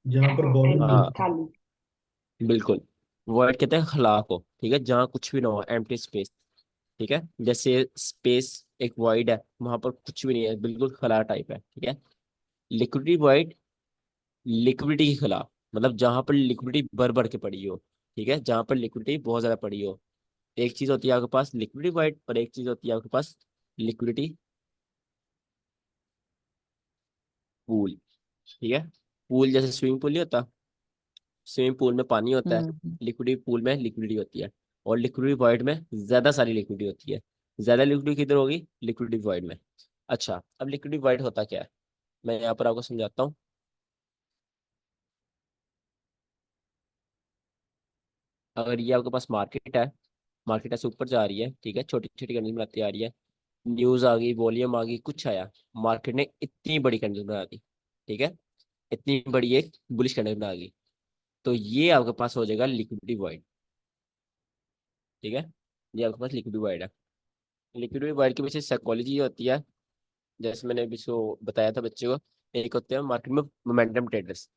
जहाँ पर हाँ, बॉडी एम्प्टी, नहीं हाँ खाली। बिल्कुल, वाइट कहते हैं खला को, ठीक है, जहाँ कुछ भी ना हो, एम्प्टी स्पेस। ठीक है, जैसे स्पेस एक वाइड है, वहां पर कुछ भी नहीं है, बिल्कुल खला टाइप है, ठीक है। लिक्विडिटी वाइड, लिक्विडिटी की खला, मतलब जहां पर लिक्विडिटी भर भर के पड़ी हो, ठीक है, जहां पर लिक्विडिटी बहुत ज्यादा पड़ी हो। एक चीज होती है आपके पास लिक्विडिटी वाइड, और एक चीज होती है आपके पास लिक्विडिटी पूल, ठीक है। पूल जैसे स्विमिंग पूल नहीं होता, स्विमिंग पूल में पानी होता है, लिक्विडिटी पूल में लिक्विडिटी होती है, और लिक्विडिटी वाइड में ज्यादा सारी लिक्विडिटी होती है। ज्यादा लिक्विडिटी किधर होगी, लिक्विडिटी वाइड में। अच्छा, अब लिक्विडिटी वाइड होता क्या है, मैं यहाँ पर आपको समझाता हूँ। अगर ये आपके पास मार्केट है, मार्केट ऐसे ऊपर जा रही है, ठीक है, छोटी छोटी कैंडल बनाती आ रही है, न्यूज आ गई, वॉल्यूम आ गई, कुछ आया, मार्केट ने इतनी बड़ी कैंडल बना दी, ठीक है, इतनी बड़ी एक बुलिश कैंडल बना गई, तो ये आपके पास हो जाएगा लिक्विडिटी वाइड, ठीक है। ये आपके पास लिक्विडिटी वाइड है। लिक्विडिटी वाइड के पीछे साइकोलॉजी ये होती है, जैसे मैंने अभी इसको बताया था बच्चे को। एक होते हैं मार्केट में मोमेंटम ट्रेडर्स,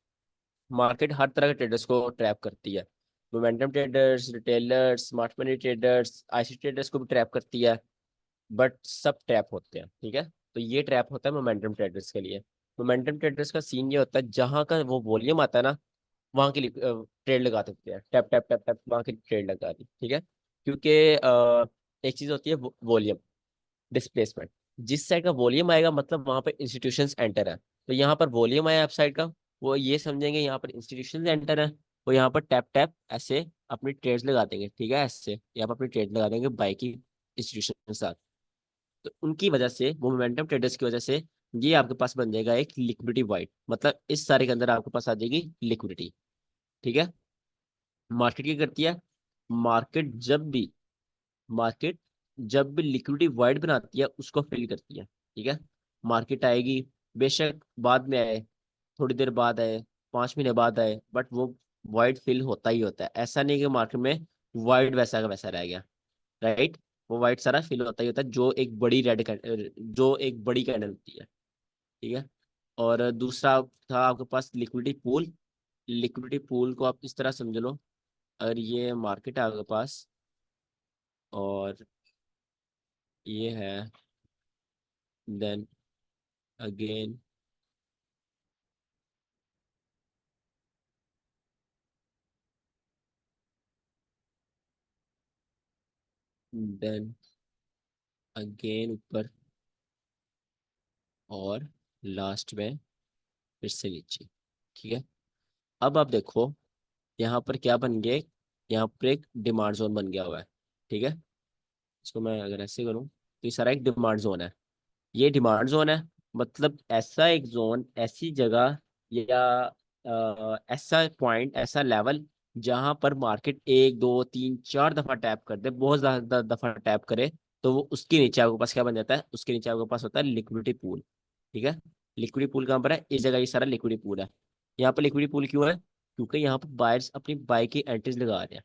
मार्केट हर तरह के ट्रेडर्स को ट्रैप करती है। Momentum traders, retailers, smart money traders, IC traders को भी ट्रैप करती है, बट सब ट्रैप होते हैं, ठीक है। तो ये ट्रैप होता है मोमेंटम ट्रेडर्स के लिए। मोमेंटम ट्रेडर्स का सीन ये होता है, जहां का वो वॉल्यूम आता है ना, वहां के लिए ट्रेड लगा सकते हैं, टैप टैप टैप टैप वहां की ट्रेड लगा दी, ठीक है। क्योंकि एक चीज होती है वॉल्यूम, डिस्प्लेसमेंट, जिस साइड का वॉल्यूम आएगा मतलब वहां पर इंस्टीट्यूशंस एंटर है। तो यहाँ पर वॉल्यूम आया अप साइड का, वो ये समझेंगे यहाँ पर इंस्टीट्यूशंस एंटर है, वो यहाँ पर टैप टैप ऐसे अपनी ट्रेड्स लगा देंगे, ठीक है, ऐसे यहाँ पर अपनी ट्रेड लगा देंगे बाई की इंस्टीट्यूशन के साथ। तो उनकी वजह से, वो मोमेंटम ट्रेडर्स की वजह से, ये आपके पास बन जाएगा एक लिक्विडिटी वाइड, मतलब इस सारे के अंदर आपके पास आ जाएगी लिक्विडिटी, ठीक है। मार्केट क्या करती है, मार्केट जब भी मार्केट जब भी लिक्विडिटी वाइड बनाती है उसको फिल करती है, ठीक है। मार्केट आएगी, बेशक बाद में आए, थोड़ी देर बाद आए, 5 महीने बाद आए, बट वो वाइड फिल होता ही होता है। ऐसा नहीं कि मार्केट में वाइड वैसा का वैसा रह गया, राइट। वो वाइट सारा फिल होता ही होता है, जो एक बड़ी जो एक बड़ी कैंडल होती है, ठीक है। और दूसरा था आपके पास लिक्विडिटी पूल। लिक्विडिटी पूल को आप इस तरह समझ लो, अगर ये मार्केट है आपके पास, और ये है, देन अगेन, देन अगेन ऊपर, और लास्ट में फिर से नीचे, ठीक है। अब आप देखो, यहाँ पर क्या बन गया, यहाँ पर एक डिमांड जोन बन गया हुआ है, ठीक है। इसको मैं अगर ऐसे करूँ तो ये सारा एक डिमांड जोन है। ये डिमांड जोन है, मतलब ऐसा एक जोन, ऐसी जगह, या ऐसा पॉइंट, ऐसा लेवल, जहां पर मार्केट 1 2 3 4 दफा टैप कर दे, बहुत ज्यादा दफा टैप करे, तो वो उसके नीचे आपके पास क्या बन जाता है, उसके नीचे आपके पास होता है लिक्विडिटी पूल, ठीक है। लिक्विडिटी पूल कहाँ पर है, इस जगह ये सारा लिक्विडिटी पूल है। यहाँ पर लिक्विडिटी पूल क्यों है, क्योंकि यहाँ पर बायर्स अपनी बाय की एंट्रीज लगा रहे हैं,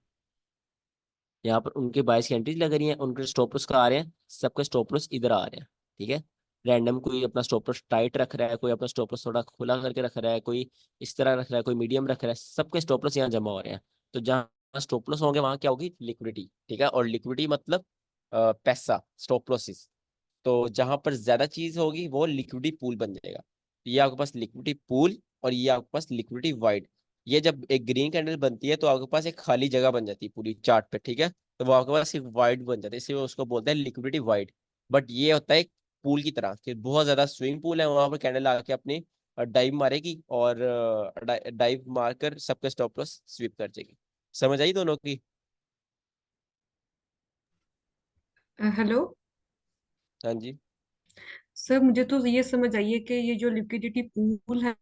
यहाँ पर उनके बायर्स की एंट्रीज लग रही हैं, उनके स्टॉप लॉस का आ रहे हैं, सबके स्टॉप लॉस इधर आ रहे हैं, ठीक है। रैंडम कोई अपना स्टॉप लॉस टाइट रख रहा है, कोई अपना स्टॉप लॉस थोड़ा खुला करके रख रहा है, कोई इस तरह रख रहा है, कोई मीडियम रख रहा है, सबके स्टॉप लॉस यहाँ जमा हो रहे हैं। तो जहाँ स्टॉप लॉस होंगे वहाँ क्या होगी, लिक्विडिटी, ठीक है। और लिक्विडिटी मतलब पैसा, स्टॉप लॉसेस। तो जहां पर ज्यादा चीज होगी वो लिक्विडिटी पूल बन जाएगा। ये आपके पास लिक्विडिटी पूल, और ये आपके पास लिक्विडिटी वाइड। ये जब एक ग्रीन कैंडल बनती है तो आपके पास एक खाली जगह बन जाती है पूरी चार्ट पे, ठीक है। तो वो आपके पास एक वाइड बन जाता है, इसलिए उसको बोलते हैं लिक्विडिटी वाइड। बट ये होता है एक पूल की तरह कि बहुत ज्यादा स्विमिंग पूल है, वहां पर कैंडल आके अपनी डाइव मारेगी और डाइव मारकर सबके स्टॉप लॉस स्वीप कर जाएगी। समझ आई दोनों की? हेलो हाँ जी। सर, मुझे तो ये समझ आई है कि ये जो लिक्विडिटी पूल है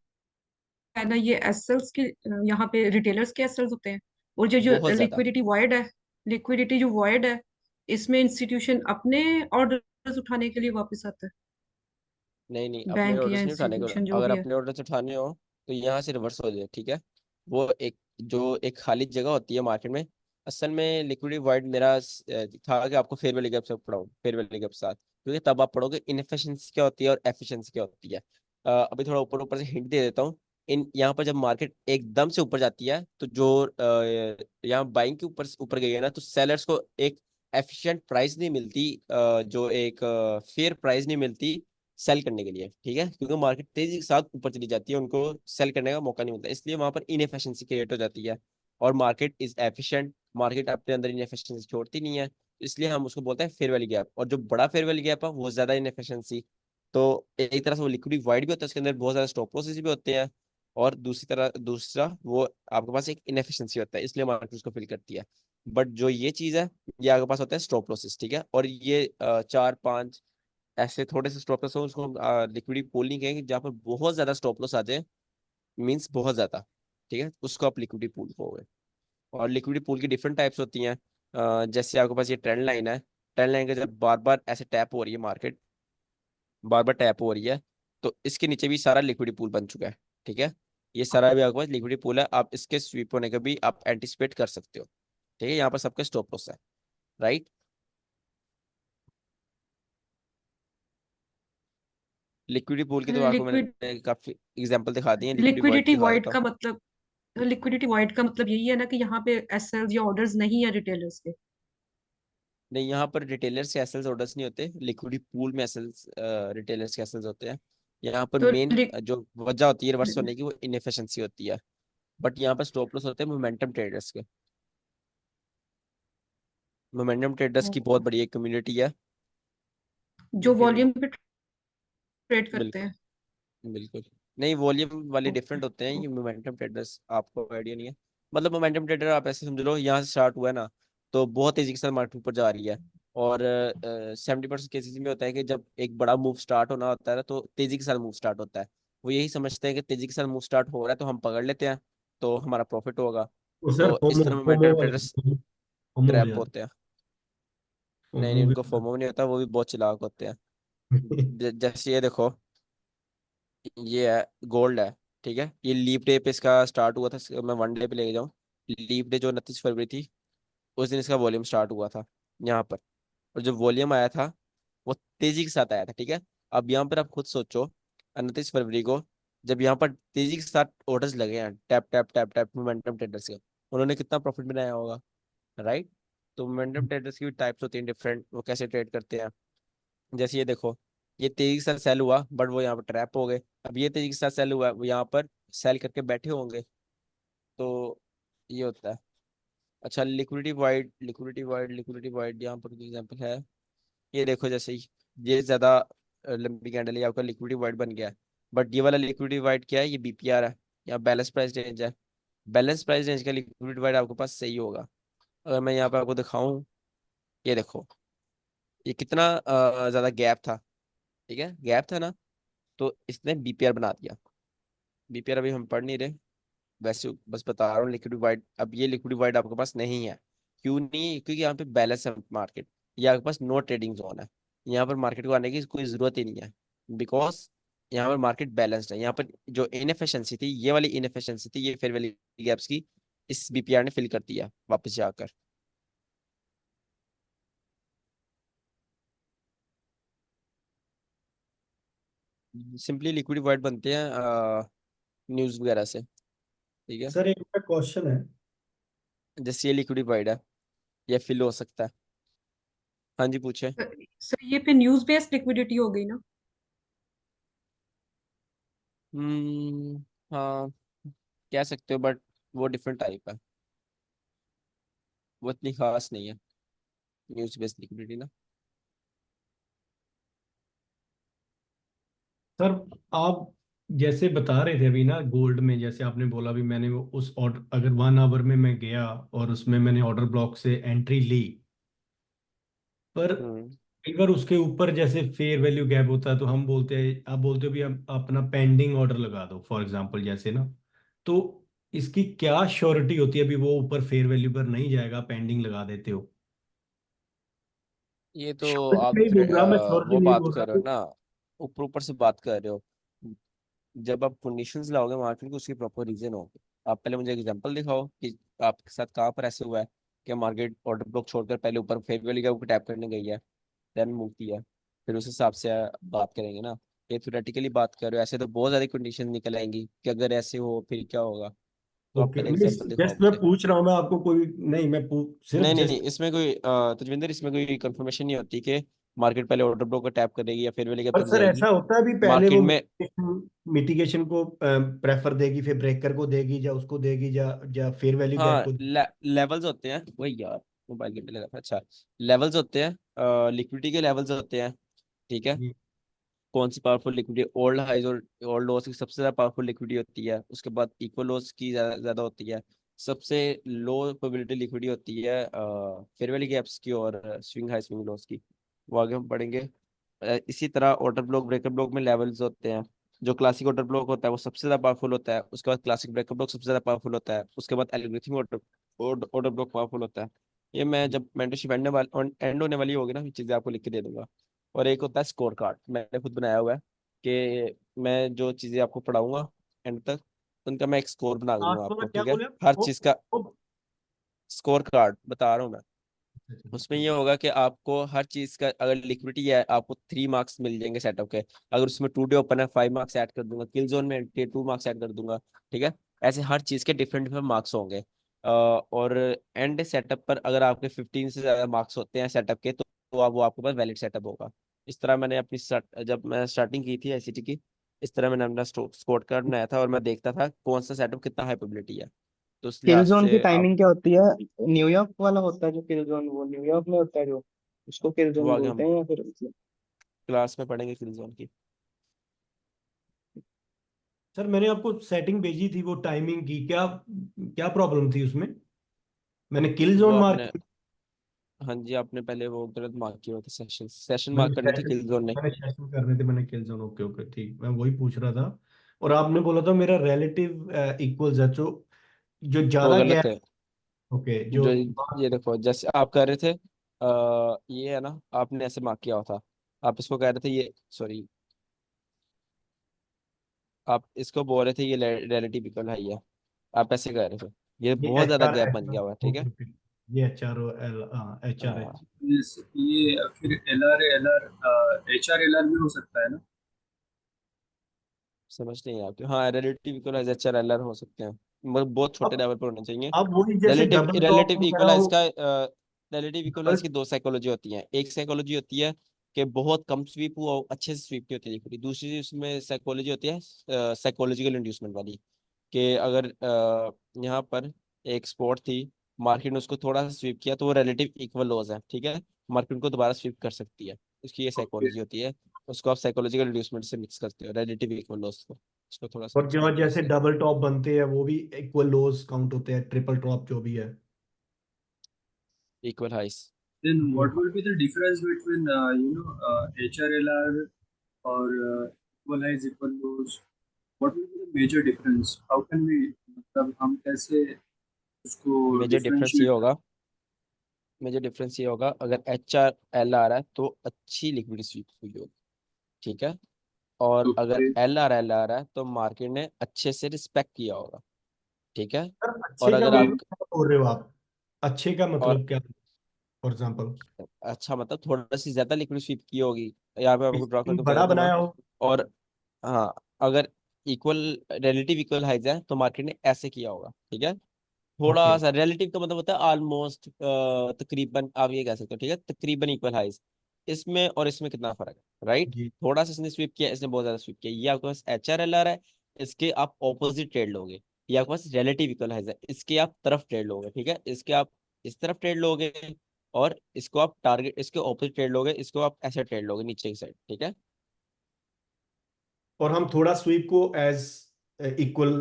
ना, ये एसएल्स के यहाँ पे रिटेलर्स के एसएल्स होते हैं। और जो जो बहुत ज्यादा। लिक्विडिटी वॉइड है, लिक्विडिटी जो वॉइड है, इसमें इंस्टीट्यूशन अपने ऑर्डर्स उठाने के लिए वापस आता है, नहीं नहीं, अपने बैंक या ऑर्डर्स नहीं उठाने को। इंस्टीट्यूशन जो अगर भी है। अपने ऑर्डर्स उठाने हो तो यहाँ से रिवर्स हो जाए, ठीक है। वो एक जो एक खाली जगह होती है मार्केट में। असल में लिक्विडिटी वाइड मेरा था कि आपको फेयर वैल्यू गैप से पढ़ाऊँ, फेयर वैल्यू गैप के साथ, क्योंकि तब आप पढ़ोगे इनएफिशिएंसी क्या होती है और एफिशिएंसी क्या होती है। अभी थोड़ा ऊपर ऊपर से हिंट दे देता हूँ। इन यहाँ पर जब मार्केट एकदम से ऊपर जाती है तो जो यहाँ बाइंग के ऊपर ऊपर गई है ना, तो सेलर्स को एक एफिशिएंट प्राइस नहीं मिलती, जो एक फेयर प्राइस नहीं मिलती सेल करने के लिए, ठीक है। क्योंकि मार्केट तेजी के साथ ऊपर चली जाती है, उनको सेल करने का मौका नहीं मिलता, इसलिए वहां पर इनएफिशिएंसी क्रिएट हो जाती है। और मार्केट इज एफिशिएंट, मार्केट अपने अंदर इनएफिशिएंसी छोड़ती नहीं है, इसलिए हम उसको बोलते हैं फेयर वैल्यू गैप। और जो बड़ा फेयर वैल्यू गैप है वो ज्यादा इनएफिशिएंसी। तो एक तरह से वो लिक्विड वाइड भी होता है, उसके अंदर बहुत ज्यादा स्टॉप लॉसेस भी होते हैं। और दूसरी तरह दूसरा वो आपके पास एक इनएफिशिएंसी होता है, इसलिए मार्केट उसको फिल करती है। बट जो ये चीज है, ये आपके पास होता है स्टॉप लॉसेस, ठीक है। और ये चार पांच ऐसे थोड़े से स्टॉप लॉस हो, उसको लिक्विडिटी पूल नहीं कहेंगे, जहाँ पर बहुत ज्यादा स्टॉप लॉस आ जाए, मीन्स बहुत ज्यादा, ठीक है, उसको आप लिक्विडिटी पूल कहोगे। और लिक्विडिटी पूल की डिफरेंट टाइप्स होती हैं। जैसे आपके पास ये ट्रेंड लाइन है, ट्रेंड लाइन का जब बार बार ऐसे टैप हो रही है मार्केट, बार बार टैप हो रही है, तो इसके नीचे भी सारा लिक्विडिटी पूल बन चुका है, ठीक है। ये सारा भी आपके पास लिक्विडिटी पूल है, आप इसके स्वीप होने का भी आप एंटिसिपेट कर सकते हो, ठीक है। यहाँ पर सबके स्टॉप लॉस है, राइट। लिक्विडिटी पूल की तो आपको लिक्विड मैंने काफी एग्जांपल दिखा दिए, लिक्विडिटी वाइड लिक्विडिटी दिखा वॉइड देता हूँ। का मतलब लिक्विडिटी वाइड का मतलब यही है ना कि यहाँ पे एसएल्स या ऑर्डर्स नहीं है रिटेलर्स के। नहीं, यहाँ पर रिटेलर्स के एसएल्स ऑर्डर्स नहीं होते, लिक्विडिटी पूल में एसएल्स रिटेलर्स के एसएल्स होते हैं। यहाँ पर तो मेन जो वजह होती है रिवर्स होने की वो इनएफिशिएंसी होती है। बट यहाँ पर स्टॉप लॉस होते हैं मोमेंटम ट्रेडर्स के। मोमेंटम ट्रेडर्स की बहुत बड़ी एक कम्युनिटी है। जो उनके वॉल्यूम पे ट्रेड करते बिल्कुल हैं। बिल्कुल। नहीं, वॉल्यूम वाले डिफरेंट होते हैं, ये मोमेंटम ट्रेडर्स आपको आइडिया नहीं है। मतलब मोमेंटम ट्रेडर आप ऐसे समझ लो, यहाँ से स्टार्ट हुआ है ना, तो बहुत तेजी के साथ मार्केट ऊपर जा रही है। और 70% केसेस में होता है कि जब एक बड़ा मूव स्टार्ट होना होता है ना, तो तेजी के साथ मूव स्टार्ट होता है। वो यही समझते हैं कि तेजी के साथ मूव स्टार्ट हो रहा है तो हम पकड़ लेते हैं, तो हमारा प्रॉफिट होगा। वो सर तो इस फोमो तरह फोमो मोमेंटम वाले ट्रेडर्स फोमो हो ट्रैप जाता होते हैं। है नहीं नहीं, फोमो उनको फोमो नहीं होता, वो भी बहुत चालाक होते हैं। के जैसे ये देखो, ये है गोल्ड है, ठीक है। ये लीप डे पे इसका स्टार्ट हुआ था, मैं वन डे पे लेके जाऊँ। लीप डे जो 29 फरवरी थी, उस दिन इसका वॉल्यूम स्टार्ट हुआ था यहाँ पर। और जो वॉल्यूम आया था वो तेजी के साथ आया था, ठीक है। अब यहाँ पर आप खुद सोचो, 29 फरवरी को जब यहाँ पर तेजी के साथ ऑर्डर्स लगे हैं, tap tap tap tap, momentum traders के, उन्होंने कितना प्रॉफिट बनाया होगा, राइट। तो मोमेंटम ट्रेडर्स की भी टाइप्स होती हैं डिफरेंट, वो कैसे ट्रेड करते हैं। जैसे ये देखो, ये तेजी के साथ सेल हुआ बट वो यहाँ पर ट्रैप हो गए। अब ये तेजी के साथ सेल हुआ, वो यहाँ पर सेल करके बैठे होंगे, तो ये होता है। अच्छा, लिक्विडिटी वाइड यहाँ पर एग्जांपल है। ये देखो, जैसे ही ये ज्यादा लंबी कैंडल है, ये आपका लिक्विडिटी वाइड बन गया है। बट ये वाला लिक्विडिटी वाइड क्या है, ये बीपीआर है, या बैलेंस प्राइस रेंज है। बैलेंस प्राइस रेंज का लिक्विडिटी वाइड आपके पास सही होगा। अगर मैं यहाँ पे आपको दिखाऊं, ये देखो, ये कितना ज्यादा गैप था, ठीक है, गैप था ना, तो इसने बीपीआर बना दिया। बीपीआर अभी हम पढ़ नहीं रहे, वैसे बस बता रहा हूँ लिक्विड वाइड। अब ये लिक्विड वाइड आपके पास नहीं है, क्यों नहीं है? क्योंकि यहाँ पे बैलेंस है मार्केट, ये आपके पास नो ट्रेडिंग जोन है। यहाँ पर मार्केट को आने की कोई जरूरत ही नहीं है, बिकॉज यहाँ पर मार्केट बैलेंस्ड है। यहाँ पर जो इनएफिशिएंसी थी, ये वाली इनएफिशिएंसी थी, ये फेयर वैल्यू गैप्स की, इस बीपीआर ने फिल कर दिया वापस जाकर। सिंपली लिक्विड वाइड बनते हैं न्यूज वगैरह से, ठीक है। सर एक मेरा क्वेश्चन है। जैसे ये लिक्विड वाइड है, ये फिल हो सकता है। हाँ जी, पूछे। सर ये पे न्यूज बेस्ड लिक्विडिटी हो गई ना। हम्म, हाँ, कह सकते हो, बट वो डिफरेंट टाइप है, वो इतनी खास नहीं है। न्यूज बेस्ड लिक्विडिटी ना। सर आप जैसे बता रहे थे अभी ना गोल्ड में, जैसे आपने बोला भी मैंने वो उस ऑर्डर अगर 1 आवर में मैं गया और उसमें मैंने ऑर्डर ब्लॉक से एंट्री ली, पर हम्म। कई बार उसके ऊपर जैसे फेयर वैल्यू गैप होता है तो हम बोलते हैं, आप बोलते हो भी हम अपना पेंडिंग ऑर्डर लगा दो फॉर एग्जांपल जैसे ना, तो इसकी क्या श्योरिटी होती है अभी वो ऊपर फेयर वैल्यू पर नहीं जाएगा, पेंडिंग लगा देते हो? ये तो श्योरिटी आप नहीं बोल रहा मैं, श्योरिटी वो नहीं बात बोल कर रहा रहे हो तो। ना, ऊपर ऊपर से बात कर रहे हो। जब आप कंडीशंस लाओगे मार्केट को, उसकी प्रॉपर रीजन होगी। आप पहले मुझे एग्जांपल दिखाओ कि आपके साथ कहाँ पर ऐसे हुआ है कि मार्केट ऑर्डर ब्लॉक छोड़कर पहले ऊपर फेयर वैल्यू के ऊपर टैप करने गई है, देन मूव किया, फिर उस हिसाब से बात करेंगे ना। ये थ्योरेटिकली बात कर रहे हो, ऐसे तो बहुत सारी कंडीशन निकल आएंगी कि अगर ऐसे हो फिर क्या होगा। तो आप ओके, पहले नहीं एग्जांपल दिखाओ जस्ट मैं मुझे। पूछ रहा हूँ, मैं आपको कोई नहीं, मैं सिर्फ नहीं नहीं नहीं, जस्ट। इसमें कोई तजविंदर, इसमें कोई कंफर्मेशन नहीं होती कि मार्केट पहले ऑर्डर ब्लॉक को टैप करेगी या फेयर वैल्यू के पर तक सर जाएगी। ऐसा होता है भी पहले मार्केट वो में मिटिगेशन को प्रेफर देगी, फिर ब्रेकर को देगी, या उसको देगी, या फेयर वैल्यू गैप हाँ को। लेवल्स होते हैं वही यार, मोबाइल के लगा था। अच्छा, लेवल्स होते हैं, लिक्विडिटी के लेवल्स होते हैं। ठीक है। जी। कौन सी पावरफुल लिक्विडिटी, ओल्ड हाइज और ओल्ड लोस की सबसे ज्यादा पावरफुल लिक्विडिटी होती है, उसके बाद इक्वल लोस की ज्यादा ज्यादा होती है, सबसे लो प्रोबेबिलिटी लिक्विडिटी होती है फेयर वैल्यू गैप्स की और स्विंग हाई स्विंग लोस की। वो आगे हम पढ़ेंगे। इसी तरह ऑर्डर ब्लॉक ब्रेकर ब्लॉक में लेवल्स होते हैं। जो क्लासिक ऑर्डर ब्लॉक होता है वो सबसे ज्यादा पावरफुल होता है, उसके बाद क्लासिक ब्रेकर ब्लॉक सबसे ज्यादा पावरफुल होता है, उसके बाद algorithmic order order block powerful होता है। ये मैं जब मेंटरशिप एंड होने वाली होगी ना, ये चीजें आपको लिख के दे दूंगा। और एक होता है स्कोर कार्ड, मैंने खुद बनाया हुआ है कि मैं जो चीजें आपको पढ़ाऊंगा एंड तक, उनका मैं एक स्कोर बना दूंगा लास्ट वाला आपको, क्या ठीक है, बोले हर वो चीज का वो स्कोर कार्ड बता रहा हूँ मैं। उसमें ये अच्छा। होगा कि आपको हर चीज का, अगर लिक्विडिटी है आपको 3 मार्क्स मिल जाएंगे सेटअप के, अगर उसमें 2 डे ओपन है 5 मार्क्स ऐड कर दूंगा, किल जोन में 2 मार्क्स ऐड कर दूंगा। ठीक है। ऐसे हर चीज के डिफरेंट डिफरेंट मार्क्स होंगे। और एंड सेटअप पर अगर आपके 15 से ज्यादा मार्क्स होते हैं सेटअप के, तो वो आपके पास वैलिड सेटअप होगा। इस तरह मैंने अपनी जब मैं स्टार्टिंग की थी आईसीटी की, इस तरह मैंने अपना स्कोर कार्ड बनाया था और मैं देखता था कौन सा सेटअप कितना हाई प्रोबेबिलिटी है, तो उस किल लिहाज जोन की से आप। टाइमिंग क्या होती है? न्यूयॉर्क वाला होता है जो किल जोन, वो न्यूयॉर्क में होता है जो, उसको किल वो जोन आगे बोलते हम हैं या फिर? क्लास में पढ़ेंगे किल जोन की। सर मैंने आपको सेटिंग भेजी थी वो टाइमिंग की, क्या क्या प्रॉब्लम थी उसमें? मैंने किल वो जोन मार्क आपने, हाँ जी, आपने पहले वो गलत मार्क किया हुआ था, सेशन सेशन मैंने मार्क करनी थी सेशन किल जोन ने। मैंने सेशन करने थे, मैंने किल जोन। ओके ओके ठीक, मैं वही पूछ रहा था। और आपने बोला था मेरा रिलेटिव इक्वल्स है, जो जो वो ज्यादा गलत गैप। है। ओके जो। जो ये देखो, जैसे आप कह रहे थे ये है ना, आपने ऐसे मार्क किया हुआ था। आप इसको कह रहे थे ये, सॉरी, आप इसको बोल रहे थे ये रिलेटिव इक्वल है ये, आप ऐसे कह रहे थे। ये ये बहुत एच ज्यादा आर गैप एच बन गया हुआ है, ठीक है। ओके ओके, ये H R L, H R H. हाँ, ये फिर L R H R L R भी हो सकता है ना? समझ नहीं आपकी, हाँ रिलेटिव इक्वलाइज HRLR हो सकते हैं, मगर बहुत छोटे अब लेवल पर होने चाहिए। अब वही जैसे रिलेटिव डबल टॉप रिलेटिव वगैरह इक्वलाइज हो। का रिलेटिव डबल। इक्वलाइज की 2 साइकोलॉजी होती है। एक साइकोलॉजी होती है कि बहुत कम स्वीप हुआ हो, अच्छे से स्वीप नहीं होती लिक्विडिटी। दूसरी उसमें साइकोलॉजी होती है साइकोलॉजिकल इंड्यूसमेंट वाली, कि अगर यहाँ पर एक स्पॉट थी, मार्केट ने उसको थोड़ा सा स्वीप किया तो वो रिलेटिव इक्वल लॉस है, ठीक है, मार्केट को दोबारा स्वीप कर सकती है, उसकी ये ओके। साइकोलॉजी होती है। उसको आप साइकोलॉजिकल इंड्यूसमेंट से मिक्स करते हो, रिलेटिव इक्वल लॉस को, इसको थोड़ा सा और मिक्स जो करते हो जैसे इससे। डबल टॉप बनते हैं वो भी इक्वल लोज काउंट होते हैं, ट्रिपल टॉप जो भी है। इक्वल हाइस। Then वो what will be the difference between HRLR or equalize equal loss? What will be the major difference? How can we, मतलब हम कैसे उसको मेजर डिफरेंस ये differentiate कर? होगा, मेजर डिफरेंस ये होगा, अगर HRL आ रहा है तो अच्छी लिक्विडिटी स्वीप हुई होगी, ठीक है, और अगर Okay. LRL आ रहा है तो मार्केट ने अच्छे से रिस्पेक्ट किया होगा, ठीक है। सर और अच्छे का अगर आप, मतलब क्या बोल रहे हो आप? अच्छे का और मतलब क्या? फॉर एग्जाम्पल अच्छा मतलब थोड़ा सी ज्यादा लिक्विड स्वीप की होगी, यहाँ पे आपको ड्रॉ करके बता बड़ा देता हूँ मैं। बनाया हो। और हाँ, अगर इक्वल रिलेटिव इक्वल हाइज है तो मार्केट ने ऐसे किया होगा, ठीक है। ओके। थोड़ा सा रिलेटिव का मतलब होता है ऑलमोस्ट, तकरीबन आप ये कह सकते हो, ठीक है, तकरीबन इक्वल हाइज। इसमें और इसमें कितना फर्क है, राइट। जी। थोड़ा सा इसने स्वीप किया, इसने बहुत ज्यादा स्वीप किया, ये आपके पास HRLR है, इसके आप ऑपोजिट ट्रेड लोगे। ये आपके पास रिलेटिव इक्वल हाइज है, इसके आप तरफ ट्रेड लोगे, ठीक है, इसके आप इस तरफ ट्रेड लोगे, और इसको आप टारगेट, इसके ऑपोजिट ट्रेड लोगे, इसको आप ऐसे ट्रेड लोगे नीचे की साइड, ठीक है। और हम थोड़ा स्वीप को एज इक्वल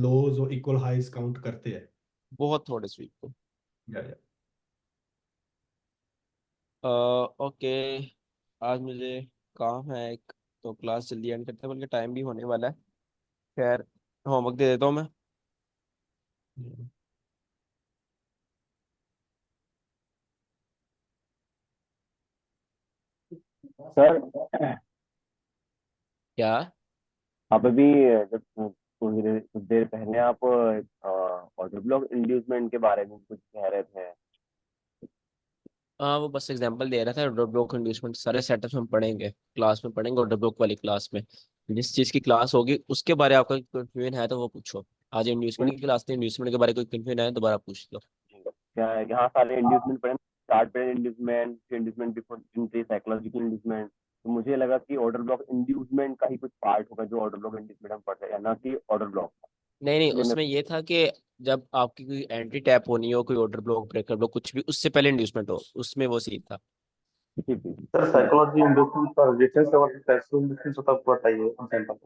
लोज और इक्वल हाईज काउंट करते हैं। बहुत थोड़े स्वीप को। या ओके, आज मुझे काम है एक, तो क्लास जल्दी एंड करते हैं, बल्कि टाइम भी होने वाला है। खैर, होमवर्क दे देता हूँ मैं। सर क्या? आप अभी जब कुछ देर पहले आप ऑर्डर ब्लॉक इंड्यूसमेंट के बारे में कुछ कह रहे थे। हाँ, वो बस एग्जांपल दे रहा था। ऑर्डर ब्लॉक इंड्यूसमेंट सारे सेटअप्स हम पढ़ेंगे, क्लास में पढ़ेंगे, ऑर्डर ब्लॉक वाली क्लास में। जिस चीज़ की क्लास होगी उसके बारे में आपका कंफ्यूजन है तो वो पूछो। आज इंड्यूसमेंट की क्लास थी, इंड्यूसमेंट के बारे में कोई कंफ्यूजन है दोबारा पूछ लो। क्या है, यहाँ सारे इंड्यूसमेंट पढ़े, स्टार्ट पढ़े इंड्यूसमेंट, फिर inducement before entry, psychological inducement. तो मुझे लगा कि ऑर्डर ब्लॉक इंड्यूसमेंट का ही कुछ पार्ट होगा जो ऑर्डर ब्लॉक इंड्यूसमेंट हम पढ़ रहे हैं, ना कि ऑर्डर ब्लॉक। नहीं नहीं, इसलिए मैं उसमें ये था कि जब आपकी कोई एंट्री टैप होनी हो, कोई ऑर्डर ब्लॉक, ब्रेकर ब्लॉक, कुछ भी, उससे पहले इंड्यूसमेंट हो, उसमें वो सीन था। ठीक ठीक। सर साइकोलॉजी इंडक्शन का रेजिस्टेंस और पैसिव इंडक्शन तक बताइए कंसेंट।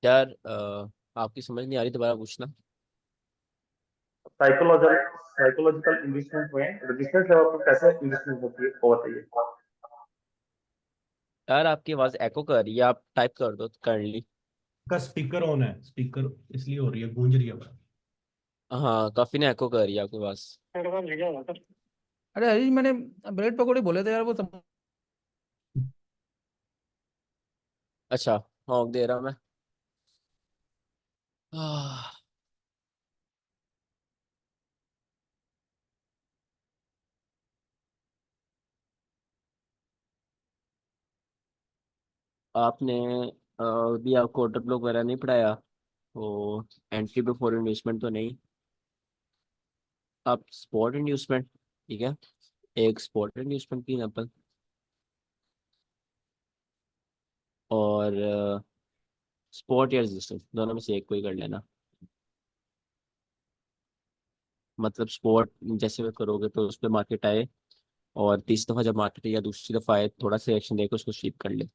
यार आपकी समझ नहीं आ रही, दोबारा पूछना। साइकोलॉजिकल इंडक्शन में रेजिस्टेंस लेवल पर कैसे इंडक्शन होती है वो बताइए। यार आपकी आवाज़ एको कर रही है, आप टाइप कर दो काइंडली। का स्पीकर ऑन है, स्पीकर इसलिए हो रही है, गूंज रही है बड़ा। हाँ, काफी ना एको कर रही है आपकी आवाज़। अरे हरीश, मैंने ब्रेड पकौड़े बोले थे यार, वो सब। अच्छा, हाँ दे रहा हूँ मैं। आह, आपने भी आपको ऑर्डर ब्लॉक वगैरह नहीं पढ़ाया, तो एंट्री बिफोर इन्वेस्टमेंट तो नहीं। आप स्पॉट इन्वेस्टमेंट, ठीक है, एक स्पॉट इन्वेस्टमेंट की एग्जाम्पल, और स्पॉट या रेजिस्टेंस दोनों में से एक कोई कर लेना। मतलब स्पॉट जैसे भी करोगे तो उस पर मार्केट आए, और तीसरी दफ़ा जब मार्केट या दूसरी दफ़ा आए, थोड़ा सा एक्शन देकर उसको स्वीप कर ले,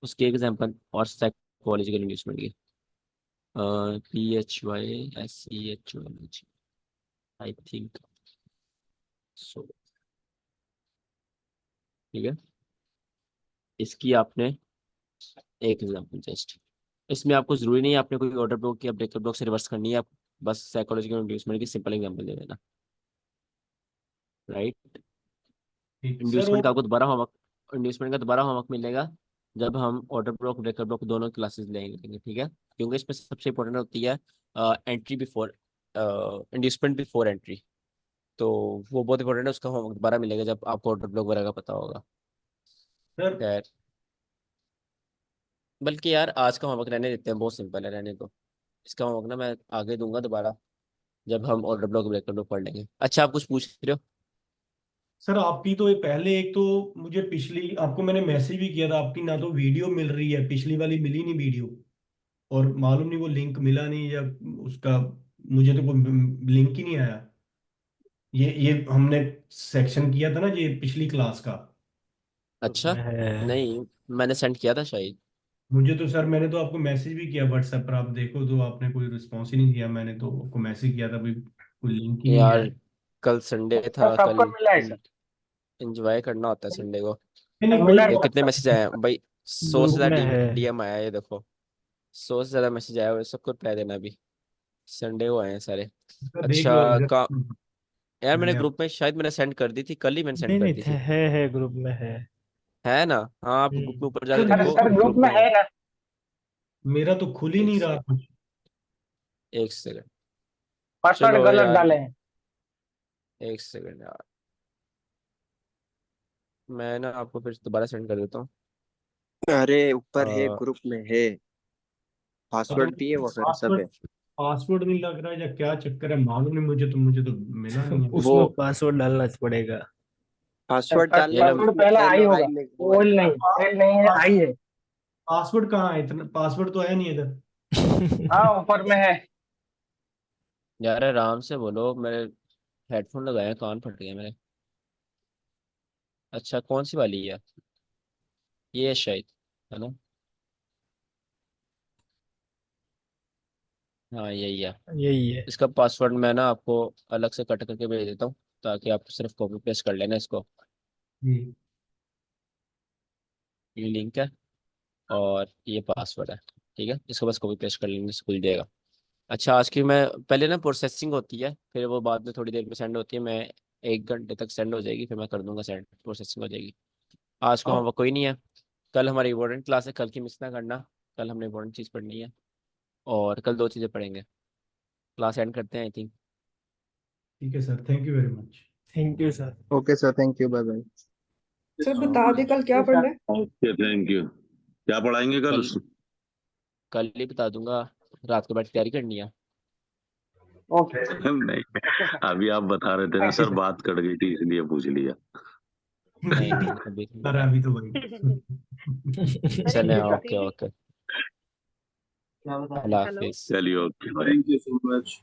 उसकी एग्जाम्पल। और साइकोलॉजिकल इन्वेस्टमेंट की PHYSEH आई थिंक सो, ठीक है। इसकी आपने एक एग्जाम्पल जस्ट, इसमें आपको जरूरी नहीं है आपने कोई ऑर्डर ब्लॉक या ब्रेकर ब्लॉक से रिवर्स करनी है, आप बस साइकोलॉजिकल इंड्यूसमेंट की सिंपल एग्जांपल दे देना, राइट। ठीक सर। इंड्यूसमेंट का आपको दोबारा होमवर्क, इंड्यूसमेंट का दोबारा होमवर्क मिलेगा जब हम ऑर्डर ब्लॉक ब्रेकर ब्लॉक दोनों क्लासेस लेंगे, ठीक है। क्योंकि इसमें सबसे इंपॉर्टेंट होती है entry before, inducement before entry, तो वो बहुत इंपॉर्टेंट है। उसका होमवर्क दोबारा मिलेगा जब आपको ऑर्डर ब्लॉक वगैरह का पता होगा। सर खैर, बल्कि यार आज का होमवर्क रहने देते हैं, बहुत सिंपल है, रहने दो। इसका होमवर्क ना मैं आगे दूंगा दोबारा जब हम ऑर्डर ब्लॉक ब्रेकर ब्लॉक पढ़ लेंगे। अच्छा, आप कुछ पूछ रहे हो? सर आपकी तो ये पहले एक तो मुझे पिछली आपको मैंने मैसेज भी किया था, आपकी ना तो वीडियो मिल रही है, पिछली वाली मिली नहीं वीडियो, और मालूम नहीं वो लिंक मिला नहीं या उसका, मुझे तो कोई लिंक ही नहीं आया। ये हमने सेक्शन किया था ना ये पिछली क्लास का। अच्छा, है नहीं, मैंने सेंड किया था शायद। मुझे तो सर मैंने तो आपको मैसेज भी किया व्हाट्सएप पर, आप देखो तो आपने कोई रिस्पॉन्स ही नहीं दिया। मैंने तो आपको मैसेज किया था भाई, कोई लिंक ही नहीं यार आया। कल संडे सर था, सबको कल मिला है सर। एंजॉय करना होता है संडे को। नहीं नहीं मिला कोई ये है कितने मैसेज आए हैं भाई? 100 से ग्रुप में ज्यादा है। DM आया है, ये देखो। 100 से ज्यादा मैसेज आया हुआ है, सबको रिप्लाई देना अभी। संडे को आए हैं सारे। इसका देख लो अच्छा का, इधर। यार मैंने मैंने ग्रुप में शायद मैंने सेंड कर दी थी, कल ही मैंने सेंड नहीं कर नहीं दी थे, थी। है ग्रुप में है ना? हाँ, आप ग्रुप में ऊपर जाके सर सर देखो, सर ग्रुप ग्रुप में में है है। ना। मेरा तो खुल ही एक नहीं रहा सेकंड, कुछ। एक सेकंड, पासवर्ड चलो गलत यार, डाले हैं। एक सेकंड यार, मैं ना आपको फिर दोबारा सेंड कर देता हूँ। अरे ऊपर है, अ, ग्रुप में है, पता पासवर्ड भी है, नहीं वगैरह सब पासवर्ड है। पासवर्ड नहीं लग रहा है या क्या चक्कर है, मालूम नहीं। मुझे तो मिला नहीं है। वो उसमें पासवर्ड डालना पड़ेगा। पासवर्ड ये ना, डालने पासवर्ड पहला एल आई और होगा, आई में वो है। ओल नहीं, एल नहीं है, आई है। पासवर्ड कहाँ है? इतना पासवर्ड तो है नहीं इधर। हाँ ऊपर में है। यार आराम से बोलो, मेरे हेडफोन लगाया, कान फट गया मेरे। अच्छा कौन सी वाली है? ये है शायद, है ना? हाँ यही है। यही है। इसका पासवर्ड मैं ना आपको अलग से कट करके भेज देता हूँ, ताकि आप सिर्फ कॉपी पेस्ट कर लेना इसको। जी ये लिंक है और ये पासवर्ड है, ठीक है? इसको बस कॉपी पेस्ट कर लेंगे, खुल जाएगा। अच्छा आज की मैं पहले ना प्रोसेसिंग होती है, फिर वो बाद में थोड़ी देर में सेंड होती है। मैं 1 घंटे तक सेंड हो जाएगी, फिर मैं कर दूंगा सेंड, प्रोसेसिंग हो जाएगी। आज को आप हम कोई नहीं है। कल हमारी इंपॉर्टेंट क्लास है, कल की मिस ना करना। कल हमने इंपॉर्टेंट चीज़ पढ़नी है, और कल 2 चीज़ें पढ़ेंगे। क्लास एंड करते हैं आई थिंक। ठीक है sir, thank you very much. Thank you sir. Okay sir, thank you, bye bye. Sir बता दे कल क्या पढ़ना है। Okay thank you. क्या पढ़ाएंगे कल? कल ही बता दूंगा, रात को बैठ के तैयारी करनी है। ओके नहीं, अभी आप बता रहे थे ना सर, बात कट गई थी इसलिए पूछ लिया। नहीं नहीं अभी सर अभी तो वही चले, ओके ओके, क्या बता अल्लाह हाफिज। चलिए okay bye. Thank you so much.